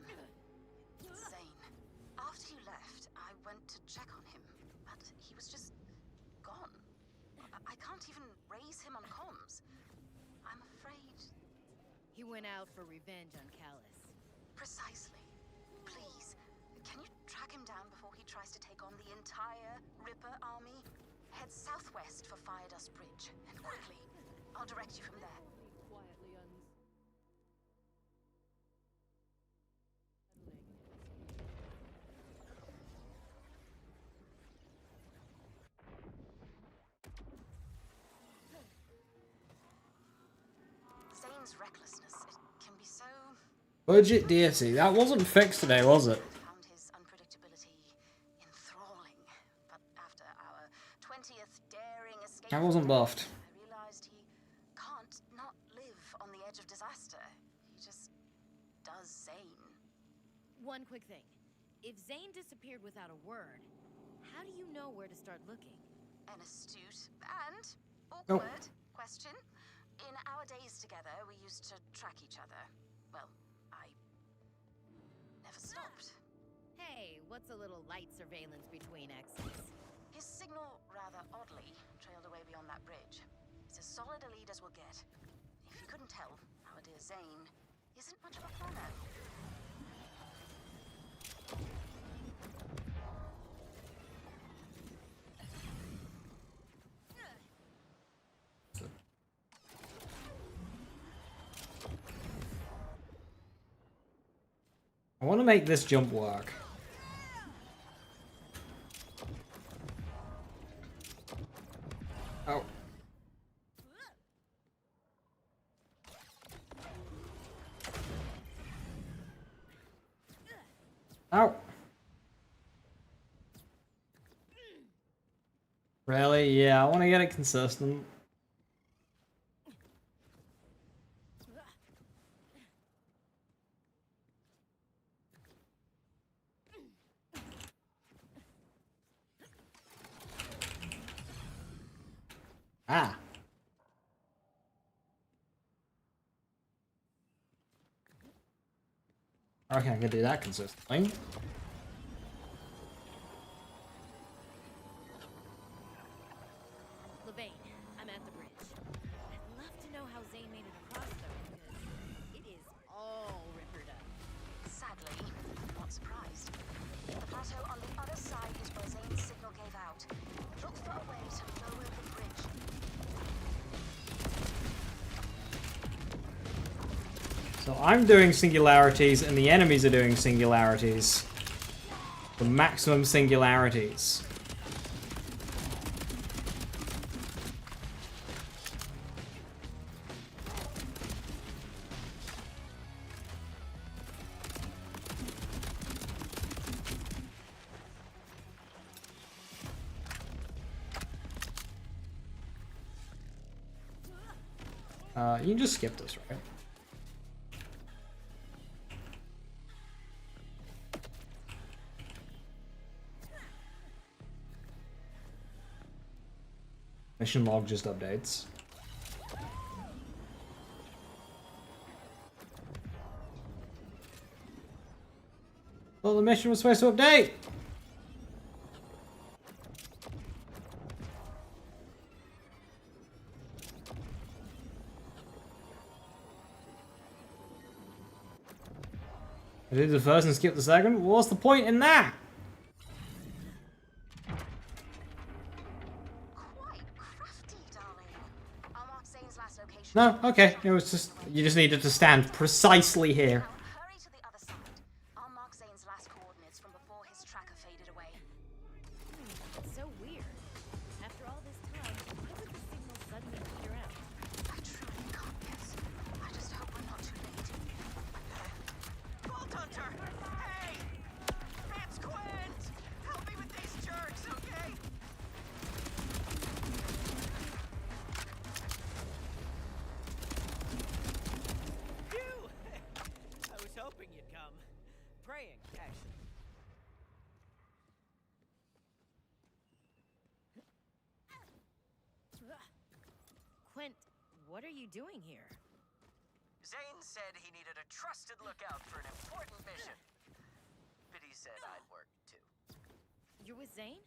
Zane. After you left, I went to check on him, but he was just gone. I can't even raise him on comms. I'm afraid... He went out for revenge on Callus. Precisely. Please, can you track him down before he tries to take on the entire Ripper army? Head southwest for Fire Dust Bridge, and quickly. I'll direct you from there. Quietly Zane's recklessness, it can be so... Budget deity. That wasn't fixed today, was it? Found his unpredictability enthralling, but after our 20th daring escape... That wasn't buffed. I realized he can't not live on the edge of disaster. He just does Zane. One quick thing. If Zane disappeared without a word, how do you know where to start looking? An astute and awkward question. In our days together, we used to track each other. Well, I never stopped. Hey, what's a little light surveillance between exes? His signal, rather oddly, trailed away beyond that bridge. It's as solid a lead as we'll get. If you couldn't tell, our dear Zane isn't much of a planner. I want to make this jump work. Oh. Ow. Really? Yeah, I want to get it consistent. Ah. I reckon I can do that consistently. Levain, I'm at the bridge. I'd love to know how Zane made it across, though, because it is all rippered up. Sadly, I'm not surprised. The plateau on the other side is where Zane's signal gave out. Look for a way to lower the bridge. So I'm doing singularities and the enemies are doing singularities. The maximum singularities. You can just skip this, right? Mission log just updates. Well, the mission was supposed to update! I did the first and skipped the second? What's the point in that? Quite crafty, darling. I'll mark Zane's last location. No, okay. It was just, you just needed to stand precisely here. Now hurry to the other side. I'll mark Zane's last coordinates from before his tracker faded away. It's so weird. After all this time, why would the signal suddenly peter out? I truly can't guess. I just hope we're not too late. Vault Hunter! Hey! It's Quint! Help me with these jerks, okay? You! I was hoping you'd come. Praying, actually. Quint, what are you doing here? Zane said he needed a trusted lookout for an important mission. But he said I'd work too. You're with Zane?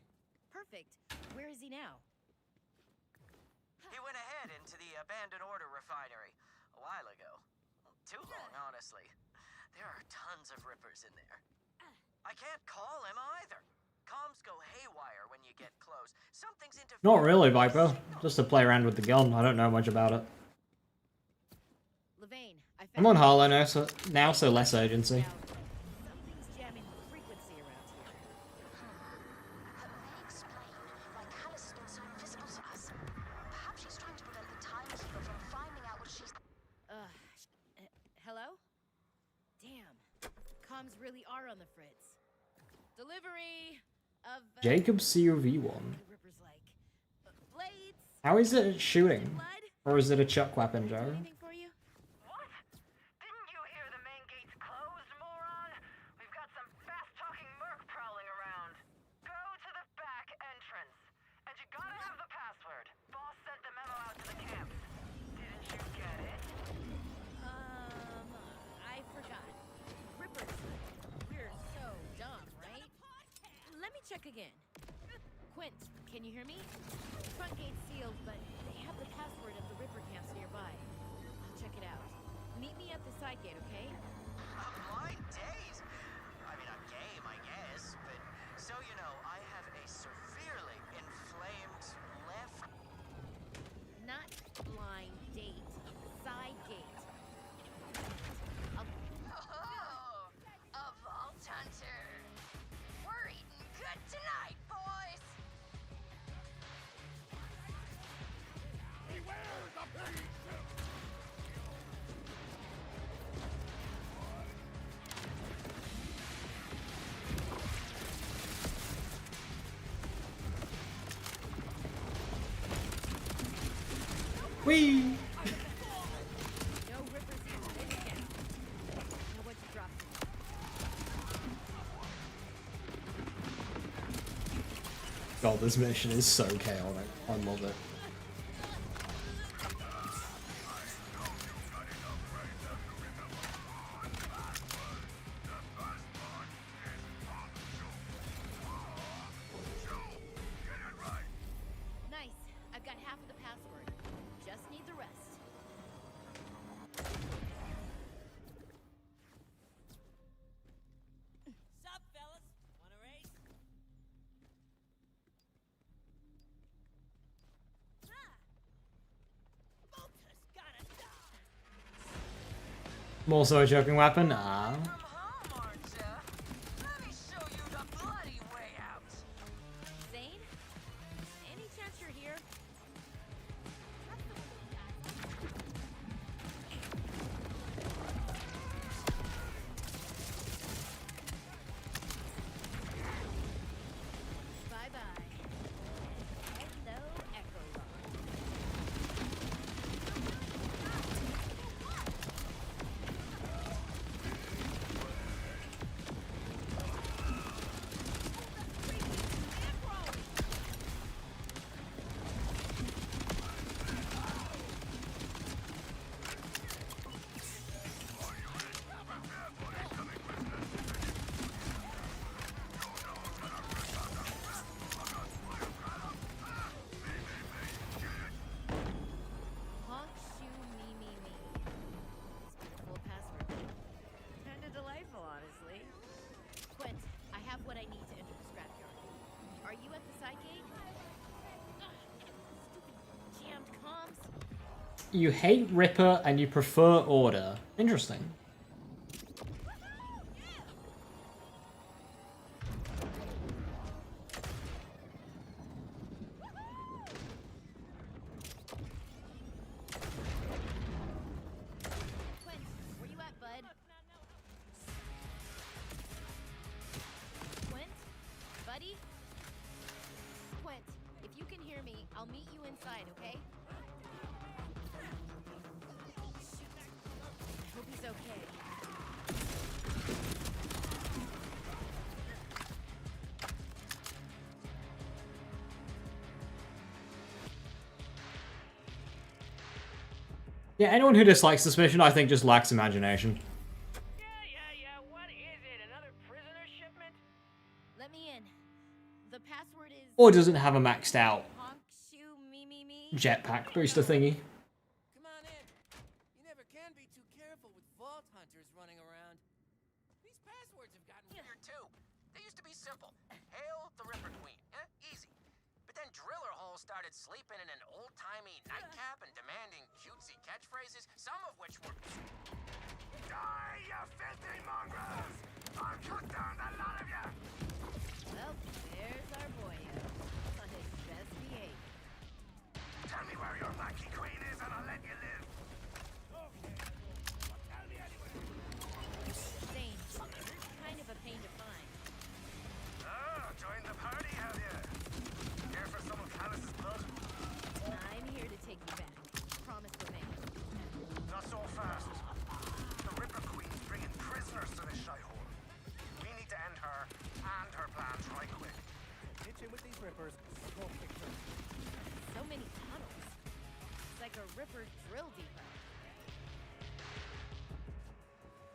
Perfect. Where is he now? He went ahead into the abandoned order refinery a while ago. Too long, honestly. There are tons of rippers in there. I can't call him either. Comms go haywire when you get close. Something's interfering. Not really, Viper. Just to play around with the gun. I don't know much about it. Levain, I found I'm on Harlow now, so less urgency. something's jamming the frequency around here. That may explain why Callus has been so invisible to us. Perhaps she's trying to prevent the timekeeper from finding out what she's... Hello? Damn. Comms really are on the fritz. Delivery of Jacob COV1. the Ripper's like blades. How is it shooting? Blood. Or is it a chuck weapon, Joe? Anything for you? What? Didn't you hear the main gate's closed, moron? We've got some fast-talking merc prowling around. Go to the back entrance. And you gotta have the password. Boss sent the memo out to the camp. Didn't you get it? I forgot. Rippers. We're so dumb, right? Let me check again. Quint, can you hear me? Front gate's sealed, but they have the password of the Ripper camps nearby. I'll check it out. Meet me at the side gate, okay? Blind days? I mean, I'm game, I guess, but so you know, I have a severely inflamed left. Not blind date. Side gate. Oh, a vault hunter. We're eating good tonight, boys. Whee! No rippers here. This again. Now what you dropped? God, this mission is so chaotic. I love it. Nice. I've got half of the password. Just need the rest. Sup, fellas? Wanna race? Volta's gotta die! More so a joking weapon? Ah. From home, aren't ya? Let me show you the bloody way out. Zane? Any chance you're here? Bye-bye. Hello, Echo Log. Honk, shoe, me. It's beautiful password. Kinda delightful, honestly. Quint, I have what I need to enter the scrapyard. Are you at the side gate? Stupid jammed comms. You hate Ripper and you prefer Order. Interesting. Quint, where you at, bud? Quint? Buddy? Quint, if you can hear me, I'll meet you inside, okay? I hope he's okay. Yeah, anyone who dislikes this mission, I think, just lacks imagination. Yeah. What is it? Another prisoner shipment? Let me in. The password is Or doesn't have a maxed out honk, shoe, me. jetpack booster thingy. Come on in. You never can be too careful with vault hunters running around. These passwords have gotten Here too. They used to be simple. Hail the Ripper Queen. Easy. But then Driller Hole started sleeping in an old-timey nightcap and demanding cutesy catchphrases, some of which were... Die, you filthy mongrels! I'll cut down the lot of you! Well, there's our boyo. On his best behavior. Tell me where your lackey queen is and I'll let you live! Zane, kind of a pain to find. Oh, join the party, have you? Here for some of Callus's blood? I'm here to take you back. Promise remains. Not so fast. The Ripper Queen's bringing prisoners to this shithole. We need to end her and her plans right quick. Hitch in with these rippers. Smoke picture. So many tunnels. It's like a Ripper drill depot.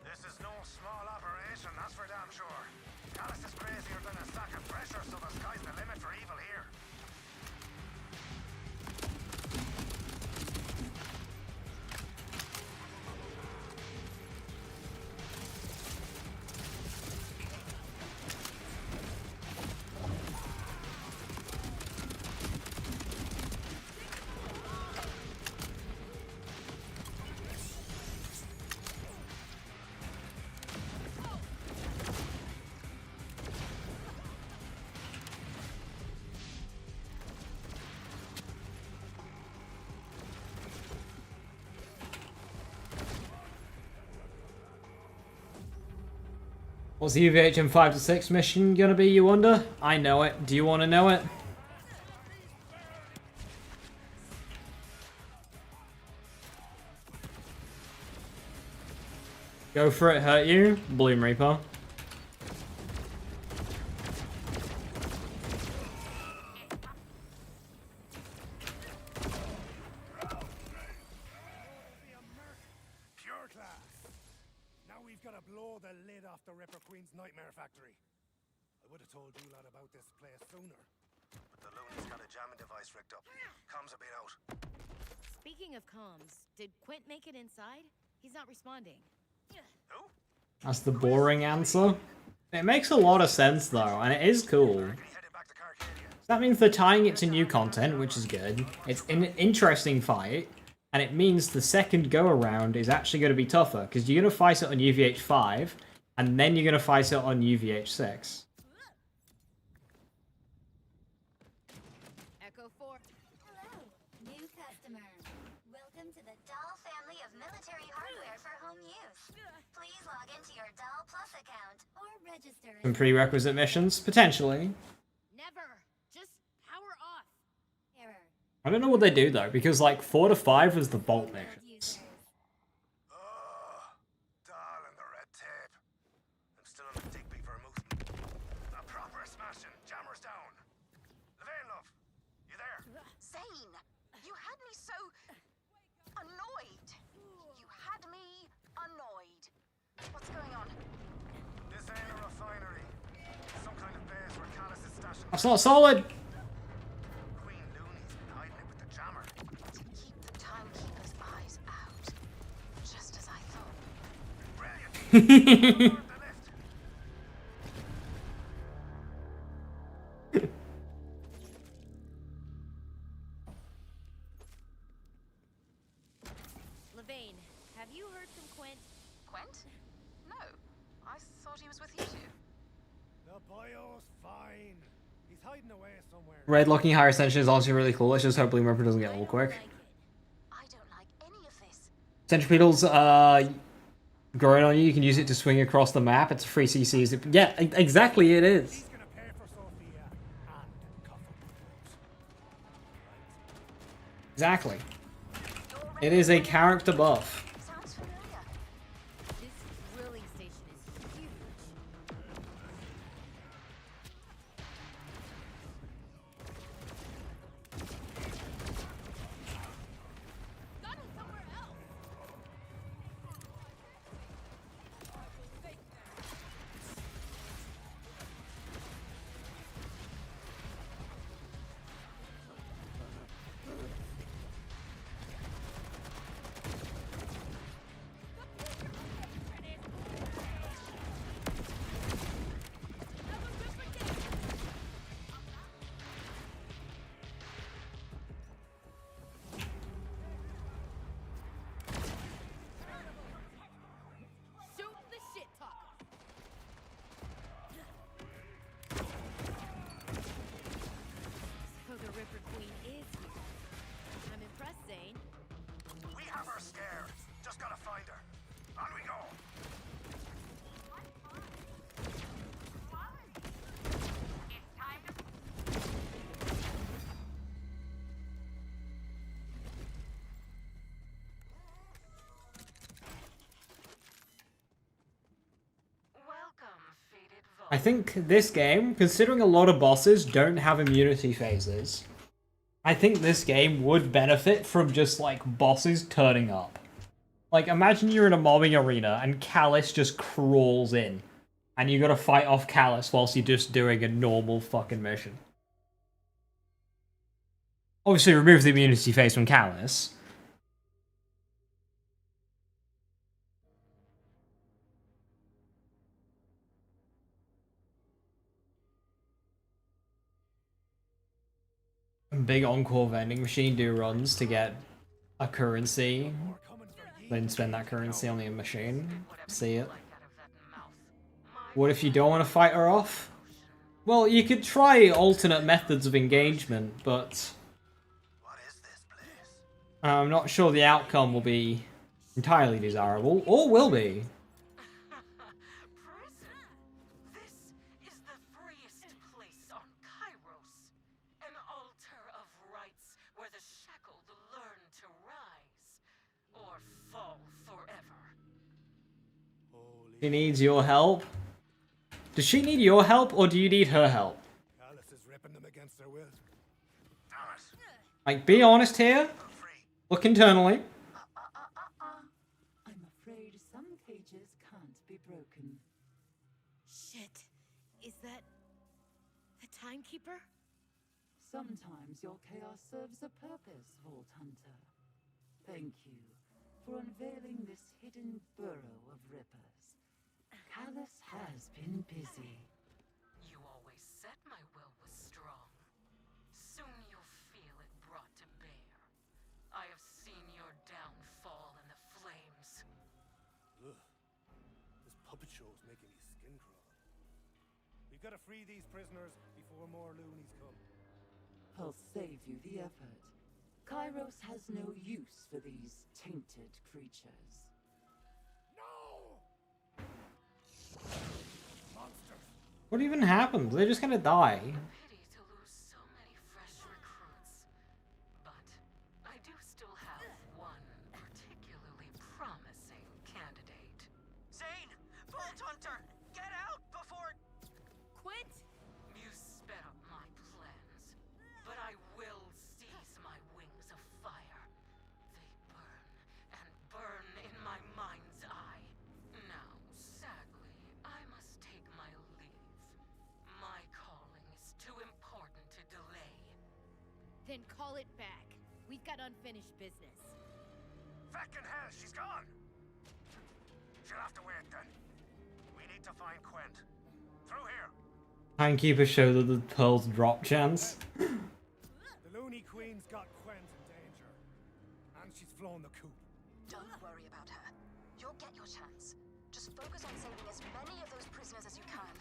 This is no small operation, that's for damn sure. Callus is crazier than a sack of pressure, so the sky's the limit for evil here. What's the UVHM 5 to 6 mission gonna be, you wonder? I know it. Do you want to know it? Go for it, hurt you? Bloom Reaper. Pure class. Now we've got to blow the lid off the Ripper Queen's nightmare factory. I would have told you lot about this place sooner. But the loon's got a jamming device rigged up. Comms have been out. Speaking of comms, did Quint make it inside? He's not responding. Who? That's the boring answer. It makes a lot of sense though, and it is cool. He headed back to Carcadia. That means they're tying it to new content, which is good. It's an interesting fight, and it means the second go-around is actually going to be tougher, because you're going to fight it on UVH 5, and then you're going to fight it on UVH 6. Echo 4. Hello, new customer. Welcome to the Doll family of military hardware for home use. Please log into your Doll Plus account or register. Some prerequisite missions? Potentially. Never. Just power off. Error. I don't know what they do though, because like 4 to 5 was the vault missions. Oh, Doll and the red tape. I'm still on the dig beaver movement. A proper smashing. Jammers down. Levain, love. You there? Zane, you had me so annoyed. You had me annoyed. What's going on? This ain't a refinery. Some kind of base where Callus is stashing. That's not solid! Queen Looney's been hiding it with the jammer. To keep the timekeeper's eyes out. Just as I thought. Brilliant. Forward the lift. Levain, have you heard from Quint? Quint? No. I thought he was with you two. The boyo's fine. He's hiding away somewhere. Red locking higher ascension is also really cool. Let's just hope Bloom Reaper doesn't get old quick. I don't like any of this. Centripetal's growing on you. You can use it to swing across the map. It's a free CC. Yeah, exactly it is. He's gonna pay for Sophia and cover boots. Exactly. It is a character buff. Sounds familiar. This drilling station is huge. Got it somewhere else. Shoot the shit talker. So the Ripper Queen is here. I'm impressed, Zane. We have her scared. Just gotta find her. On we go. Welcome, faded vault. I think this game, considering a lot of bosses don't have immunity phases, I think this game would benefit from just like bosses turning up. Like imagine you're in a mobbing arena and Callus just crawls in and you gotta fight off Callus whilst you're just doing a normal fucking mission. Obviously remove the immunity phase from Callus. Big Encore vending machine do runs to get a currency, then spend that currency on the machine. See it. What if you don't want to fight her off? Well, you could try alternate methods of engagement, but What is this place? I'm not sure the outcome will be entirely desirable, or will be. She needs your help. Does she need your help, or do you need her help? Alice is ripping them against their will. Damn it. Like, be honest here. Look internally. I'm afraid some cages can't be broken. Shit. Is that the timekeeper? Sometimes your chaos serves a purpose, Vault Hunter. Thank you for unveiling this hidden burrow of Rippers. Callus has been busy. You always said my will was strong. Soon you'll feel it brought to bear. I have seen your downfall in the flames. Ugh. This puppet show is making me skin crawl. We've got to free these prisoners before more loonies come. I'll save you the effort. Kairos has no use for these tainted creatures. No! Monsters. What even happened? They're just gonna die. Pity to lose so many fresh recruits. But I do still have one particularly promising candidate. Zane! Vault Hunter! Get out before... Quit! You sped up my plans. But I will seize my wings of fire. They burn and burn in my mind's eye. Now, sadly, I must take my leave. My calling is too important to delay. Then call it back. We've got unfinished business. Feckin' hell, she's gone! She'll have to wait then. We need to find Quent. Through here. Timekeeper show that the pearls drop chance. The Looney Queen's got Quent in danger. And she's flown the coop. Don't worry about her. You'll get your chance. Just focus on saving as many of those prisoners as you can.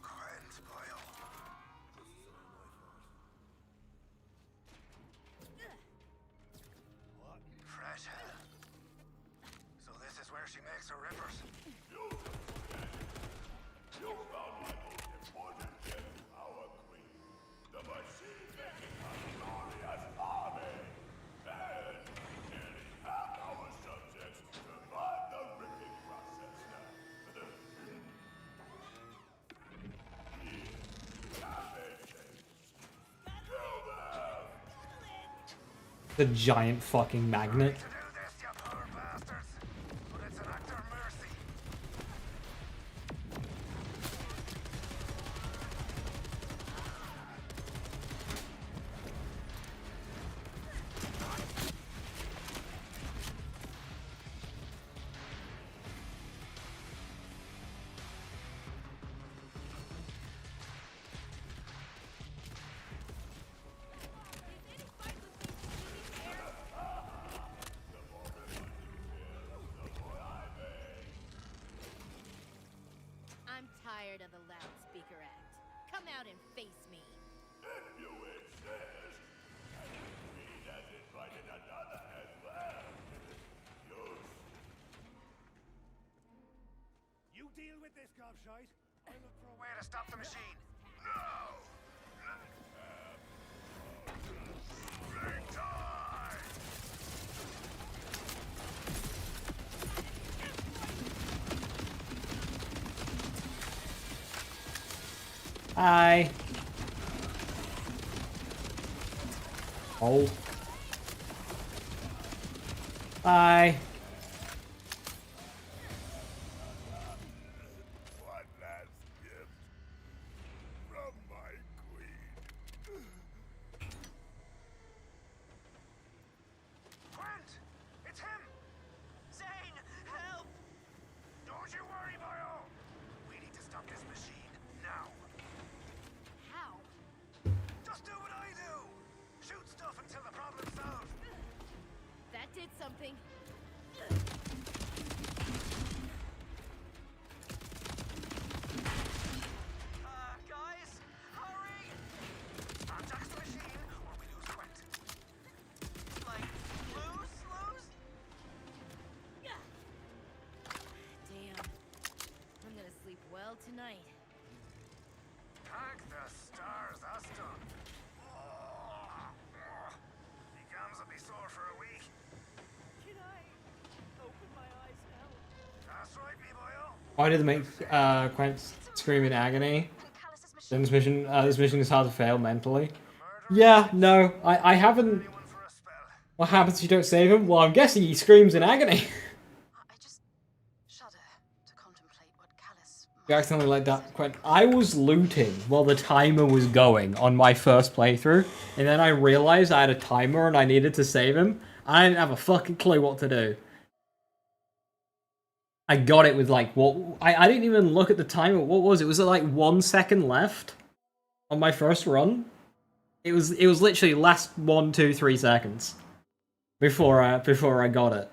Quent, boyo. What in fresh hell? So this is where she makes her rippers. You found my most important gift, our queen. The machine making a glorious army. And nearly half our subjects survive the ripping process now. The giant fucking magnet. To do this, you poor bastards. But it's an act of mercy. I'm tired of the loudspeaker act. Come out and face me. If you insist, and the queen has invited another as well. You deal with this, gobshite. I'll look for a way to stop the machine. No! Big time! Hi. Oh. Bye. One last gift from my queen. Quent! It's him! Zane! Help! Don't you worry, boyo! We need to stop this machine now. How? Just do what I do! Shoot stuff until the problem's solved. That did something. Guys, hurry! Contact the machine, or we lose Quent. Like, lose? Damn. I'm gonna sleep well tonight. Thank the stars, that's done. The gums will be sore for a week. Can I open my eyes now? That's right, me boyo. Why did they make Quent scream in agony? Then this mission is hard to fail mentally. Yeah, no, I haven't. What happens if you don't save him? Well, I'm guessing he screams in agony. I just shudder to contemplate what Callus You accidentally let that Quent. I was looting while the timer was going on my first playthrough, and then I realized I had a timer and I needed to save him. I didn't have a fucking clue what to do. I got it with like what I didn't even look at the timer. What was it? Was it like 1 second left on my first run? It was literally last 1, 2, 3 seconds before I got it.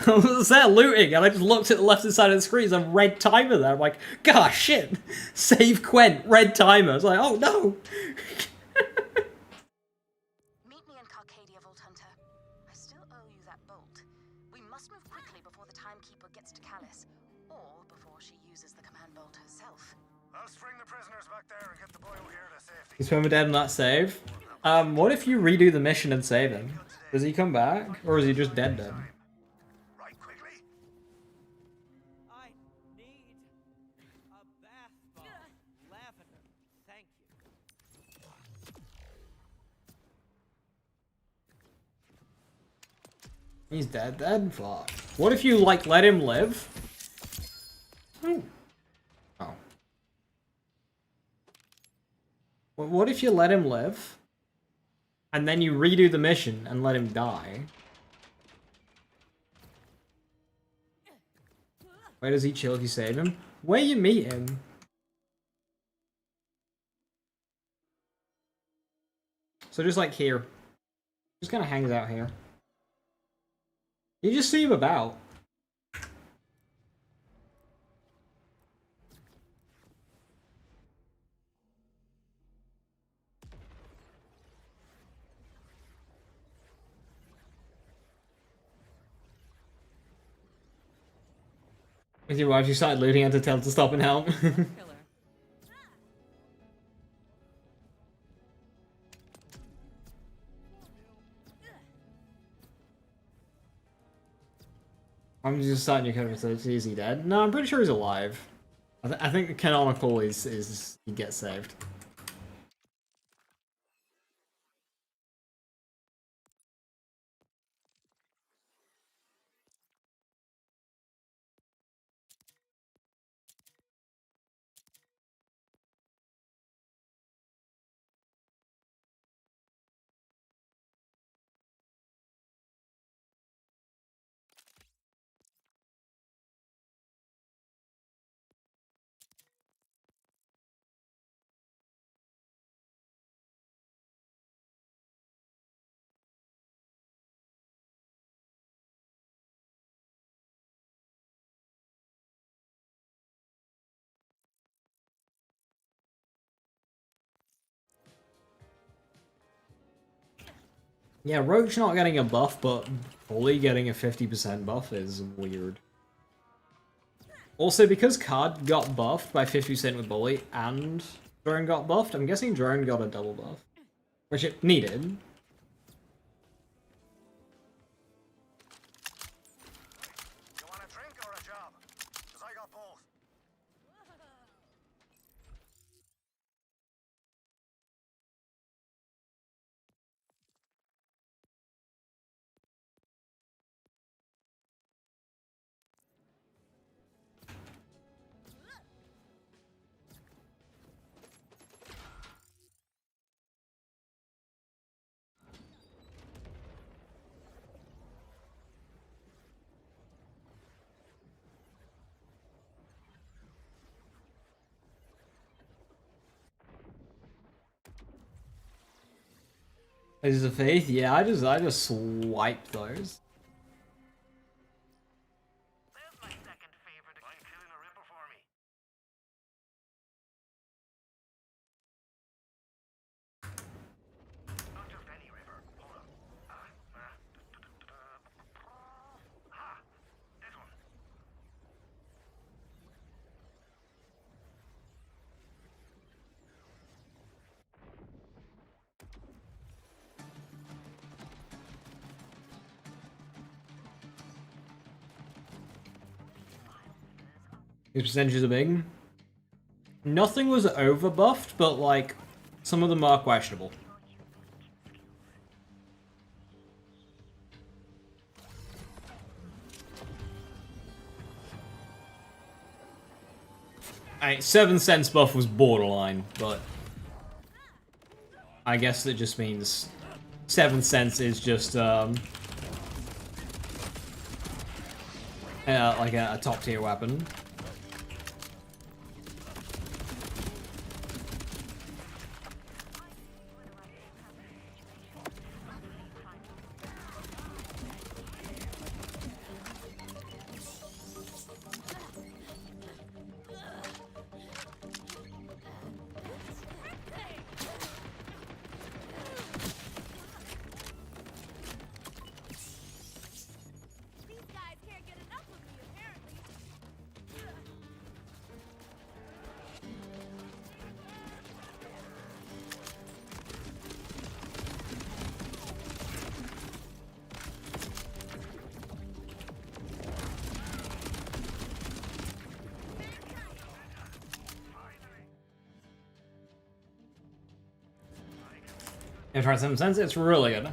I was there looting and I just looked at the left side of the screen. There's a red timer there. I'm like, gosh, shit. Save Quent, red timer. I was like, oh no. Meet me in Carcadia, Vault Hunter. I still owe you that bolt. We must move quickly before the Timekeeper gets to Callus, or before she uses the command bolt herself. I'll string the prisoners back there and get the boy here to safety. He's permadead and not save. What if you redo the mission and save him? Does he come back? Or is he just dead? Right, quickly. I need a bath bomb. Lavender. Thank you. He's dead? Fuck. What if you, like, let him live? Oh. What if you let him live, and then you redo the mission and let him die? Where does he chill if you save him? Where you meet him? So just like here. Just kind of hangs out here. You just see him about. With your wife, you started looting and to tell to stop and help. Killer. I'm just starting your cover, so is he dead? No, I'm pretty sure he's alive. I think the canonical is he gets saved. Yeah, Roach not getting a buff, but Bully getting a 50% buff is weird. Also, because Card got buffed by 50% with Bully and Drone got buffed, I'm guessing Drone got a double buff. Which it needed. You want a drink or a job? Because I got both. Is the faith? Yeah, I just swiped those. There's my second favorite. Mind killing a ripper for me? Not just any ripper. Hold on. This one. These percentages are big. Nothing was overbuffed, but like some of them are questionable. Alright, 7 cents buff was borderline, but I guess it just means 7 cents is just like a top tier weapon. If I 7 cents, it's really good.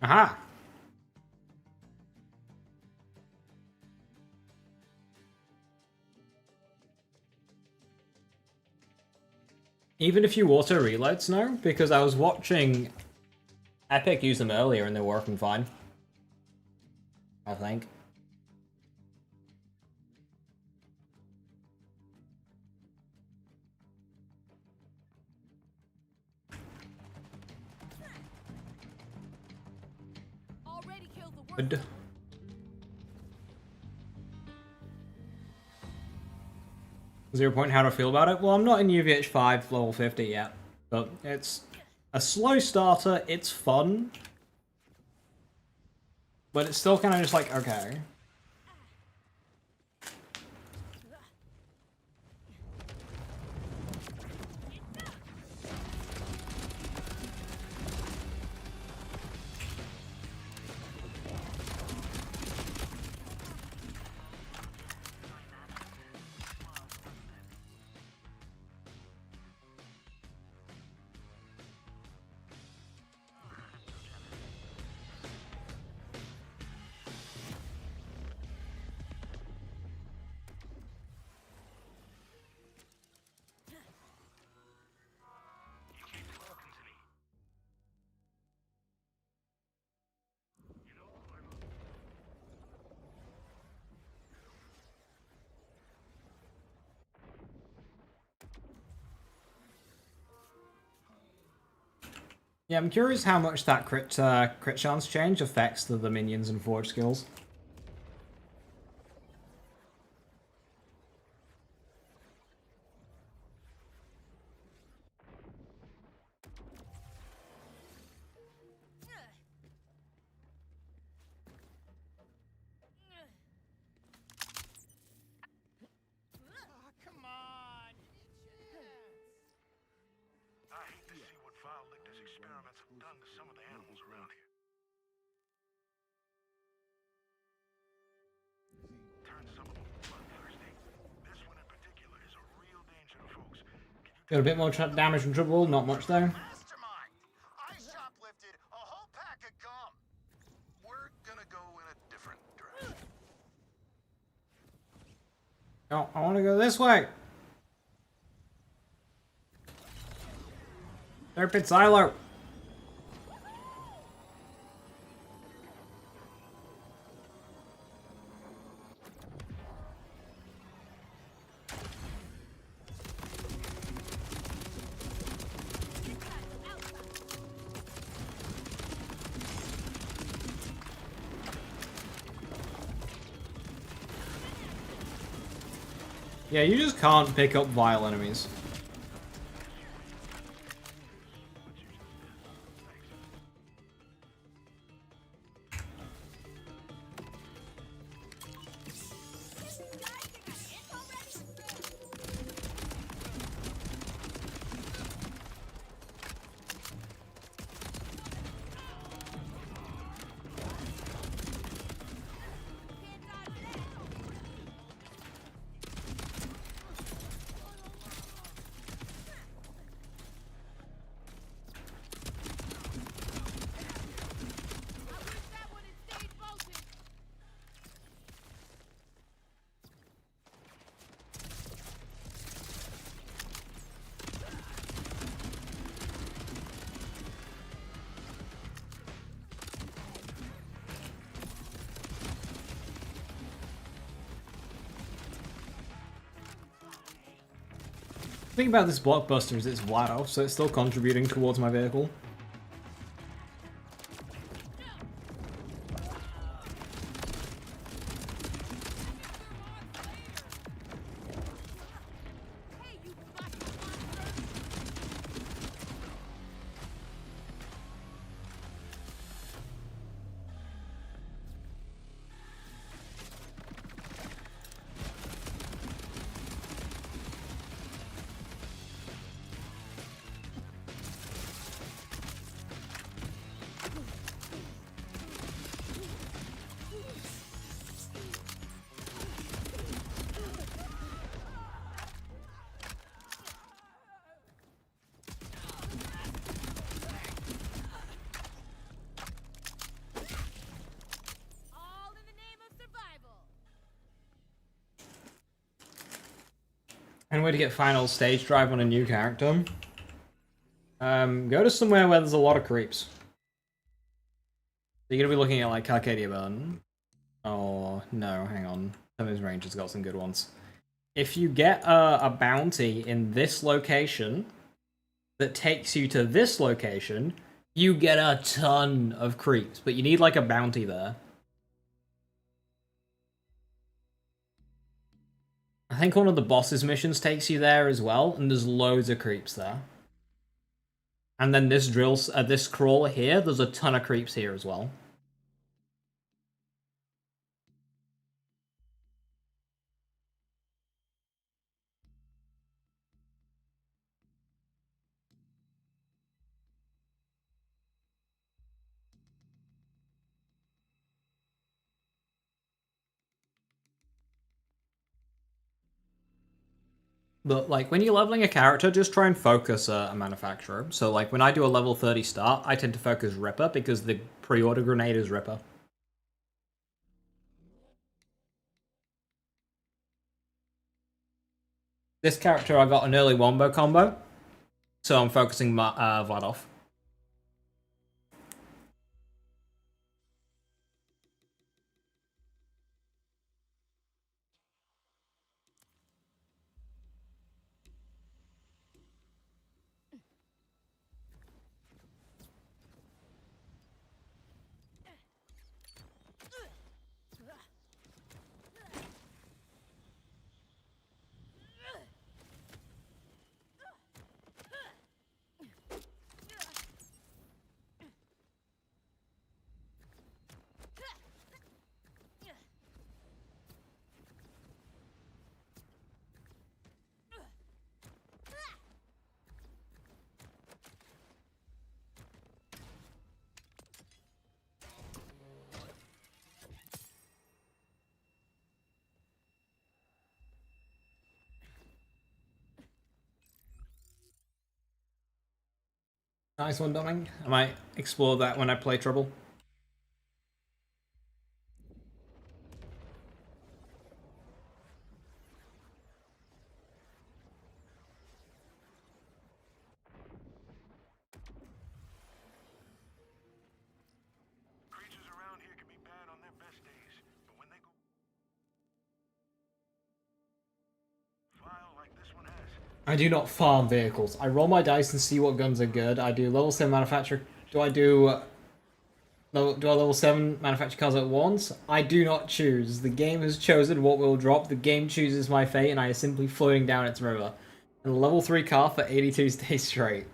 Aha! Even if you auto reloads now, because I was watching Epic use them earlier and they're working fine. I think. Good. Zero point, how do I feel about it? Well, I'm not in UVH 5 level 50 yet, but it's a slow starter, it's fun. But it's still kind of just like, okay. Yeah, I'm curious how much that crit chance change affects the minions and forge skills. Got a bit more damage from trouble, not much though. I shoplifted a whole pack of gum. We're gonna go in a different direction. Oh, I want to go this way. Third pit silo. Yeah, you just can't pick up vile enemies. The thing about this blockbuster is it's flat off, so it's still contributing towards my vehicle. And way to get final stage drive on a new character. Go to somewhere where there's a lot of creeps. You're gonna be looking at like Arcadia Burn. Oh no, hang on. Some of his ranges got some good ones. If you get a bounty in this location that takes you to this location, you get a ton of creeps, but you need like a bounty there. I think one of the boss's missions takes you there as well, and there's loads of creeps there. And then this this crawler here, there's a ton of creeps here as well. But, like, when you're leveling a character, just try and focus a manufacturer. So, like, when I do a level 30 start, I tend to focus Ripper, because the pre-order grenade is Ripper. This character, I got an early wombo combo, so I'm focusing Vlad off. Nice one, Doming. I might explore that when I play Trouble. Creatures around here can be bad on their best days, but when they go vile like this one has, I do not farm vehicles. I roll my dice and see what guns are good. I do level 7 manufacturer. Do I do Do I level 7 manufacture cars at once? I do not choose. The game has chosen what will drop. The game chooses my fate, and I am simply floating down its river. And a level 3 car for 82 days straight.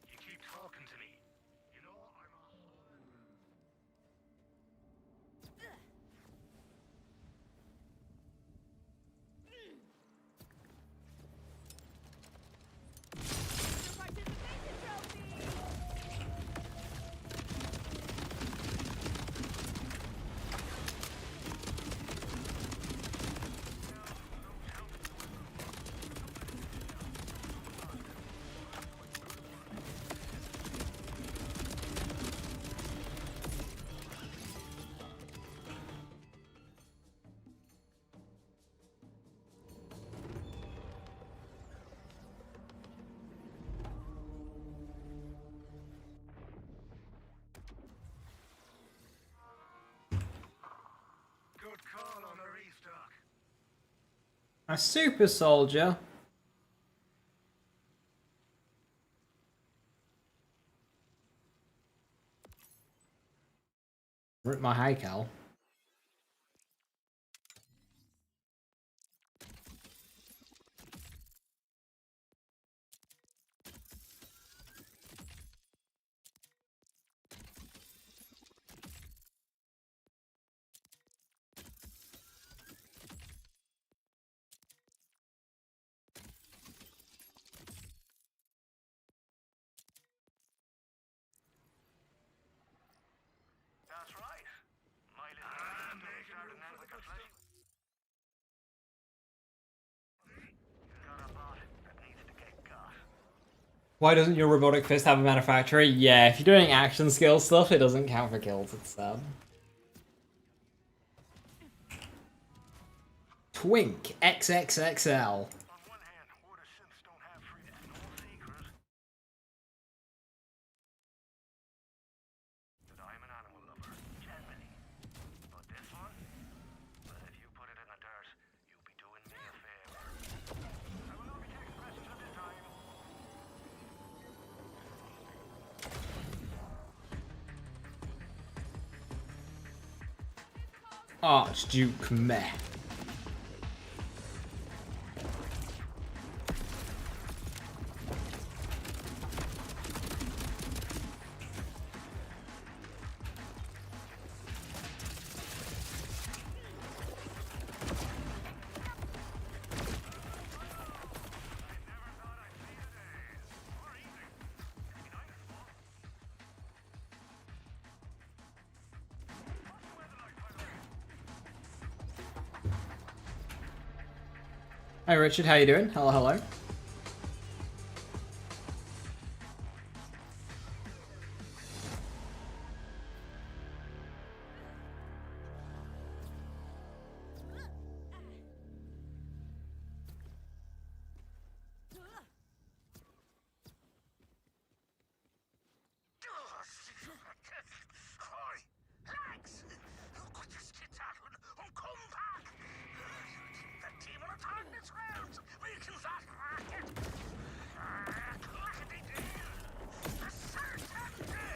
You keep talking to me. You know I'm a... Good call on the restock. A super soldier. Rip my high cal. That's right. My little started out like a flesh. Got a bot that needs to get got. Why doesn't your robotic fist have a manufacturer? Yeah, if you're doing action skill stuff, it doesn't count for kills. It's sad. Twink XXXL. On one hand, order simps don't have free no secret. That I'm an animal lover, generally. But this one? Well, if you put it in the dirt, you'll be doing me a favor. I will not be taking questions at this time. Archduke Meh. Hi Richard, how you doing? Hello, hello. Hoi, lads! Could you skid that and come back? The team will turn this round. We can that racket. Clackety deal. The certain deal.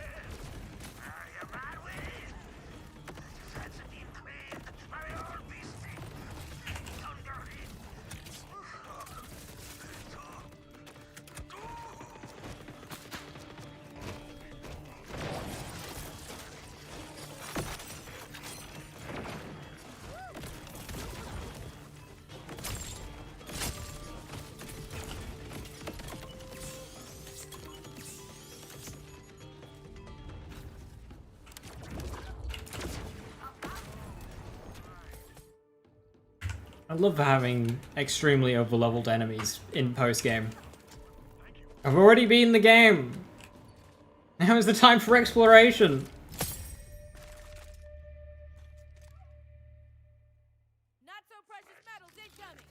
Are you mad with? That's being cleaned. My old beastie. Thunder hit. I love having extremely overleveled enemies in post-game. I've already beaten the game! Now is the time for exploration! Not so precious metals incoming!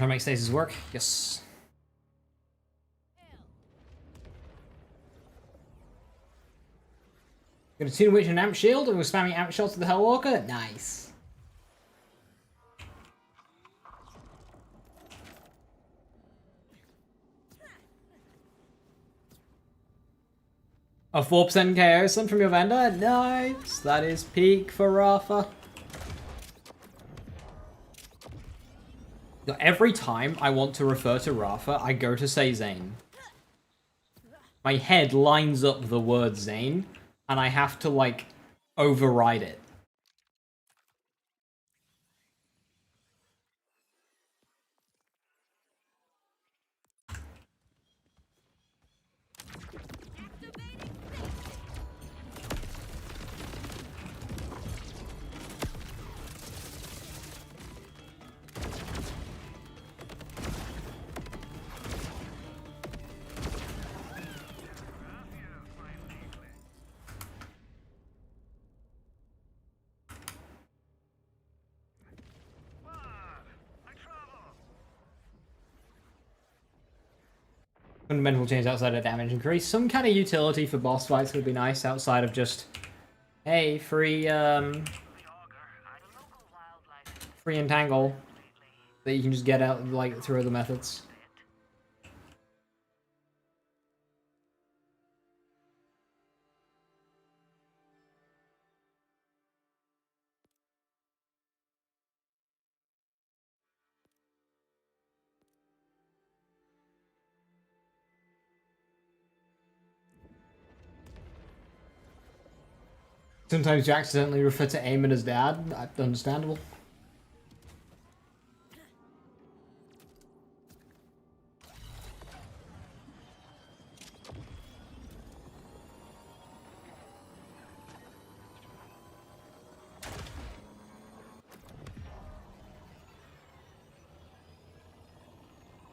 Trying to make stasis work? Yes. Got a Toon Witch and Amp Shield, and we're spamming Amp Shots with the Hellwalker? Nice. A 4% KO stun from your vendor? Nice! That is peak for Rafa. Every time I want to refer to Rafa, I go to say Zane. My head lines up the word Zane, and I have to, like, override it. Fundamental change outside of damage increase. Some kind of utility for boss fights would be nice outside of just, hey, free entangle that you can just get out like through other methods. Sometimes you accidentally refer to Eamon as dad. That's understandable.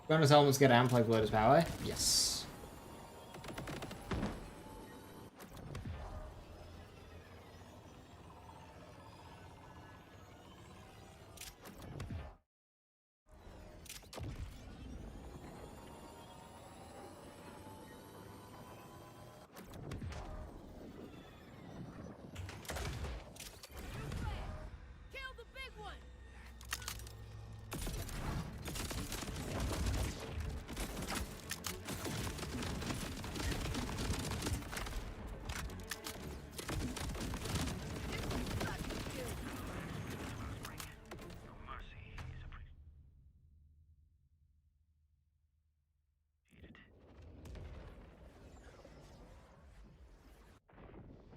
Bonus elements get amp like Lotus power. Yes.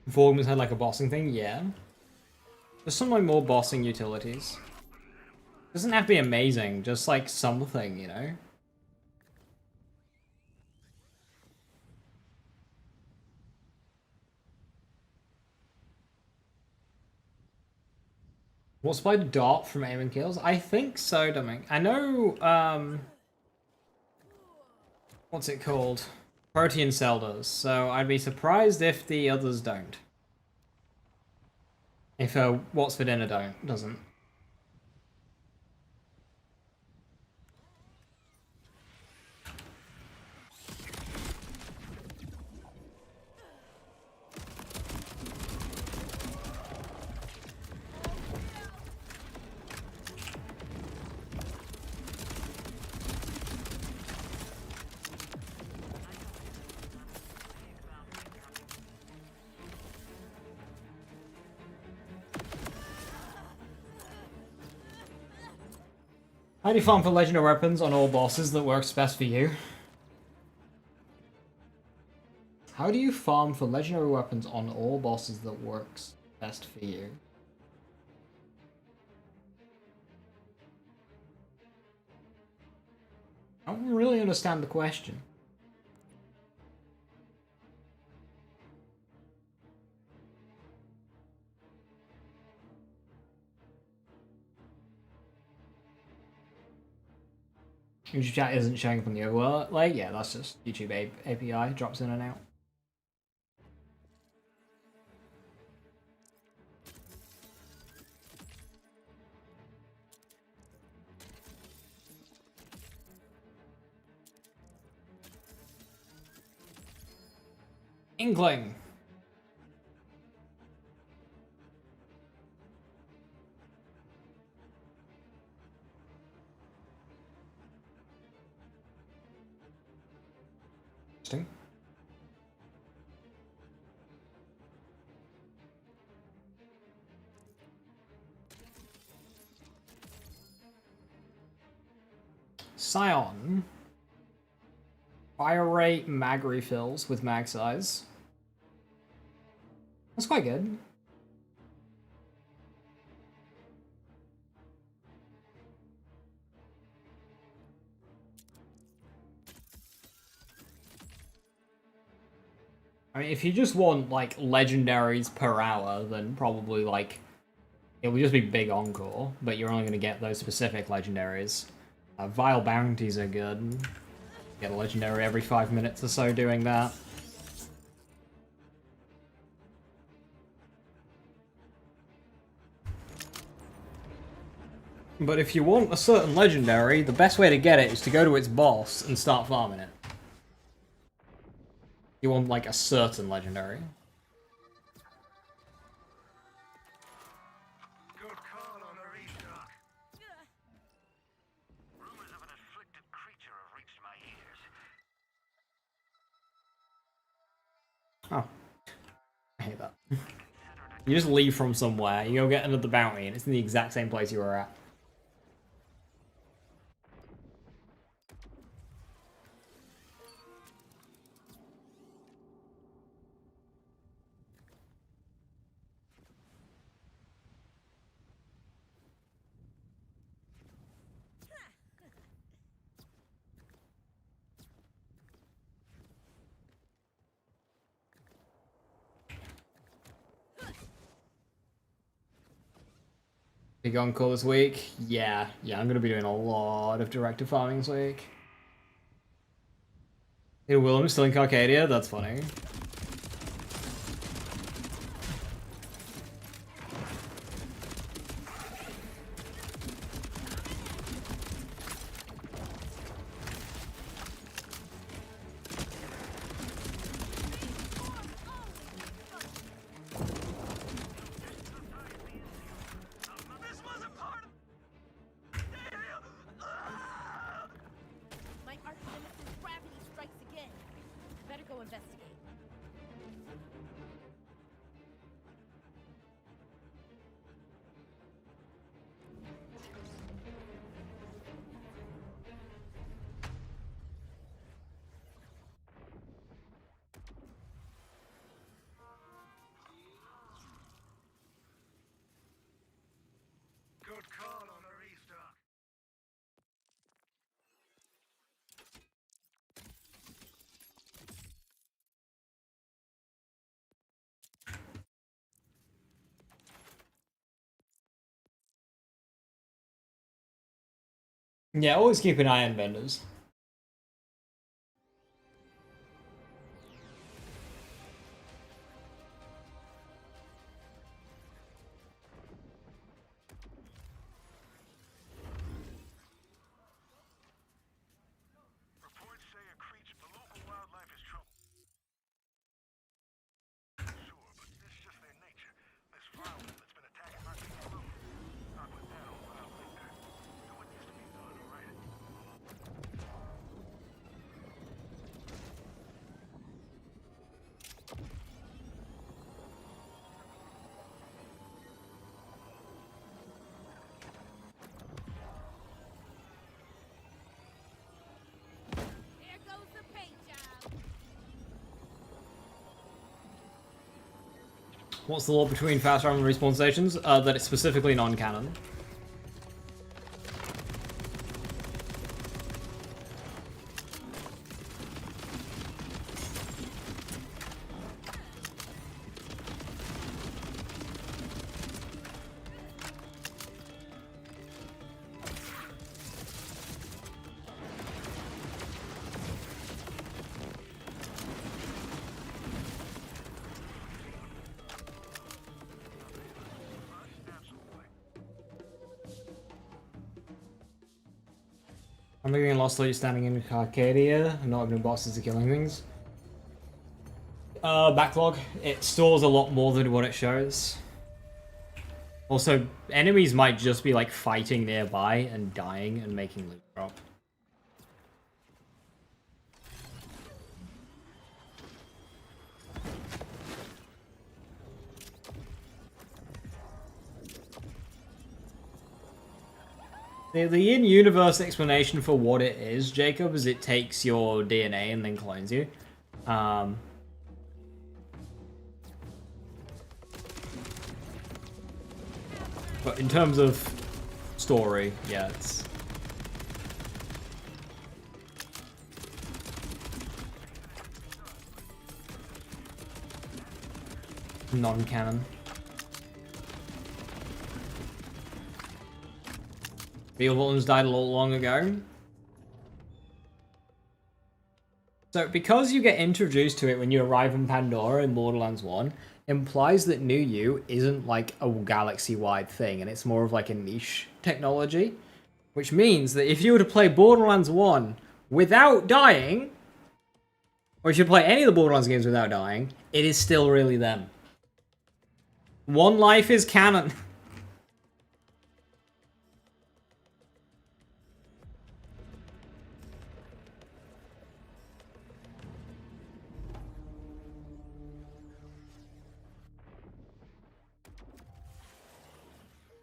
Vorgman's had like a bossing thing, yeah. There's some like more bossing utilities. Doesn't have to be amazing, just like something, you know? What's by dot from aim and kills? I think so, Dominic. I know, what's it called? Protean Cell does, so I'd be surprised if the others don't. If What's for Dinner doesn't. How do you farm for legendary weapons on all bosses that works best for you? How do you farm for legendary weapons on all bosses that works best for you? I don't really understand the question. YouTube chat isn't showing up on the overlay. Yeah, that's just YouTube API, drops in and out. Inkling. Interesting. Scion. Fire rate mag refills with mag size. That's quite good. I mean, if you just want, like, legendaries per hour, then probably, like, it would just be big encore, but you're only going to get those specific legendaries. Vile bounties are good. Get a legendary every 5 minutes or so doing that. But if you want a certain legendary, the best way to get it is to go to its boss and start farming it. You want, like, a certain legendary. Good call on the restock. Rumors of an afflicted creature have reached my ears. Oh. I hate that. You just leave from somewhere, you go get another bounty, and it's in the exact same place you were at. Big on-call this week? Yeah, I'm gonna be doing a lot of directive farming this week. Hey, Willem still in Carcadia? That's funny. My arch nemesis gravity strikes again. Better go investigate. Good call on the restock. Yeah, always keep an eye on vendors. Reports say a creature, the local wildlife is trouble. Sure, but it's just their nature. This violence that's been attacking my people. I put that on file later. Do what needs to be done, alright? There goes the paint job. What's the law between fast travel and respawn stations? That it's specifically non-canon. I'm getting lost while you're standing in Arcadia and not opening boxes to killing things. Backlog. It stores a lot more than what it shows. Also, enemies might just be like fighting nearby and dying and making loot drop. The in-universe explanation for what it is, Jacob, is it takes your DNA and then clones you. But in terms of story, yeah, it's... non-canon. The other ones died a lot long ago. So, because you get introduced to it when you arrive on Pandora in Borderlands 1, implies that New You isn't like a galaxy-wide thing, and it's more of like a niche technology. Which means that if you were to play Borderlands 1 without dying, or if you play any of the Borderlands games without dying, it is still really them. One Life is canon.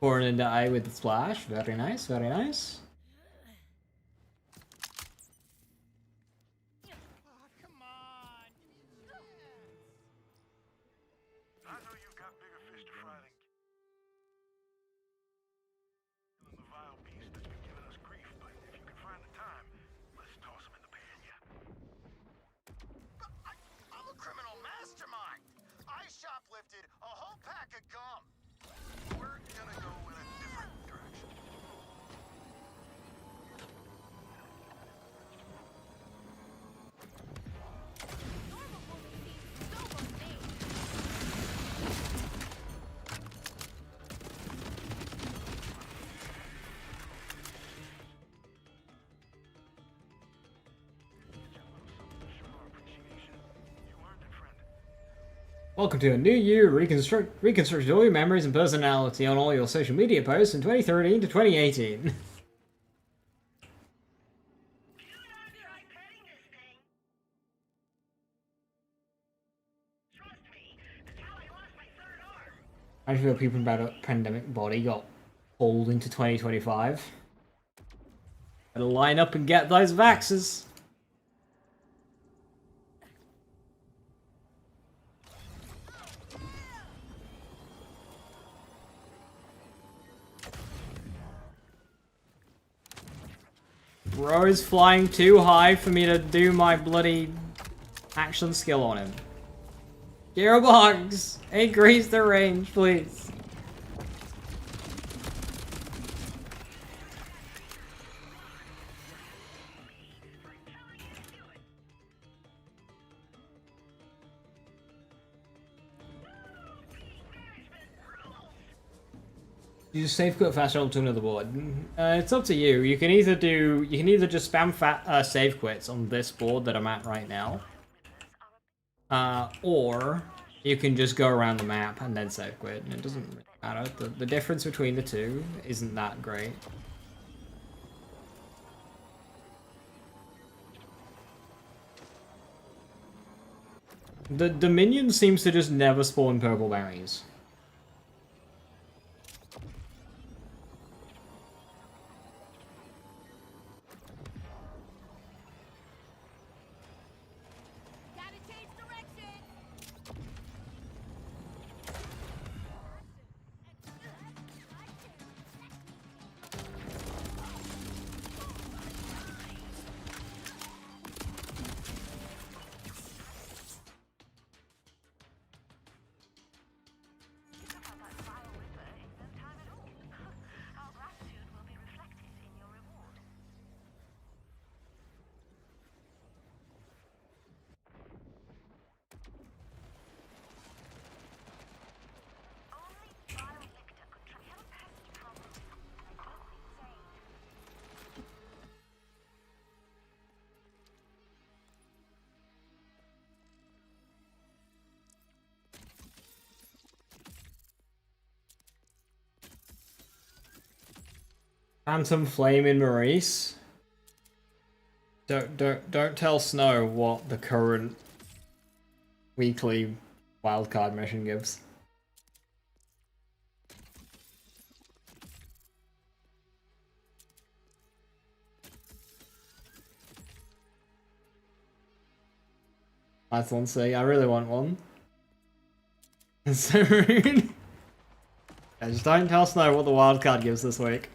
Born and die with the splash. Very nice, very nice. I know you've got bigger fish to fry than killing the vile beast that's been giving us grief, but if you can find the time, let's toss him in the pan, yeah? I'm a criminal mastermind. I shoplifted a whole pack of gum. We're gonna go in a different direction. Welcome to a new year. Reconstruct all your memories and personality on all your social media posts from 2013 to 2018. I feel people about a pandemic body got pulled into 2025. Better line up and get those vaxes. Bro is flying too high for me to do my bloody action skill on him. Gearbox! Increase the range, please. You just save quit fast travel to another board. It's up to you. You can either just spam save quits on this board that I'm at right now, or you can just go around the map and then save quit, and it doesn't really matter. The difference between the two isn't that great. The minion seems to just never spawn purple bounties. Phantom Flame in Maurice. Don't tell Snow what the current weekly wildcard mission gives. Python say, I really want one. So rude. Yeah, just don't tell Snow what the wildcard gives this week.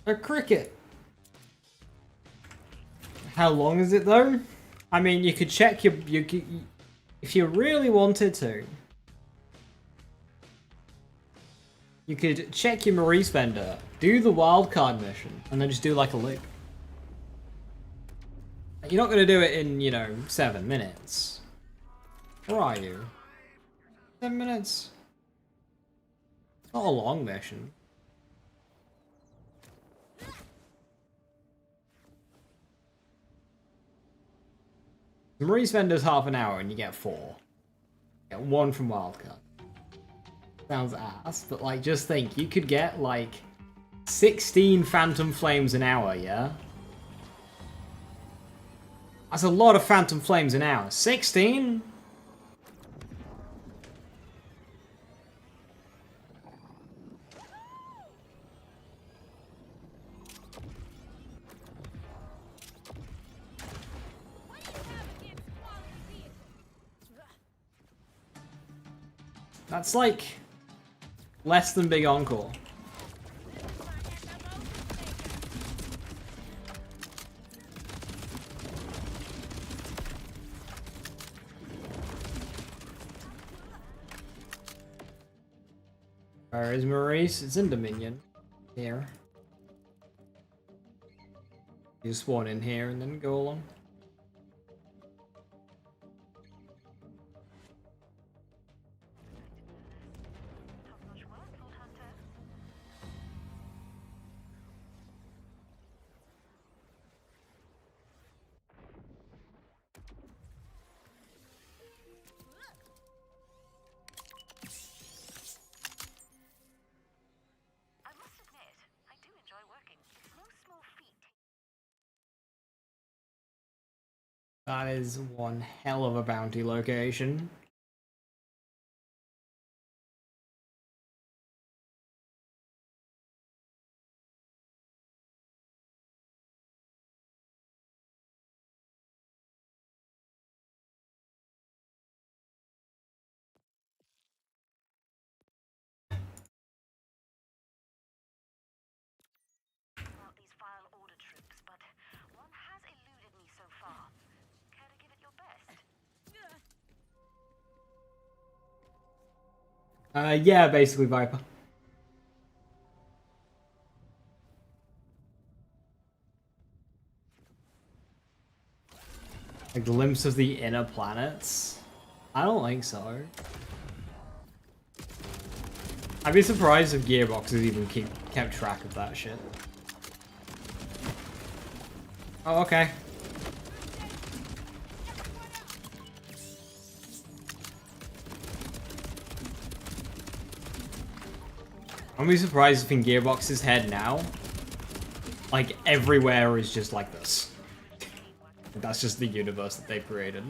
A cricket. How long is it though? I mean, you could check your if you really wanted to. You could check your Maurice vendor, do the wildcard mission, and then just do like a loop. You're not gonna do it in, you know, 7 minutes. Or are you? 7 minutes? It's not a long mission. Maurice vendor's half an hour and you get 4. You get 1 from wildcard. Sounds ass, but like just think, you could get like 16 Phantom Flames an hour, yeah? That's a lot of Phantom Flames an hour. 16? That's like less than Big Encore. Where is Maurice? It's in Dominion. Here. You spawn in here and then go along. That is one hell of a bounty location. Yeah, basically Viper. A glimpse of the inner planets? I don't think so. I'd be surprised if gearboxes even kept track of that shit. Oh, okay. I'm be surprised if in Gearbox's head now, like everywhere is just like this. That's just the universe that they created.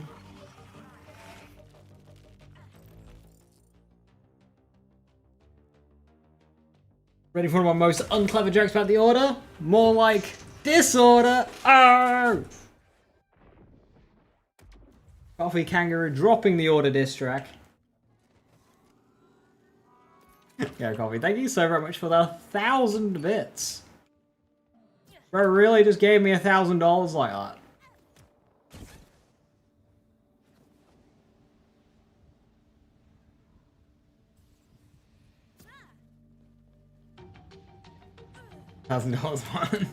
Ready for one of my most unclever jokes about the Order? More like disorder. Oh! Coffee Kangaroo dropping the Order diss track. Yeah, Coffee, thank you so very much for the 1,000 bits. Bro really just gave me $1,000 like that. $1,000 one.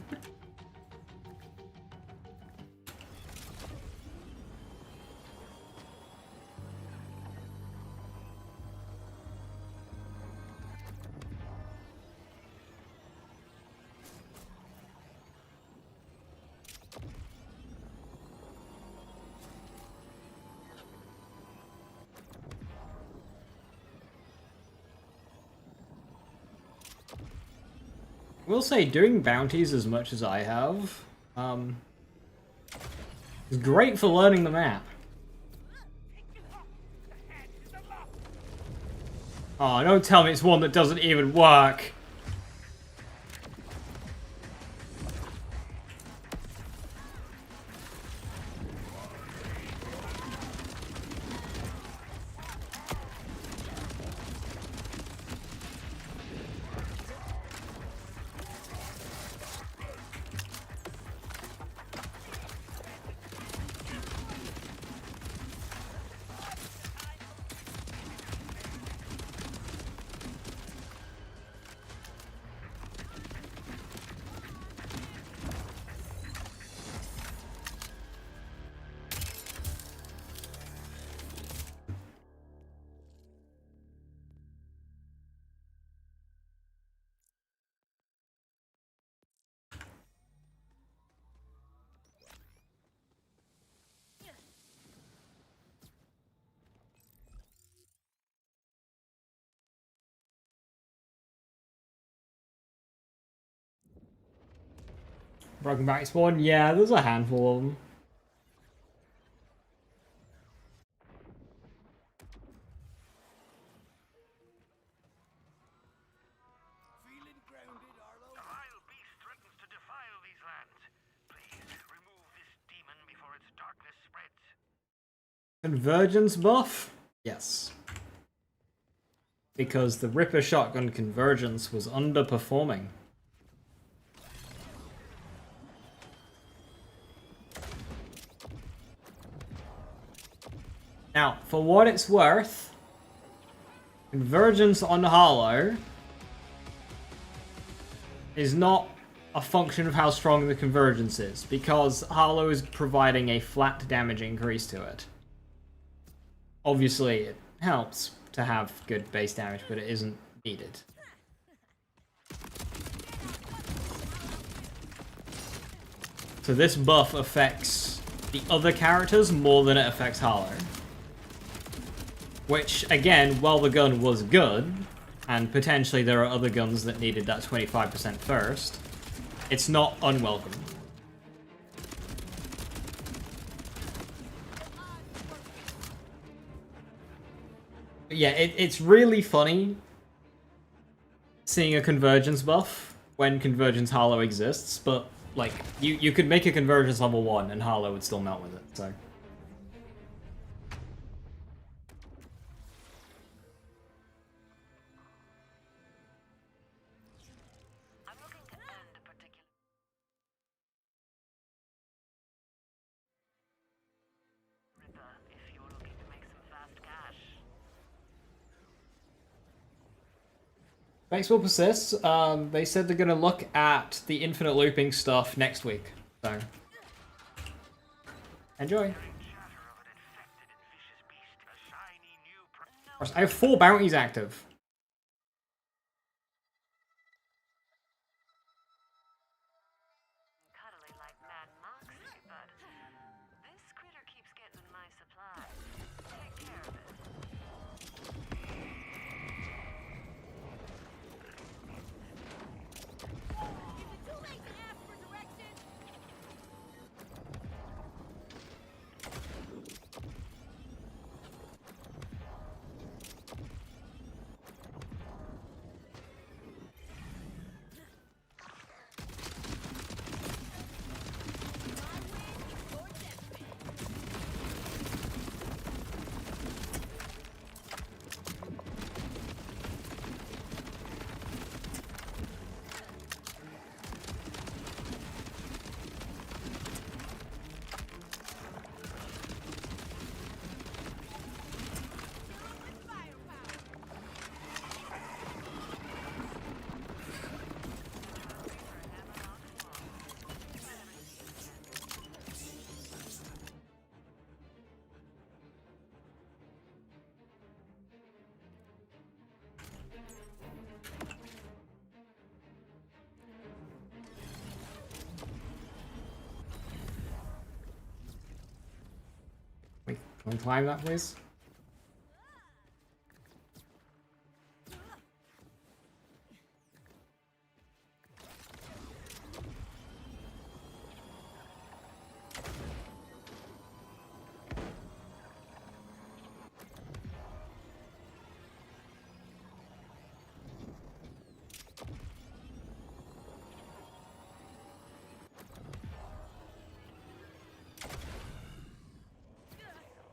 I will say, doing bounties as much as I have, is great for learning the map. Oh, don't tell me it's one that doesn't even work. Broken back spawn? Yeah, there's a handful of them. Feeling grounded, Arlo? A vile beast threatens to defile these lands. Please remove this demon before its darkness spreads. Convergence buff? Yes. Because the Ripper shotgun convergence was underperforming. Now, for what it's worth, convergence on Hollow is not a function of how strong the convergence is, because Hollow is providing a flat damage increase to it. Obviously, it helps to have good base damage, but it isn't needed. So this buff affects the other characters more than it affects Hollow. Which, again, while the gun was good, and potentially there are other guns that needed that 25% first, it's not unwelcome. But yeah, it's really funny seeing a convergence buff when convergence Hollow exists, but like you could make a convergence level 1 and Hollow would still melt with it, so. Thanks will persist. They said they're gonna look at the infinite looping stuff next week, so enjoy. I have 4 bounties active. Can we climb that, please?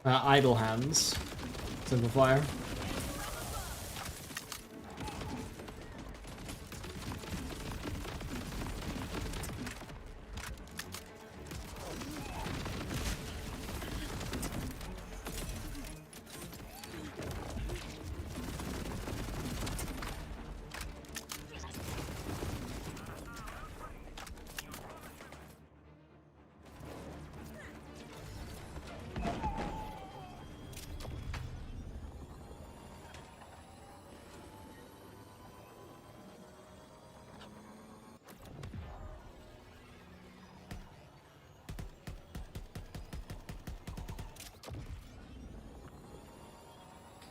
Idle hands. Simplifier.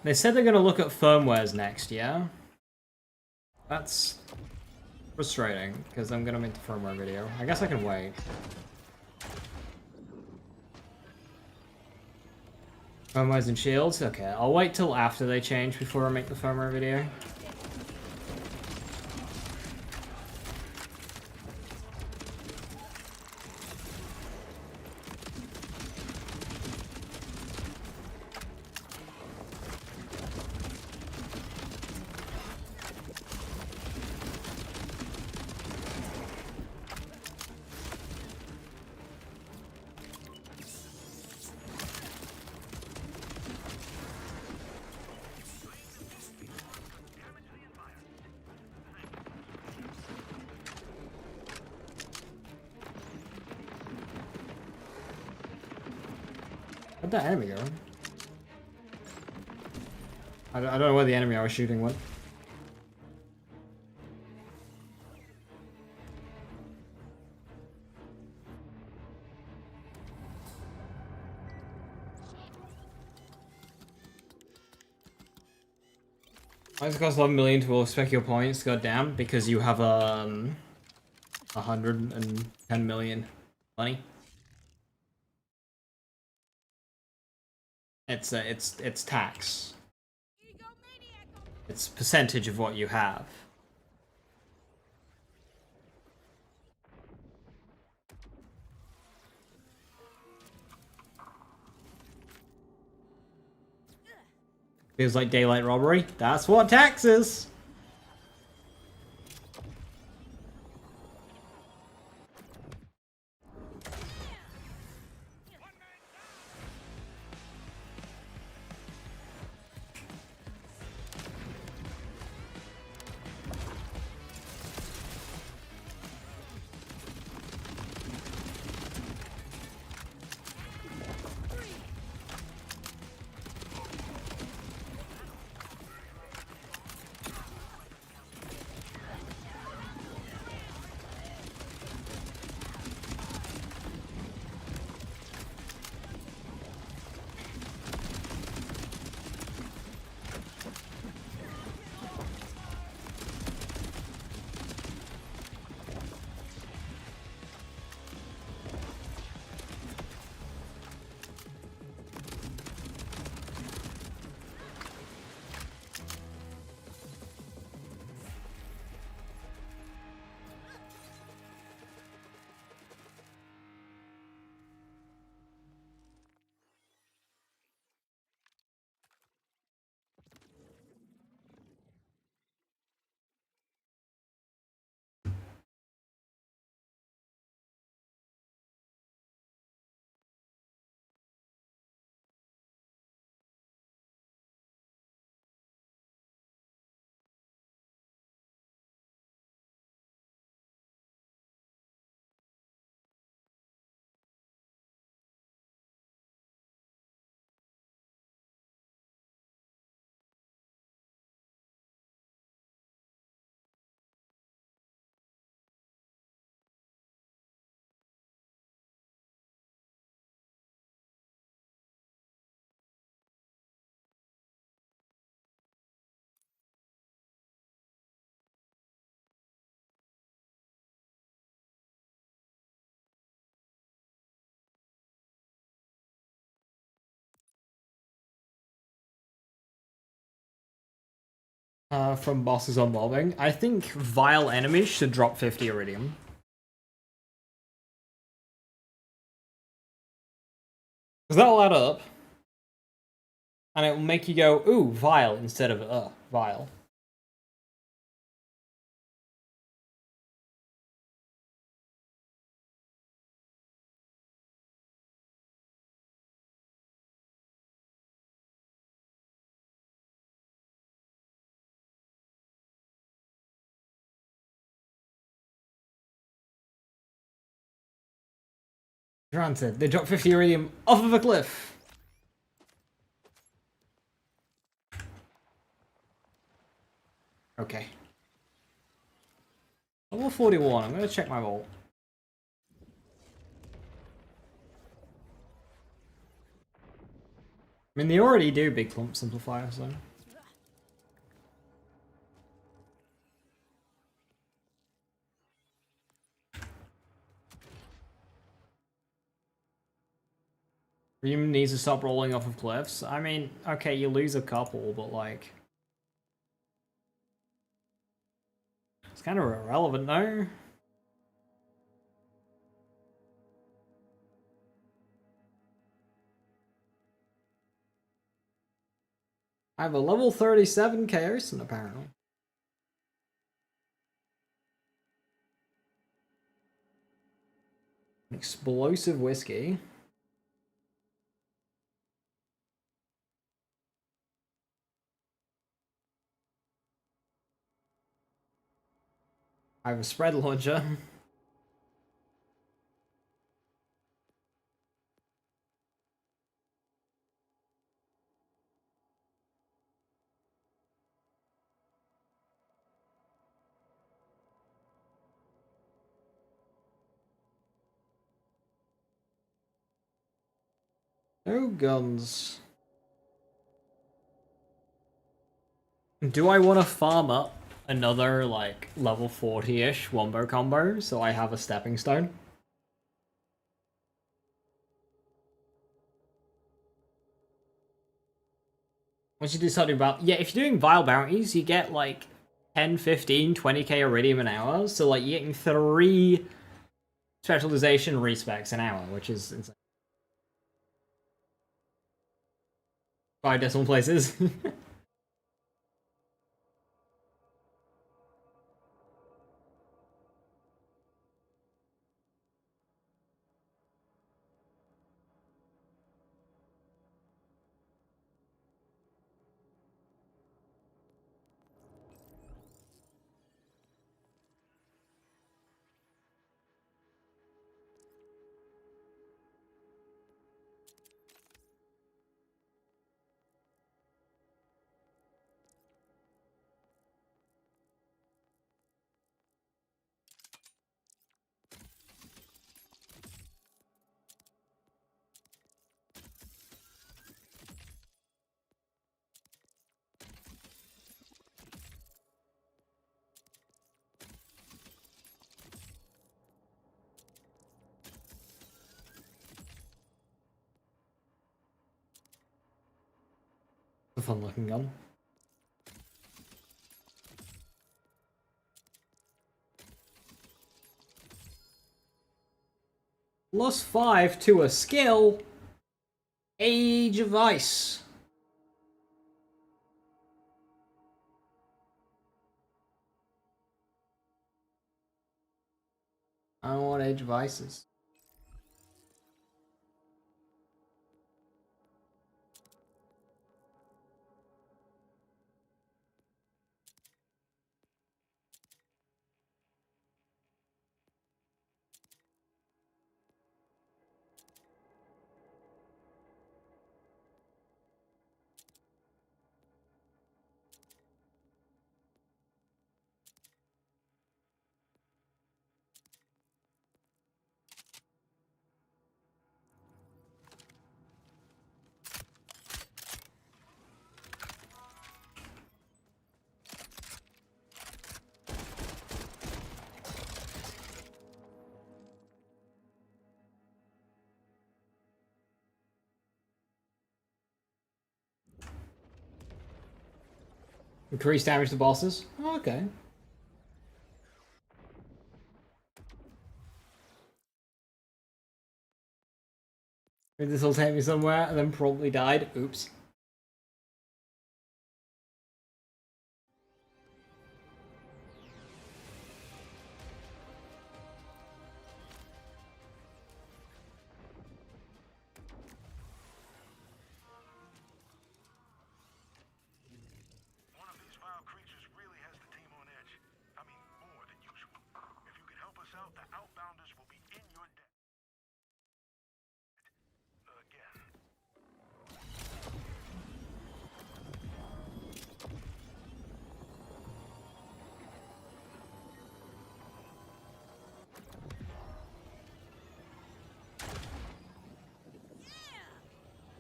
They said they're going to look at firmwares next, yeah? That's frustrating, because I'm going to make the firmware video. I guess I can wait. Firmwares and shields? Okay, I'll wait till after they change before I make the firmware video. Where'd that enemy go? I don't know where the enemy I was shooting went. Why does it cost 11 million to spec your points? God damn, because you have 110 million money. It's tax. It's percentage of what you have. Feels like daylight robbery. That's what tax is. from bosses on mobbing. I think vile enemies should drop 50 iridium. Because that'll add up. And it will make you go, ooh, vile, instead of, vile. Granted, they dropped 50 iridium off of a cliff. Okay. Level 41, I'm gonna check my vault. I mean, they already do big clump simplifiers, though. Reem needs to stop rolling off of cliffs. I mean, okay, you lose a couple, but like... It's kind of irrelevant, no? I have a level 37 Chaosan, apparently. Explosive whiskey. I have a spread launcher. No guns. Do I want to farm up another, like, level 40-ish wombo combo so I have a stepping stone? What you deciding about? Yeah, if you're doing vile bounties, you get, like, 10, 15, 20k iridium an hour, so, like, you're getting 3 specialization respecs an hour, which is insane. 5 decimal places. A fun looking gun. +5 to a skill. Age of Ice. I don't want Age of Ices. Increase damage to bosses. Oh, okay. This will take me somewhere and then probably died. Oops. One of these vile creatures really has the team on edge. I mean, more than usual. If you can help us out, the Outbounders will be in your debt. Again.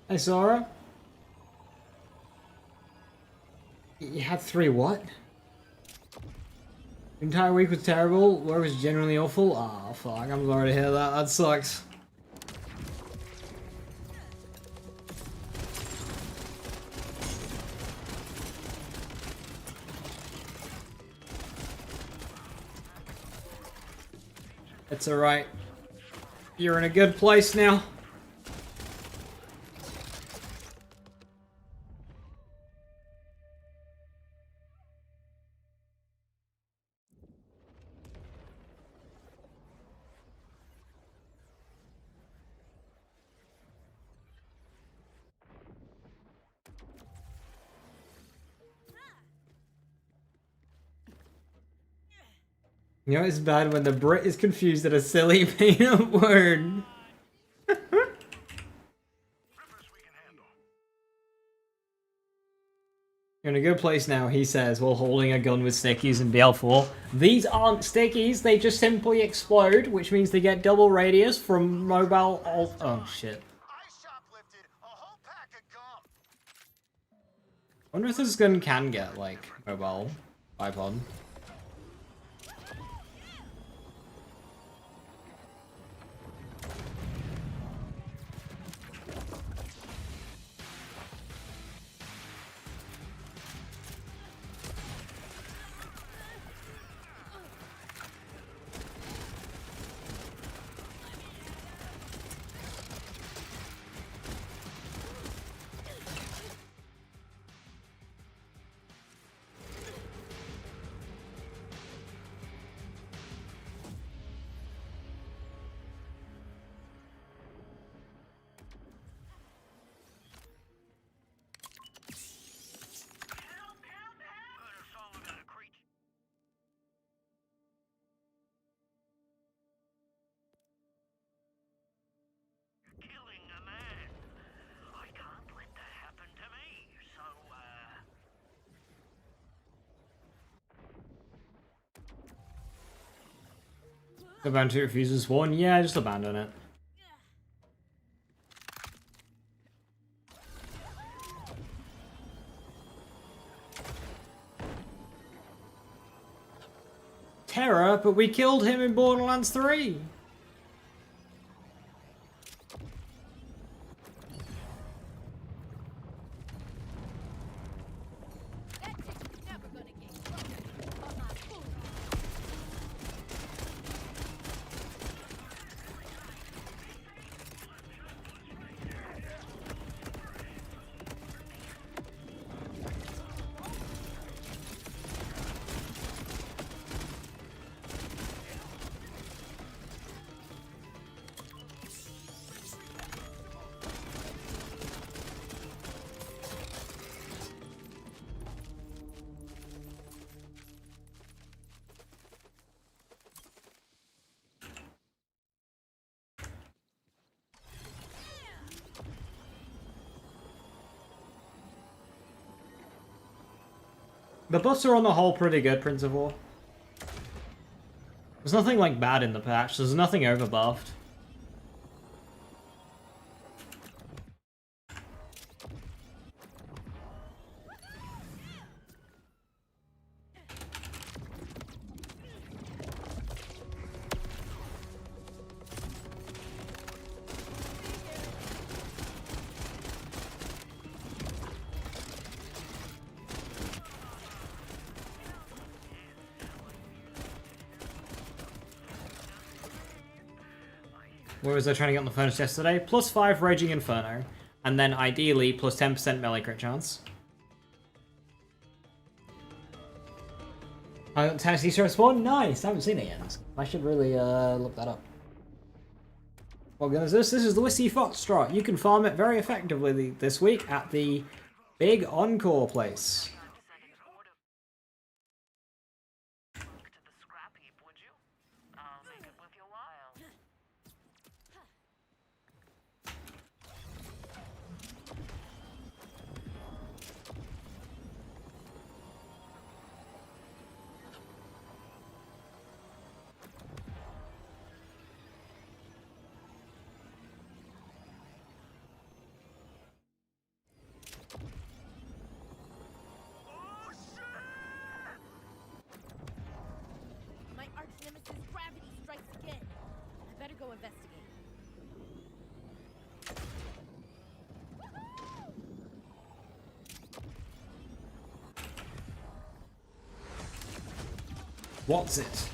Hey, Sora. You had 3 what? The entire week was terrible. Work was generally awful. Oh, fuck. I'm sorry to hear that. That sucks. It's alright. You're in a good place now. You know it's bad when the Brit is confused at a silly made-up word. You're in a good place now, he says, while holding a gun with stickies in BL4. These aren't stickies, they just simply explode, which means they get double radius from mobile alt. Oh shit. I wonder if this gun can get, like, mobile bipod. The bounty refuses one. Yeah, just abandon it. Terror, but we killed him in Borderlands 3. The buffs are on the whole pretty good, Prince of War. There's nothing like bad in the patch, there's nothing over buffed. What was I trying to get on the furnace yesterday? +5 Raging Inferno. And then ideally, plus 10% melee crit chance. I got Tennessee Star Spawn? Nice! I haven't seen it yet. I should really look that up. What gun is this? This is the Whiskey Foxtrot. You can farm it very effectively this week at the Big Encore place. My arch nemesis gravity strikes again. I better go investigate. What's it?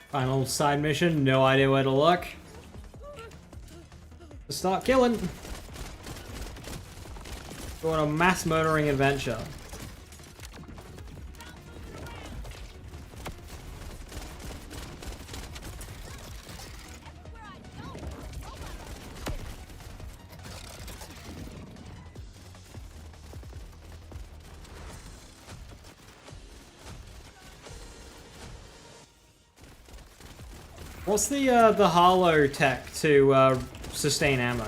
Final side mission, no idea where to look. Start killing. Go on a mass murdering adventure. What's the Harlow tech to sustain ammo?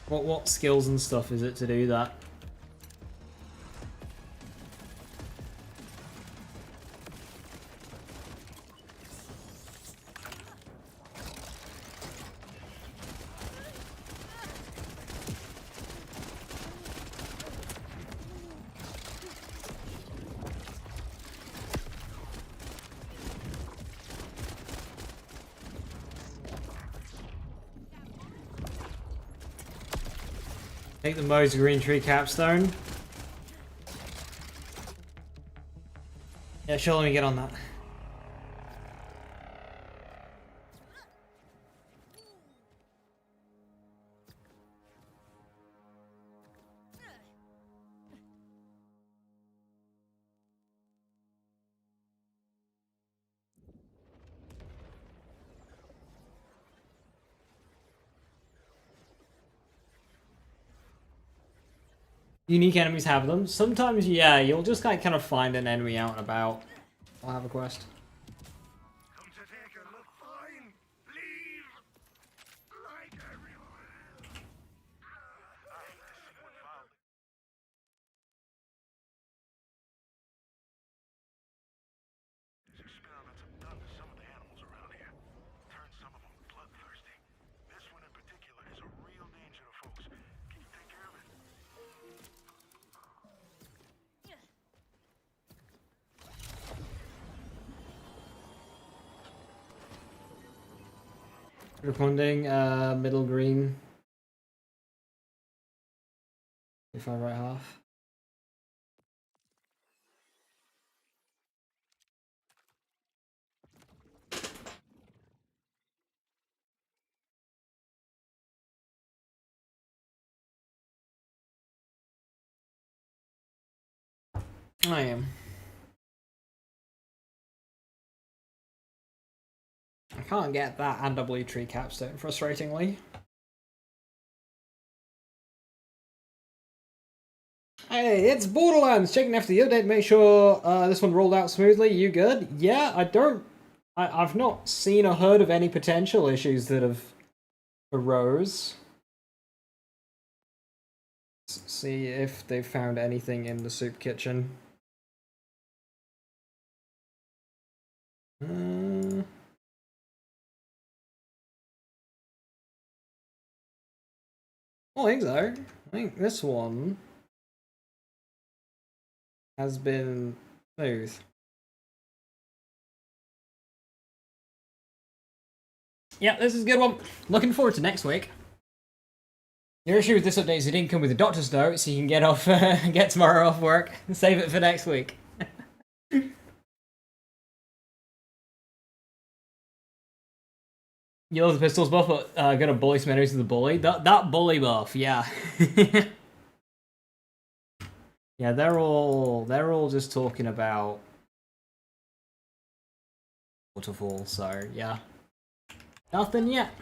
What skills and stuff is it to do that? Take the Mo's Green Tree Capstone. Yeah, sure, let me get on that. Unique enemies have them. Sometimes, yeah, you'll just kind of find an enemy out and about. I'll have a quest. Come to take a look fine. Leave like everyone. These experiments have done to some of the animals around here. Turned some of them bloodthirsty. This one in particular is a real danger to folks. Can you take care of it? Responding, middle green. If I right half. I am. I can't get that and W tree capstone, frustratingly. Hey, it's Borderlands! Checking after the update, make sure this one rolled out smoothly. You good? Yeah, I've not seen or heard of any potential issues that have arose. Let's see if they've found anything in the soup kitchen. I think so. I think this one has been smooth. Yeah, this is a good one. Looking forward to next week. Your issue with this update is it didn't come with a doctor's note, so you can get off, get tomorrow off work and save it for next week. You love the pistols buff, but gonna bully some enemies with the bully. That bully buff, yeah. Yeah, they're all just talking about waterfall, so yeah. Nothing yet.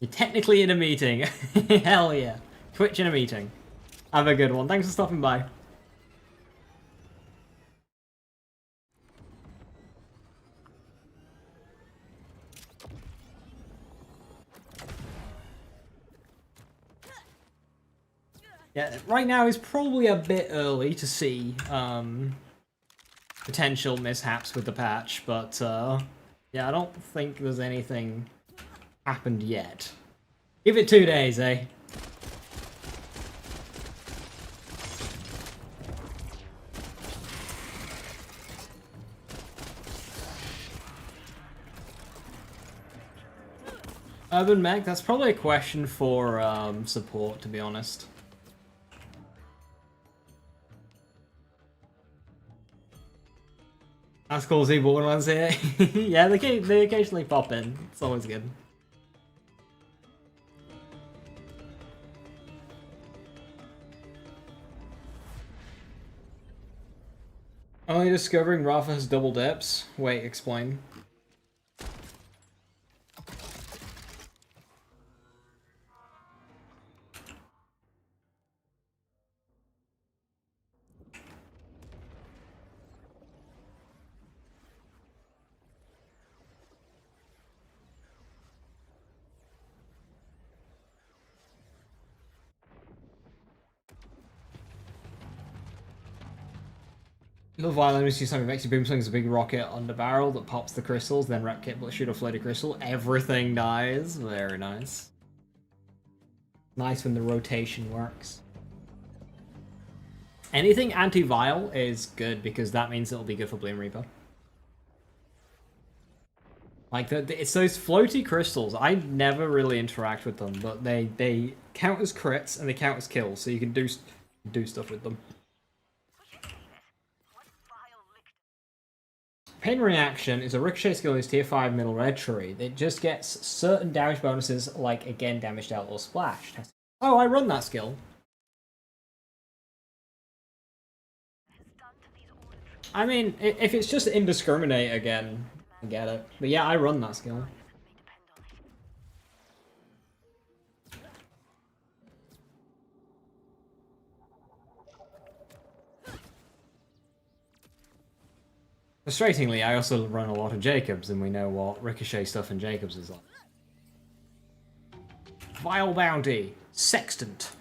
You're technically in a meeting. Hell yeah. Twitch in a meeting. Have a good one. Thanks for stopping by. Yeah, right now is probably a bit early to see potential mishaps with the patch, but yeah, I don't think there's anything happened yet. Give it 2 days, eh? Urban Mech, that's probably a question for support, to be honest. That's cool to see Borderlands here. Yeah, they occasionally pop in. It's always good. Only discovering Rafa has double dips? Wait, explain. Little violin when you see something makes you boom slings a big rocket on the barrel that pops the crystals, then rep kit will shoot a floated crystal. Everything dies. Very nice. Nice when the rotation works. Anything anti-vial is good because that means it'll be good for Bloom Reaper. Like it's those floaty crystals. I never really interact with them, but they count as crits and they count as kills, so you can do stuff with them. Pain Reaction is a ricochet skill in his tier 5 middle red tree. It just gets certain damage bonuses like again damage dealt or splash. Oh, I run that skill. I mean, if it's just indiscriminate again, I get it. But yeah, I run that skill. Frustratingly, I also run a lot of Jacobs, and we know what ricochet stuff in Jacobs is like. Vile Bounty. Sextant.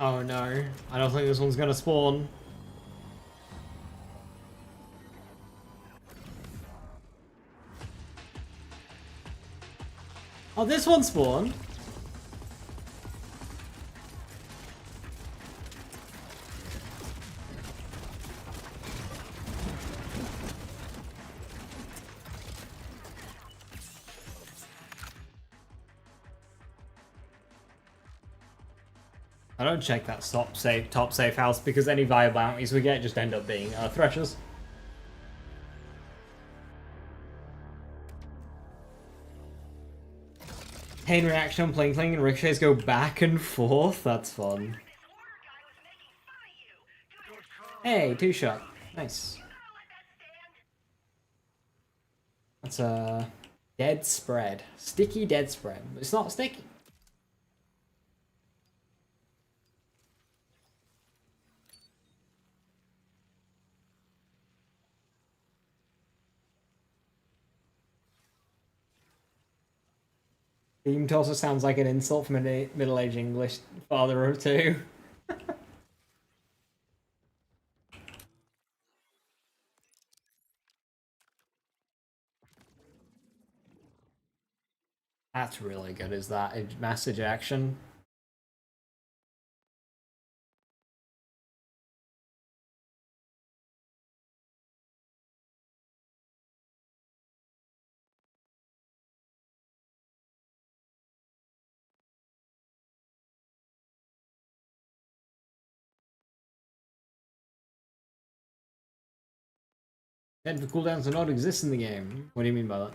Oh no, I don't think this one's gonna spawn. Oh, this one spawned. I don't check that top safe house because any viable bounties we get just end up being threshers. Pain reaction, pling pling, and ricochets go back and forth. That's fun. Hey, 2-shot. Nice. That's a dead spread. Sticky dead spread. It's not sticky. Beam tosser sounds like an insult from a middle-aged English father or two. That's really good, is that a mass ejection? And the cooldowns do not exist in the game. What do you mean by that?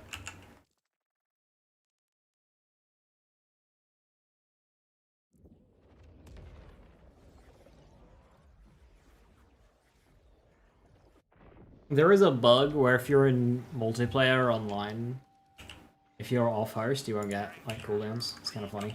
There is a bug where if you're in multiplayer online, if you're off host, you won't get like cooldowns. It's kind of funny.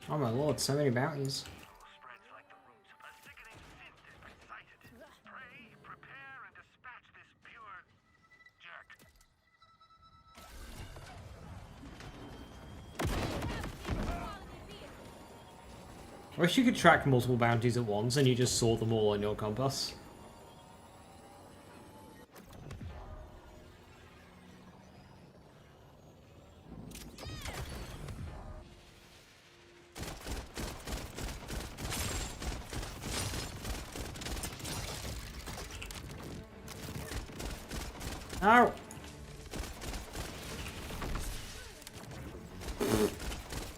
Oh my lord, so many bounties. I wish you could track multiple bounties at once and you just saw them all on your compass. Ow!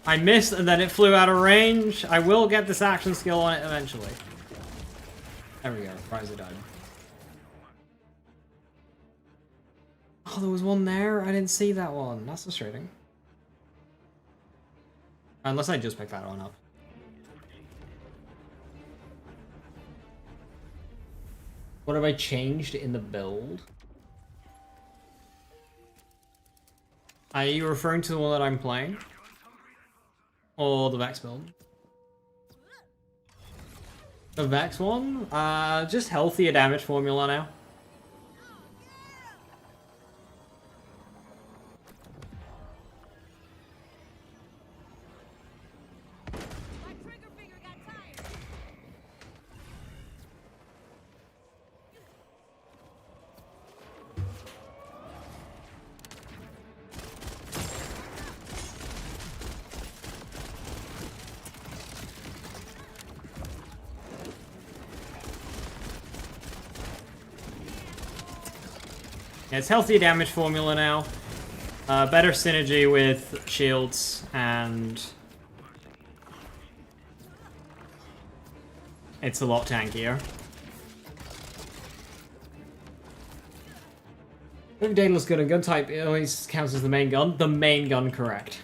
I missed and then it flew out of range. I will get this action skill on it eventually. There we go, Riser died. Oh, there was one there? I didn't see that one. That's frustrating. Unless I just picked that one up. What have I changed in the build? Are you referring to the one that I'm playing? Or the Vex build? The Vex one? Just healthier damage formula now. Yeah, it's healthier damage formula now. Better synergy with shields, and it's a lot tankier. If Daedalus gun and gun type, it always counts as the main gun. The main gun, correct.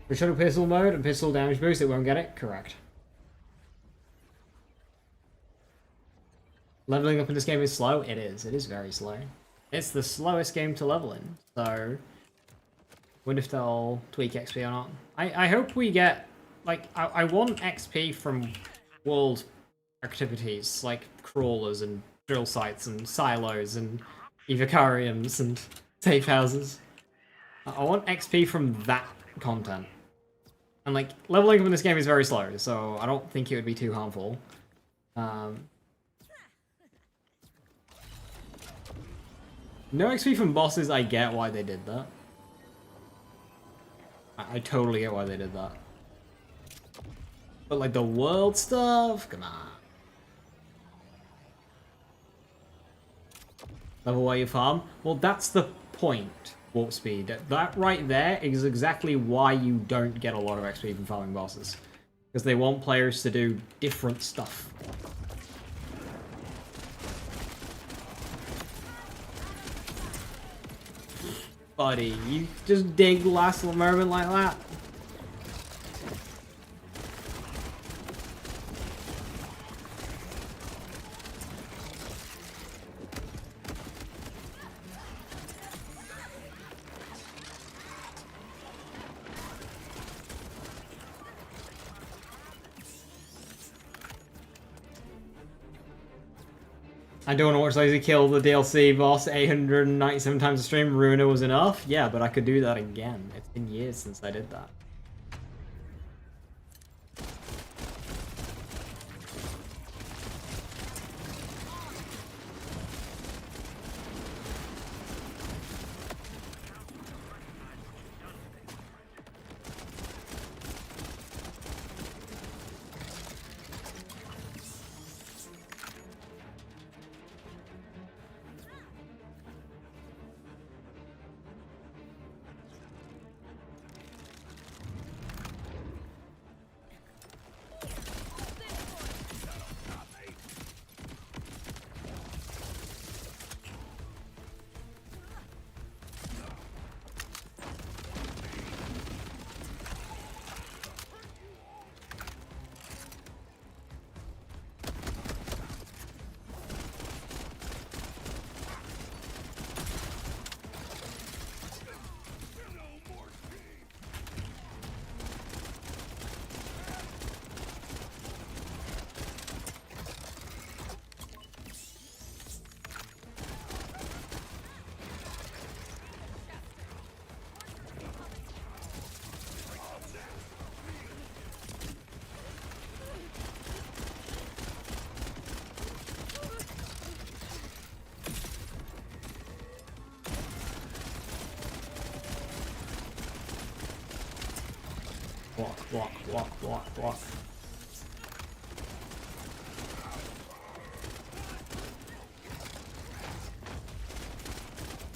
For shuttle pistol mode and pistol damage boost, it won't get it? Correct. Leveling up in this game is slow? It is. It is very slow. It's the slowest game to level in, so... wonder if they'll tweak XP or not. I hope we get... like, I want XP from world activities, like crawlers and drill sites and silos and evocariums and safe houses. I want XP from that content. And like, leveling up in this game is very slow, so I don't think it would be too harmful. No XP from bosses, I get why they did that. I totally get why they did that. But like the world stuff, come on. Level where you farm? Well, that's the point. Warp speed. That right there is exactly why you don't get a lot of XP from farming bosses. Because they want players to do different stuff. Buddy, you just dig last moment like that? I don't want to watch Lazy kill the DLC boss 897 times a stream. Ruiner was enough? Yeah, but I could do that again. It's been years since I did that. Block.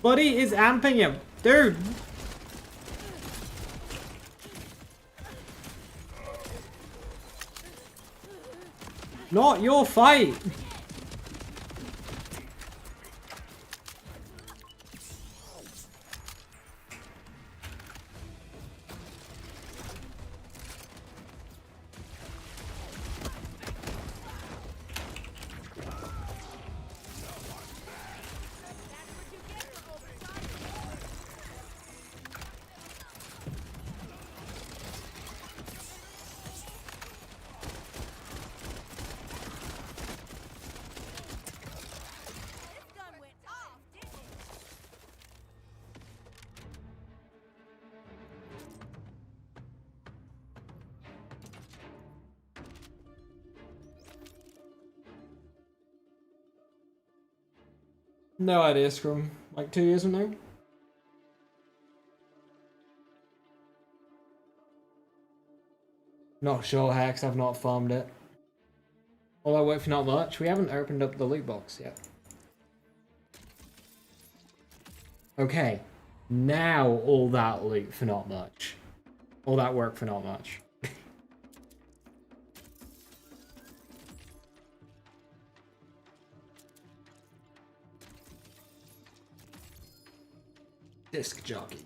Buddy is amping him. Dude. Not your fight. No idea, Scrum. Like 2 years from now? Not sure, Hex. I've not farmed it. All I work for not much. We haven't opened up the loot box yet. Okay. Now all that loot for not much. All that work for not much. Disc jockey.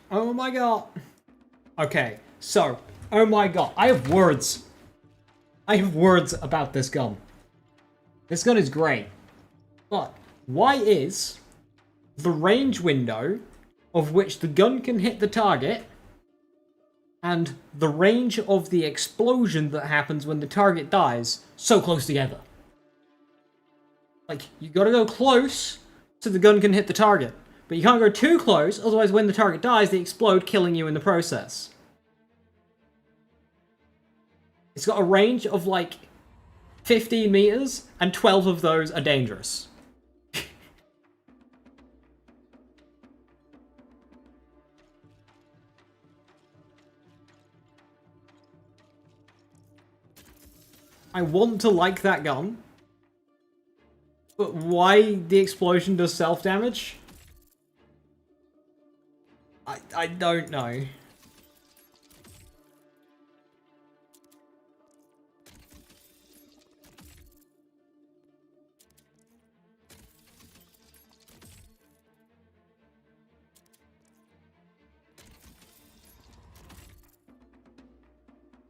Oh my god. Okay, so, oh my god, I have words. I have words about this gun. This gun is great. But, why is the range window of which the gun can hit the target and the range of the explosion that happens when the target dies so close together? Like, you gotta go close so the gun can hit the target. But you can't go too close, otherwise when the target dies, they explode, killing you in the process. It's got a range of like 15 meters, and 12 of those are dangerous. I want to like that gun, but why the explosion does self-damage? I don't know.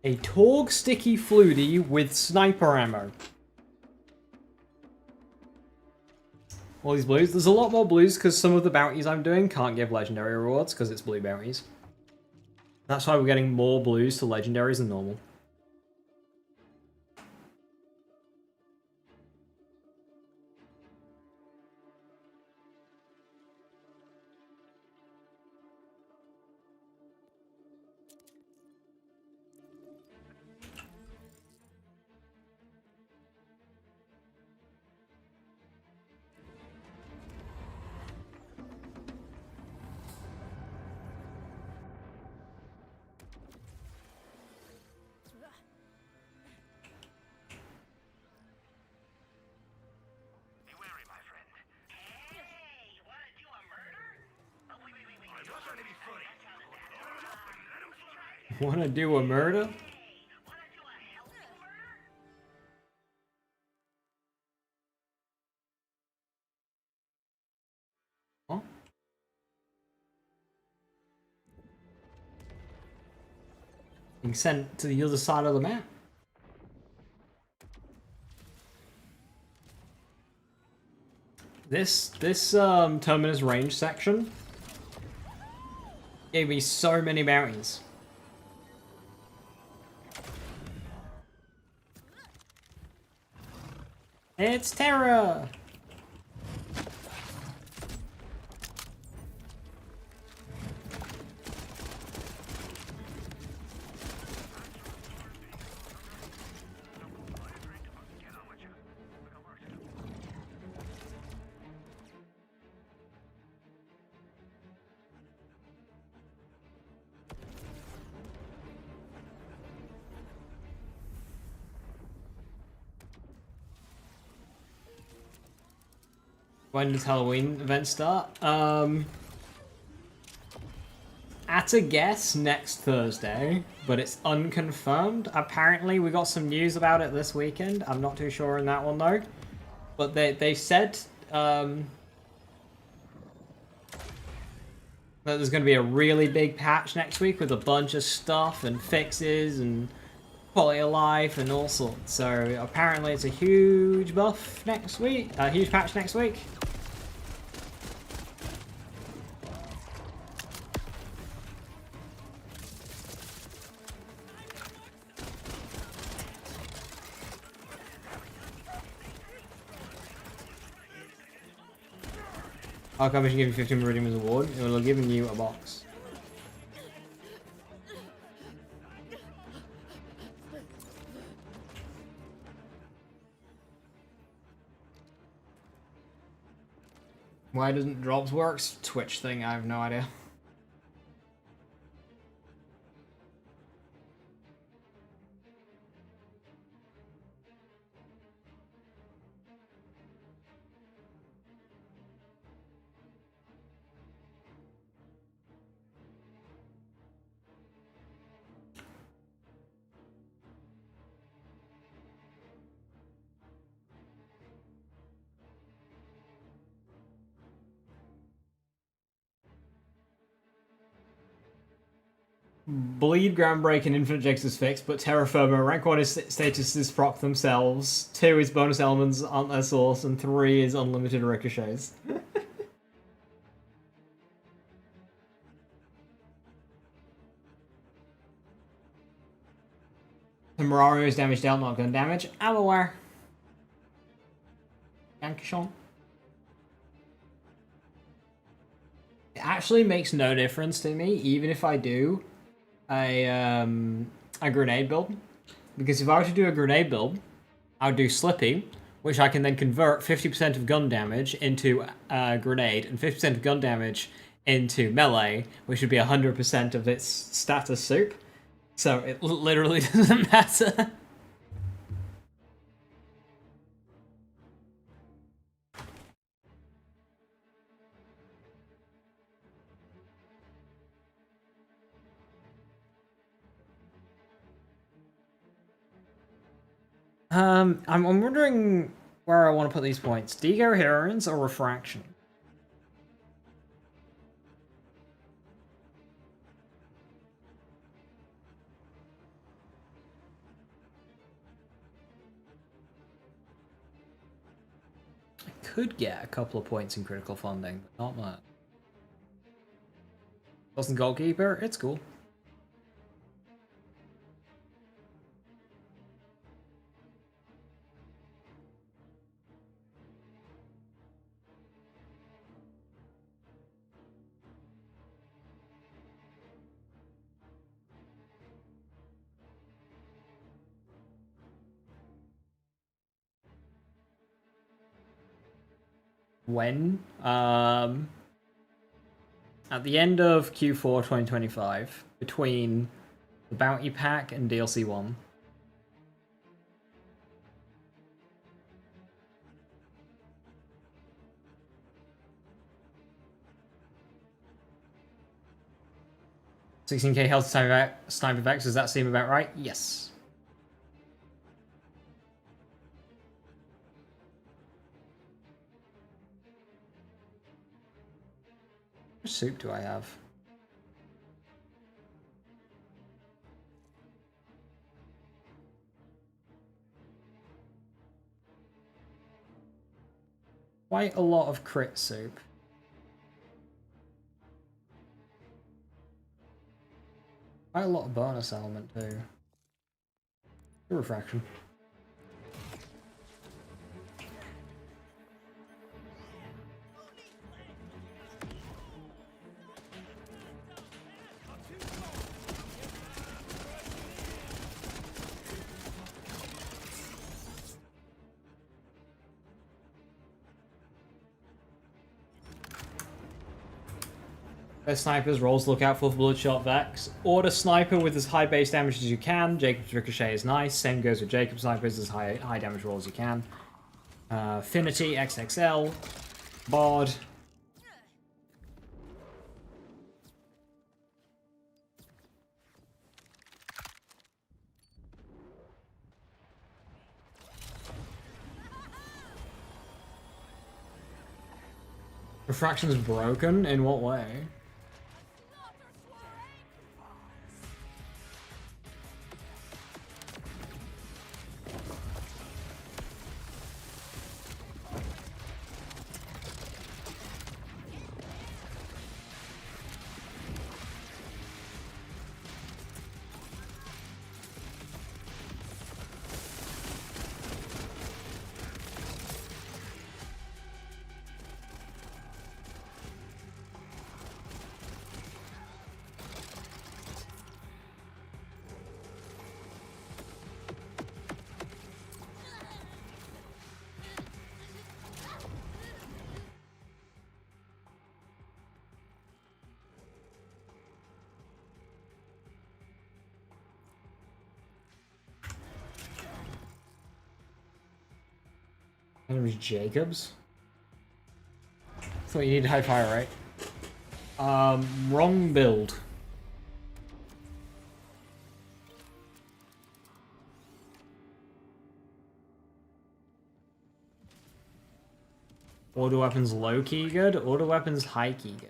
A Torg sticky fluty with sniper ammo. All these blues. There's a lot more blues because some of the bounties I'm doing can't give legendary rewards because it's blue bounties. That's why we're getting more blues to legendaries than normal. Wanna do a murder? Huh? Being sent to the other side of the map. This terminus range section gave me so many bounties. It's Terra! When does Halloween event start? At a guess, next Thursday, but it's unconfirmed. Apparently, we got some news about it this weekend. I'm not too sure on that one though. But they said that there's going to be a really big patch next week with a bunch of stuff and fixes and quality of life and all sorts. So apparently, it's a huge buff next week. A huge patch next week. Archive mission give you 15 Meridium as a reward. It will have given you a box. Why doesn't drops work? Twitch thing, I have no idea. Bleed, Groundbreak, and Infinite Jakes is fixed, but Terra Firma, rank 1 is statuses proc themselves, 2 is bonus elements aren't their source, and 3 is unlimited ricochets. Temorario's damage dealt, not gun damage. I'm aware. Dankeschön. It actually makes no difference to me, even if I do a grenade build, because if I were to do a grenade build, I would do Slippy, which I can then convert 50% of gun damage into grenade and 50% of gun damage into melee, which would be 100% of its status soup. So it literally doesn't matter. I'm wondering where I want to put these points. Dego Heroines or Refraction? I could get a couple of points in critical funding, but not much. Boston Goalkeeper, it's cool. When? At the end of Q4 2025, between the Bounty Pack and DLC 1. $16k health sniper vex, does that seem about right? Yes. How much soup do I have? Quite a lot of crit soup. Quite a lot of bonus element too. Refraction. Best snipers, rolls look out for Bloodshot Vex. Order sniper with as high base damage as you can. Jacob's Ricochet is nice. Same goes with Jacob snipers, as high damage rolls you can. Affinity, XXL, Bard. Refraction's broken? In what way? My name is Jacobs. Thought you needed high fire, right? Wrong build. Auto weapons low key good, auto weapons high key good.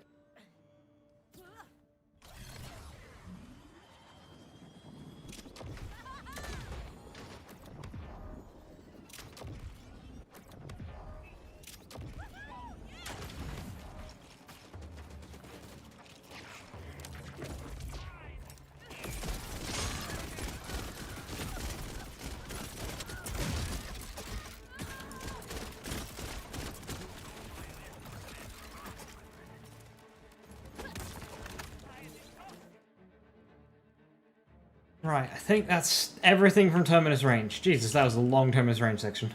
Right, I think that's everything from Terminus Range. Jesus, that was a long Terminus Range section.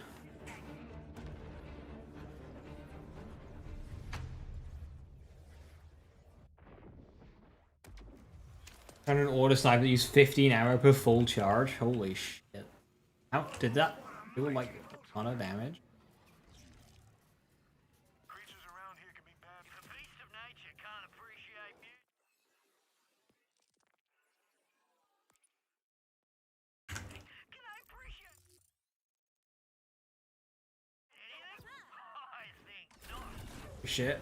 And an auto sniper that used 15 ammo per full charge. Holy shit. How did that do like a ton of damage? Creatures around here can be bad. The beast of nature can't appreciate music. Can I appreciate anything? I think not. Shit.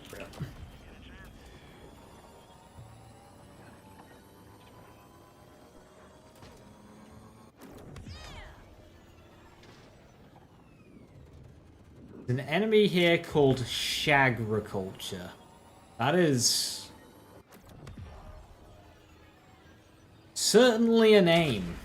An enemy here called Shagriculture. That is certainly a name.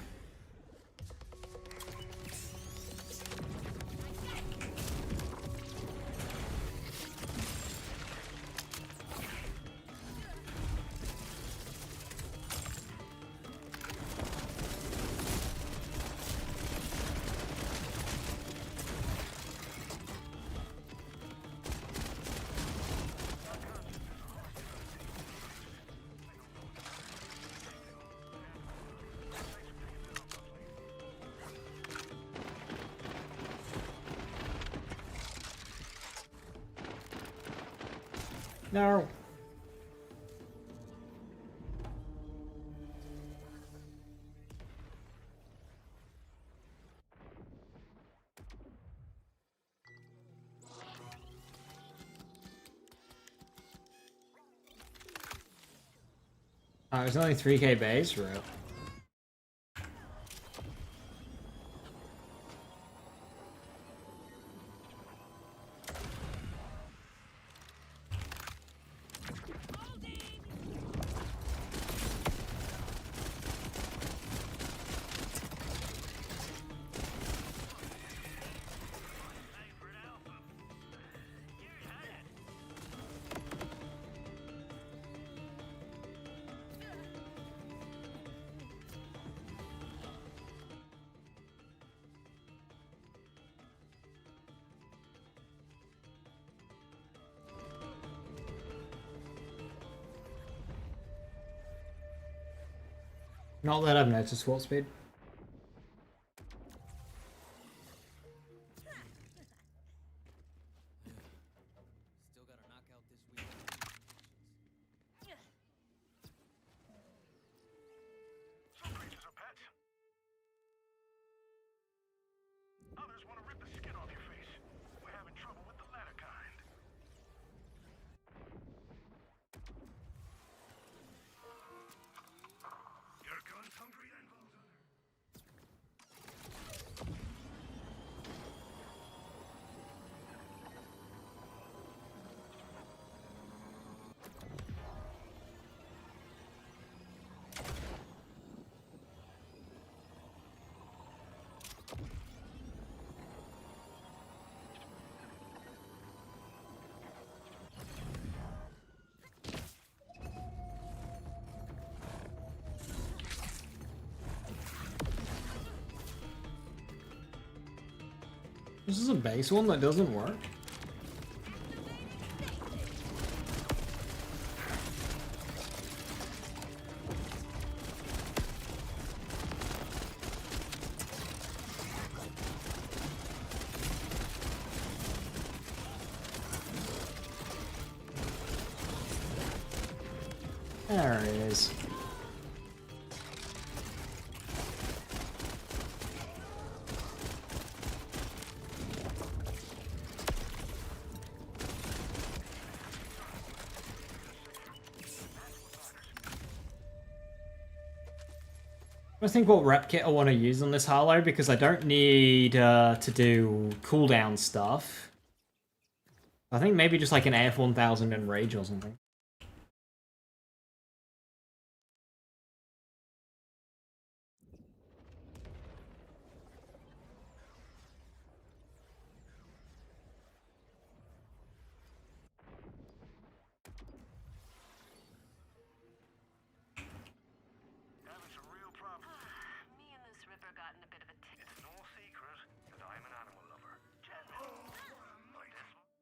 No. Oh, it's only 3k base, right? Not that I've noticed what speed. Still gotta knock out this week. Some creatures are pets. Others want to rip the skin off your face. We're having trouble with the latter kind. Your gun's hungry and Vault Hunter. This is a base one that doesn't work. There he is. I think what rep kit I want to use on this Harlow because I don't need to do cooldown stuff. I think maybe just like an AF 1000 and Rage or something. Having some real problems. Me and this Ripper got in a bit of a tiff. It's no secret that I'm an animal lover. Might as well.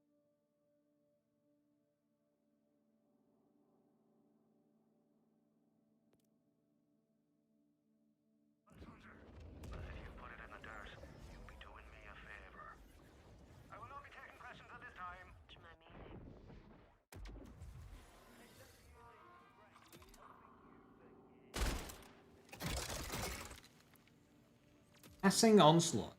But if you put it in the dirt, you'll be doing me a favor. I will not be taking questions at this time. To my meeting. Passing Onslaught.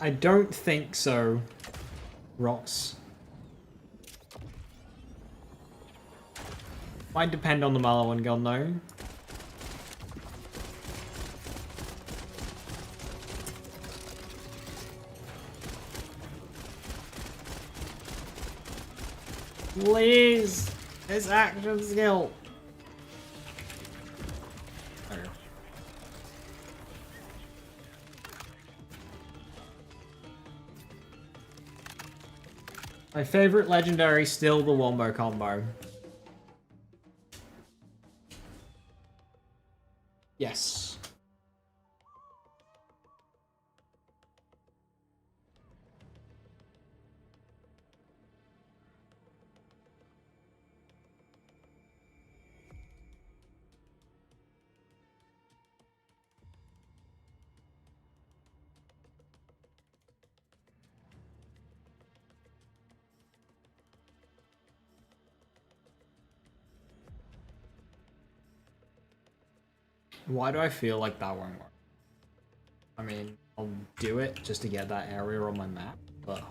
I don't think so, Rox. Might depend on the Malawan gun though. Please! His action skill! Okay. My favorite legendary still the Wombo combo. Yes. Why do I feel like that won't work? I mean, I'll do it just to get that area on my map, but...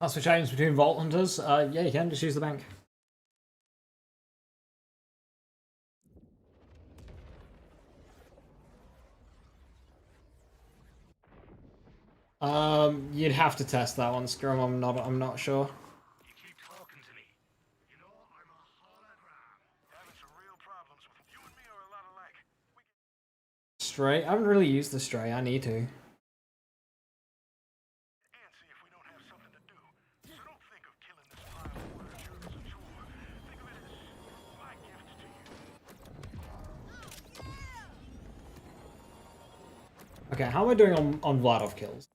I'll switch items between Vault Hunters. Yeah, you can just use the bank. You'd have to test that one, Scrum. I'm not sure. You keep talking to me. You know, I'm a hologram. Having some real problems with you and me are a lot alike. Stray? I haven't really used the Stray. I need to. Antsy if we don't have something to do. So don't think of killing this pile of furniture as a chore. Think of it as my gift to you. Okay, how am I doing on Vladov kills?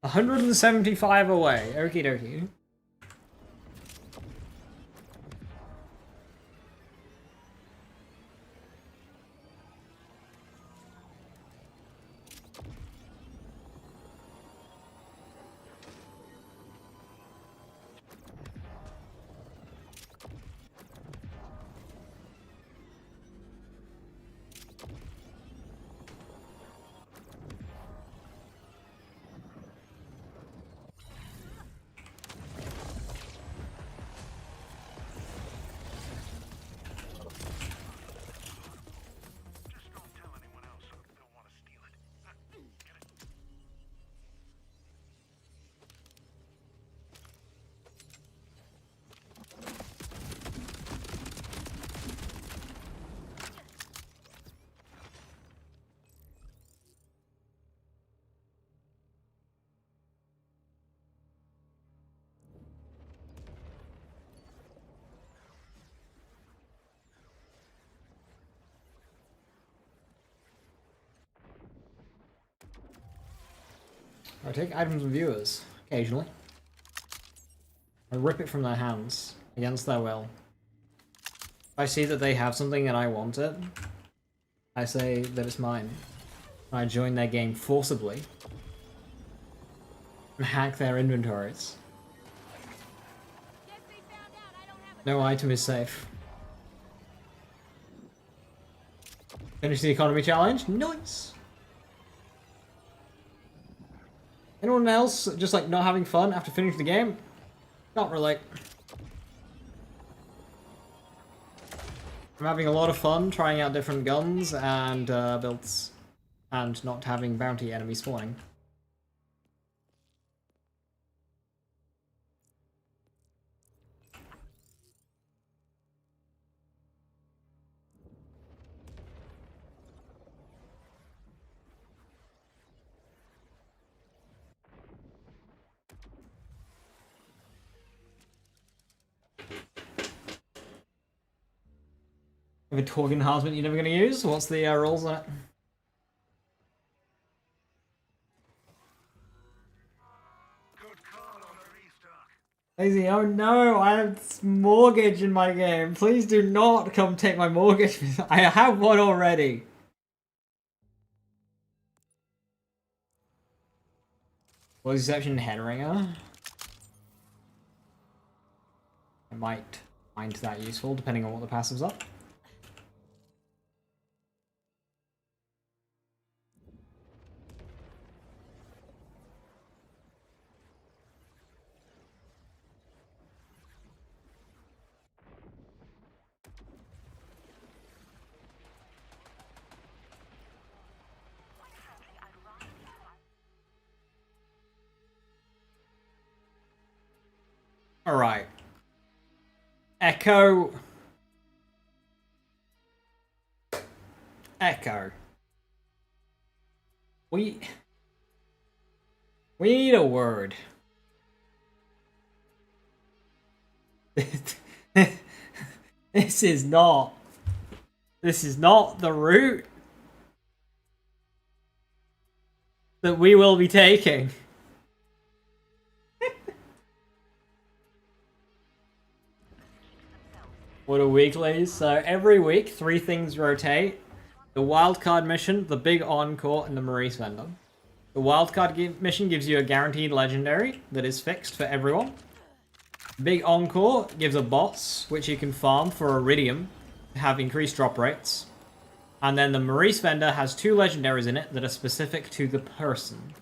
$175 away. Okie dokie. Just don't tell anyone else or they'll want to steal it. Get it? I take items from viewers, occasionally. I rip it from their hands, against their will. If I see that they have something and I want it, I say that it's mine. I join their game forcibly. And hack their inventories. No item is safe. Finish the economy challenge? Nice! Anyone else just like not having fun after finishing the game? Not really. I'm having a lot of fun trying out different guns and builds, and not having bounty enemies spawning. Have a Torg enhancement you're never going to use? What's the rules on it? Good call on the restock. Lazy, oh no, I have mortgage in my game. Please do not come take my mortgage. I have one already. Was exception Headringer? I might find that useful depending on what the passives are. Alright. Echo. We need a word. This is not the route that we will be taking. What a weekly. So every week, 3 things rotate. The wildcard mission, the big encore, and the Maurice vendor. The wildcard mission gives you a guaranteed legendary that is fixed for everyone. Big encore gives a boss, which you can farm for Iridium to have increased drop rates. And then the Maurice vendor has 2 legendaries in it that are specific to the person.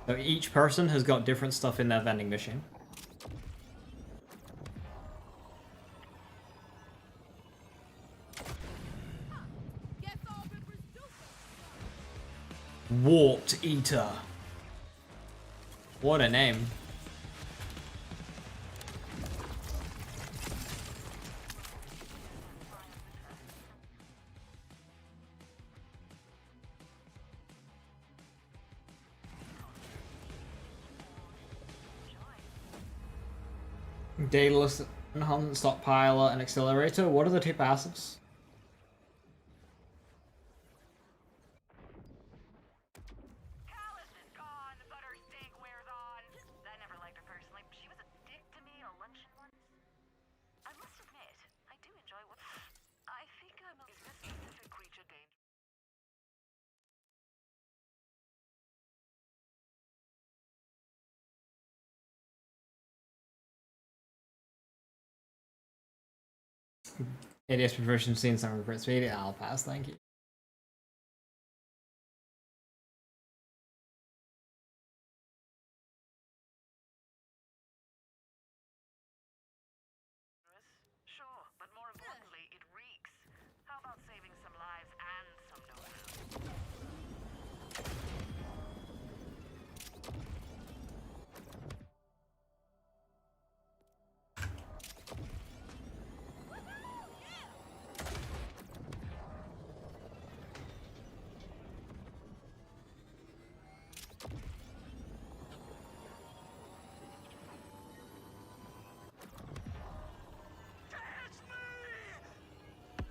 So each person has got different stuff in their vending machine. Warped Eater. What a name. Daedalus Hunt, Stockpiler, and Accelerator. What are the two passives? Callus is gone, but her steak wears on. I never liked her personally. She was a dick to me at a luncheon once. I must admit, I do enjoy what... I think I'm a... Is this specific creature dangerous? ADS proficiency and some recruit speed. I'll pass, thank you. Sure, but more importantly, it reeks. How about saving some lives and some know-how?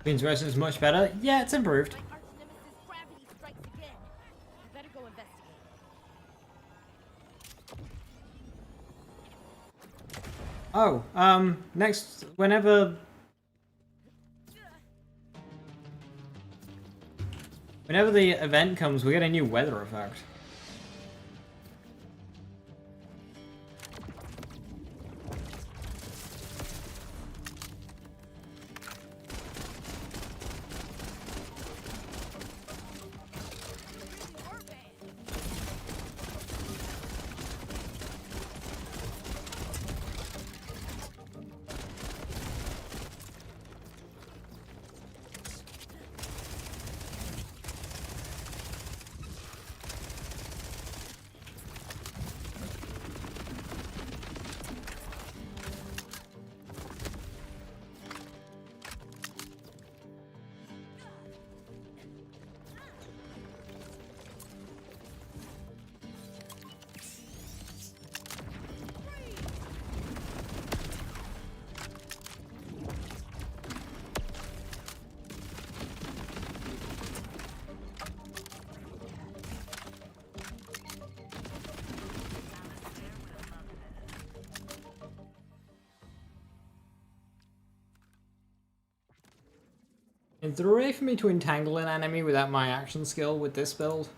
Queen's Rest is much better. Yeah, it's improved. My arch nemesis gravity strikes again. I better go investigate. Oh, next, whenever the event comes, we get a new weather effect. Is there a way for me to entangle an enemy without my action skill with this build?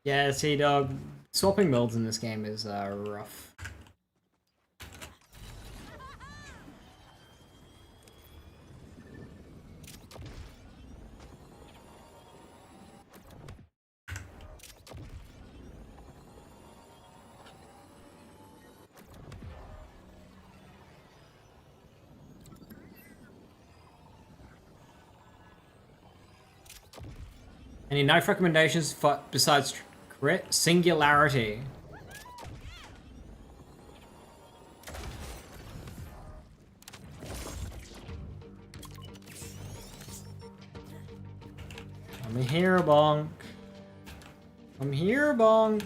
Yeah, see, dog, swapping builds in this game is rough. Any knife recommendations for, besides crit? Singularity. I'm here, bonk. I'm here, bonk.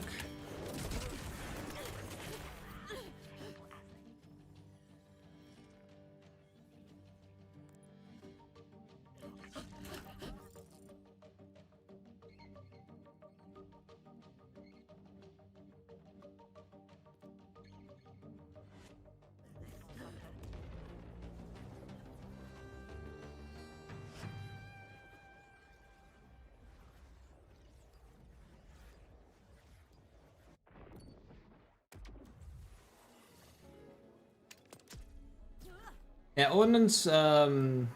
Yeah, ordnance, heavy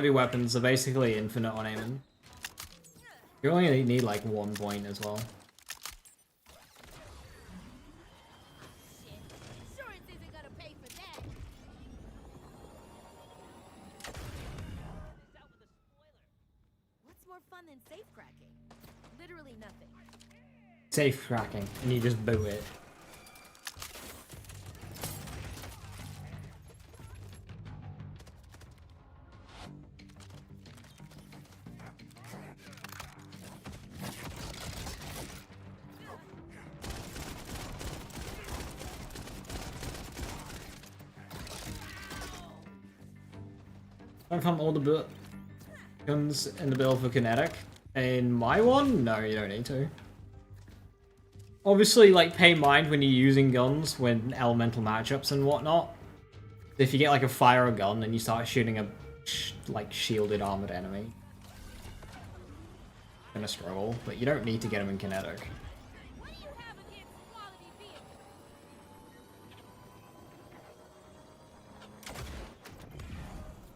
weapons are basically infinite on aiming. You only need like 1 point as well. Insurance isn't gonna pay for that. What's more fun than safe cracking? Literally nothing. Safe cracking, and you just boot it. I found all the guns in the build for kinetic. In my one? No, you don't need to. Obviously, like, pay mind when you're using guns when elemental matchups and whatnot. If you get like a fire gun and you start shooting a like shielded armored enemy, gonna struggle, but you don't need to get them in kinetic. What do you have against quality vehicles?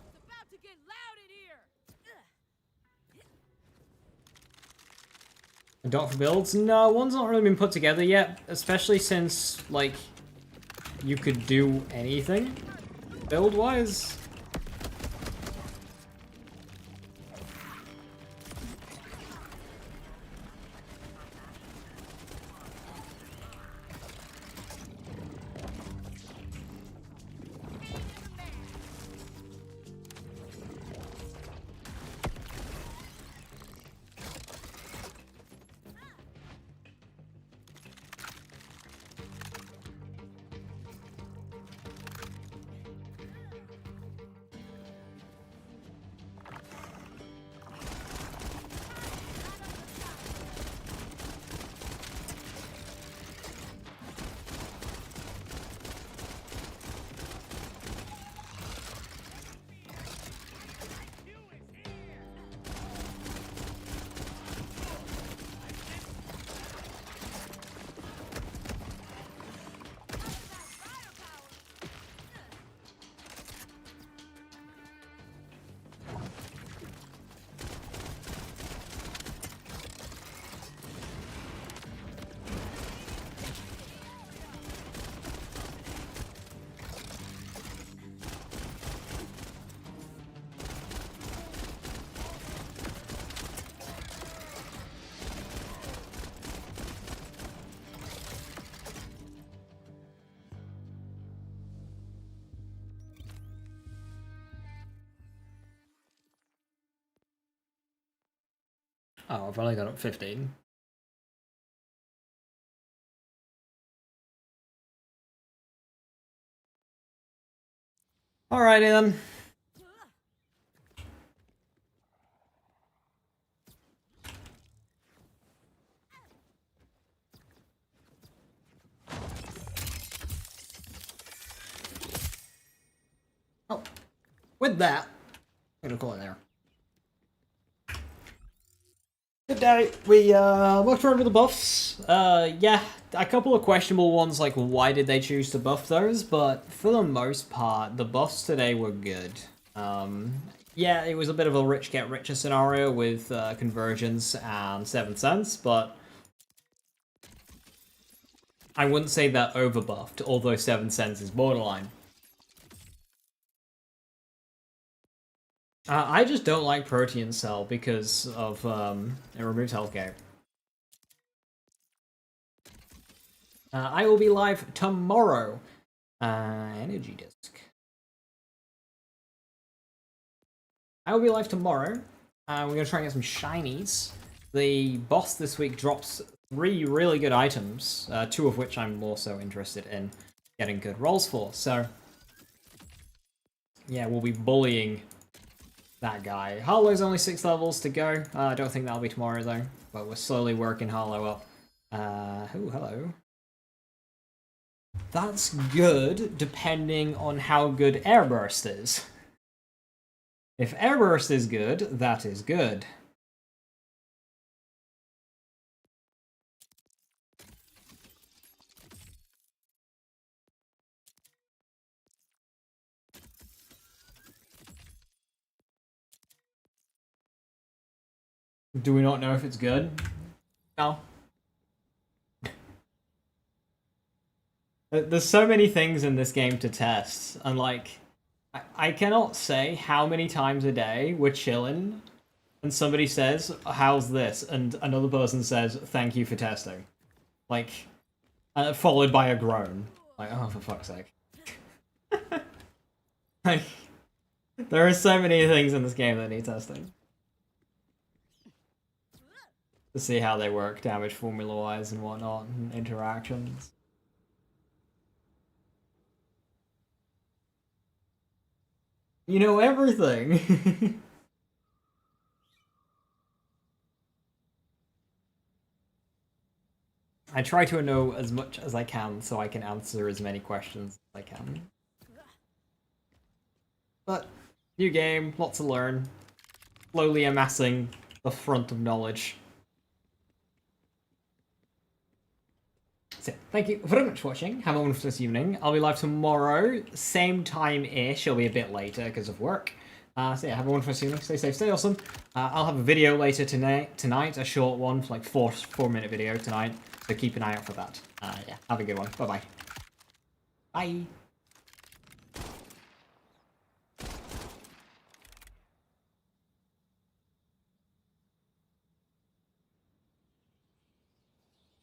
It's about to get loud in here. A dot for builds? No, one's not really been put together yet, especially since like you could do anything build-wise. Oh, I've only got up 15. Alrighty then. Oh, with that, I'm gonna call it there. Good day. We looked around with the buffs. Yeah, a couple of questionable ones, like why did they choose to buff those? But for the most part, the buffs today were good. Yeah, it was a bit of a rich get richer scenario with convergence and 7 cents, but I wouldn't say they're overbuffed, although 7 cents is borderline. I just don't like Protean Cell because of it removes healthcare. I will be live tomorrow. Energy disc. I will be live tomorrow. We're gonna try and get some shinies. The boss this week drops 3 really good items, 2 of which I'm also interested in getting good rolls for. So yeah, we'll be bullying that guy. Harlow's only 6 levels to go. I don't think that'll be tomorrow though, but we're slowly working Harlow up. Oh, hello. That's good, depending on how good Airburst is. If Airburst is good, that is good. Do we not know if it's good? No. There's so many things in this game to test, and like, I cannot say how many times a day we're chilling, and somebody says, "How's this?" and another person says, "Thank you for testing," like, followed by a groan. Like, oh, for fuck's sake! Like, there are so many things in this game that need testing to see how they work, damage formula-wise and whatnot, and interactions. You know everything! I try to know as much as I can so I can answer as many questions as I can. But, new game, lots to learn. Slowly amassing the front of knowledge. So, thank you very much for watching. Have a wonderful evening. I'll be live tomorrow, same time-ish. It'll be a bit later because of work. So yeah, have a wonderful evening. Stay safe, stay awesome. I'll have a video later tonight, a short one, like 4-minute video tonight. So keep an eye out for that. Yeah, have a good one. Bye-bye. Bye.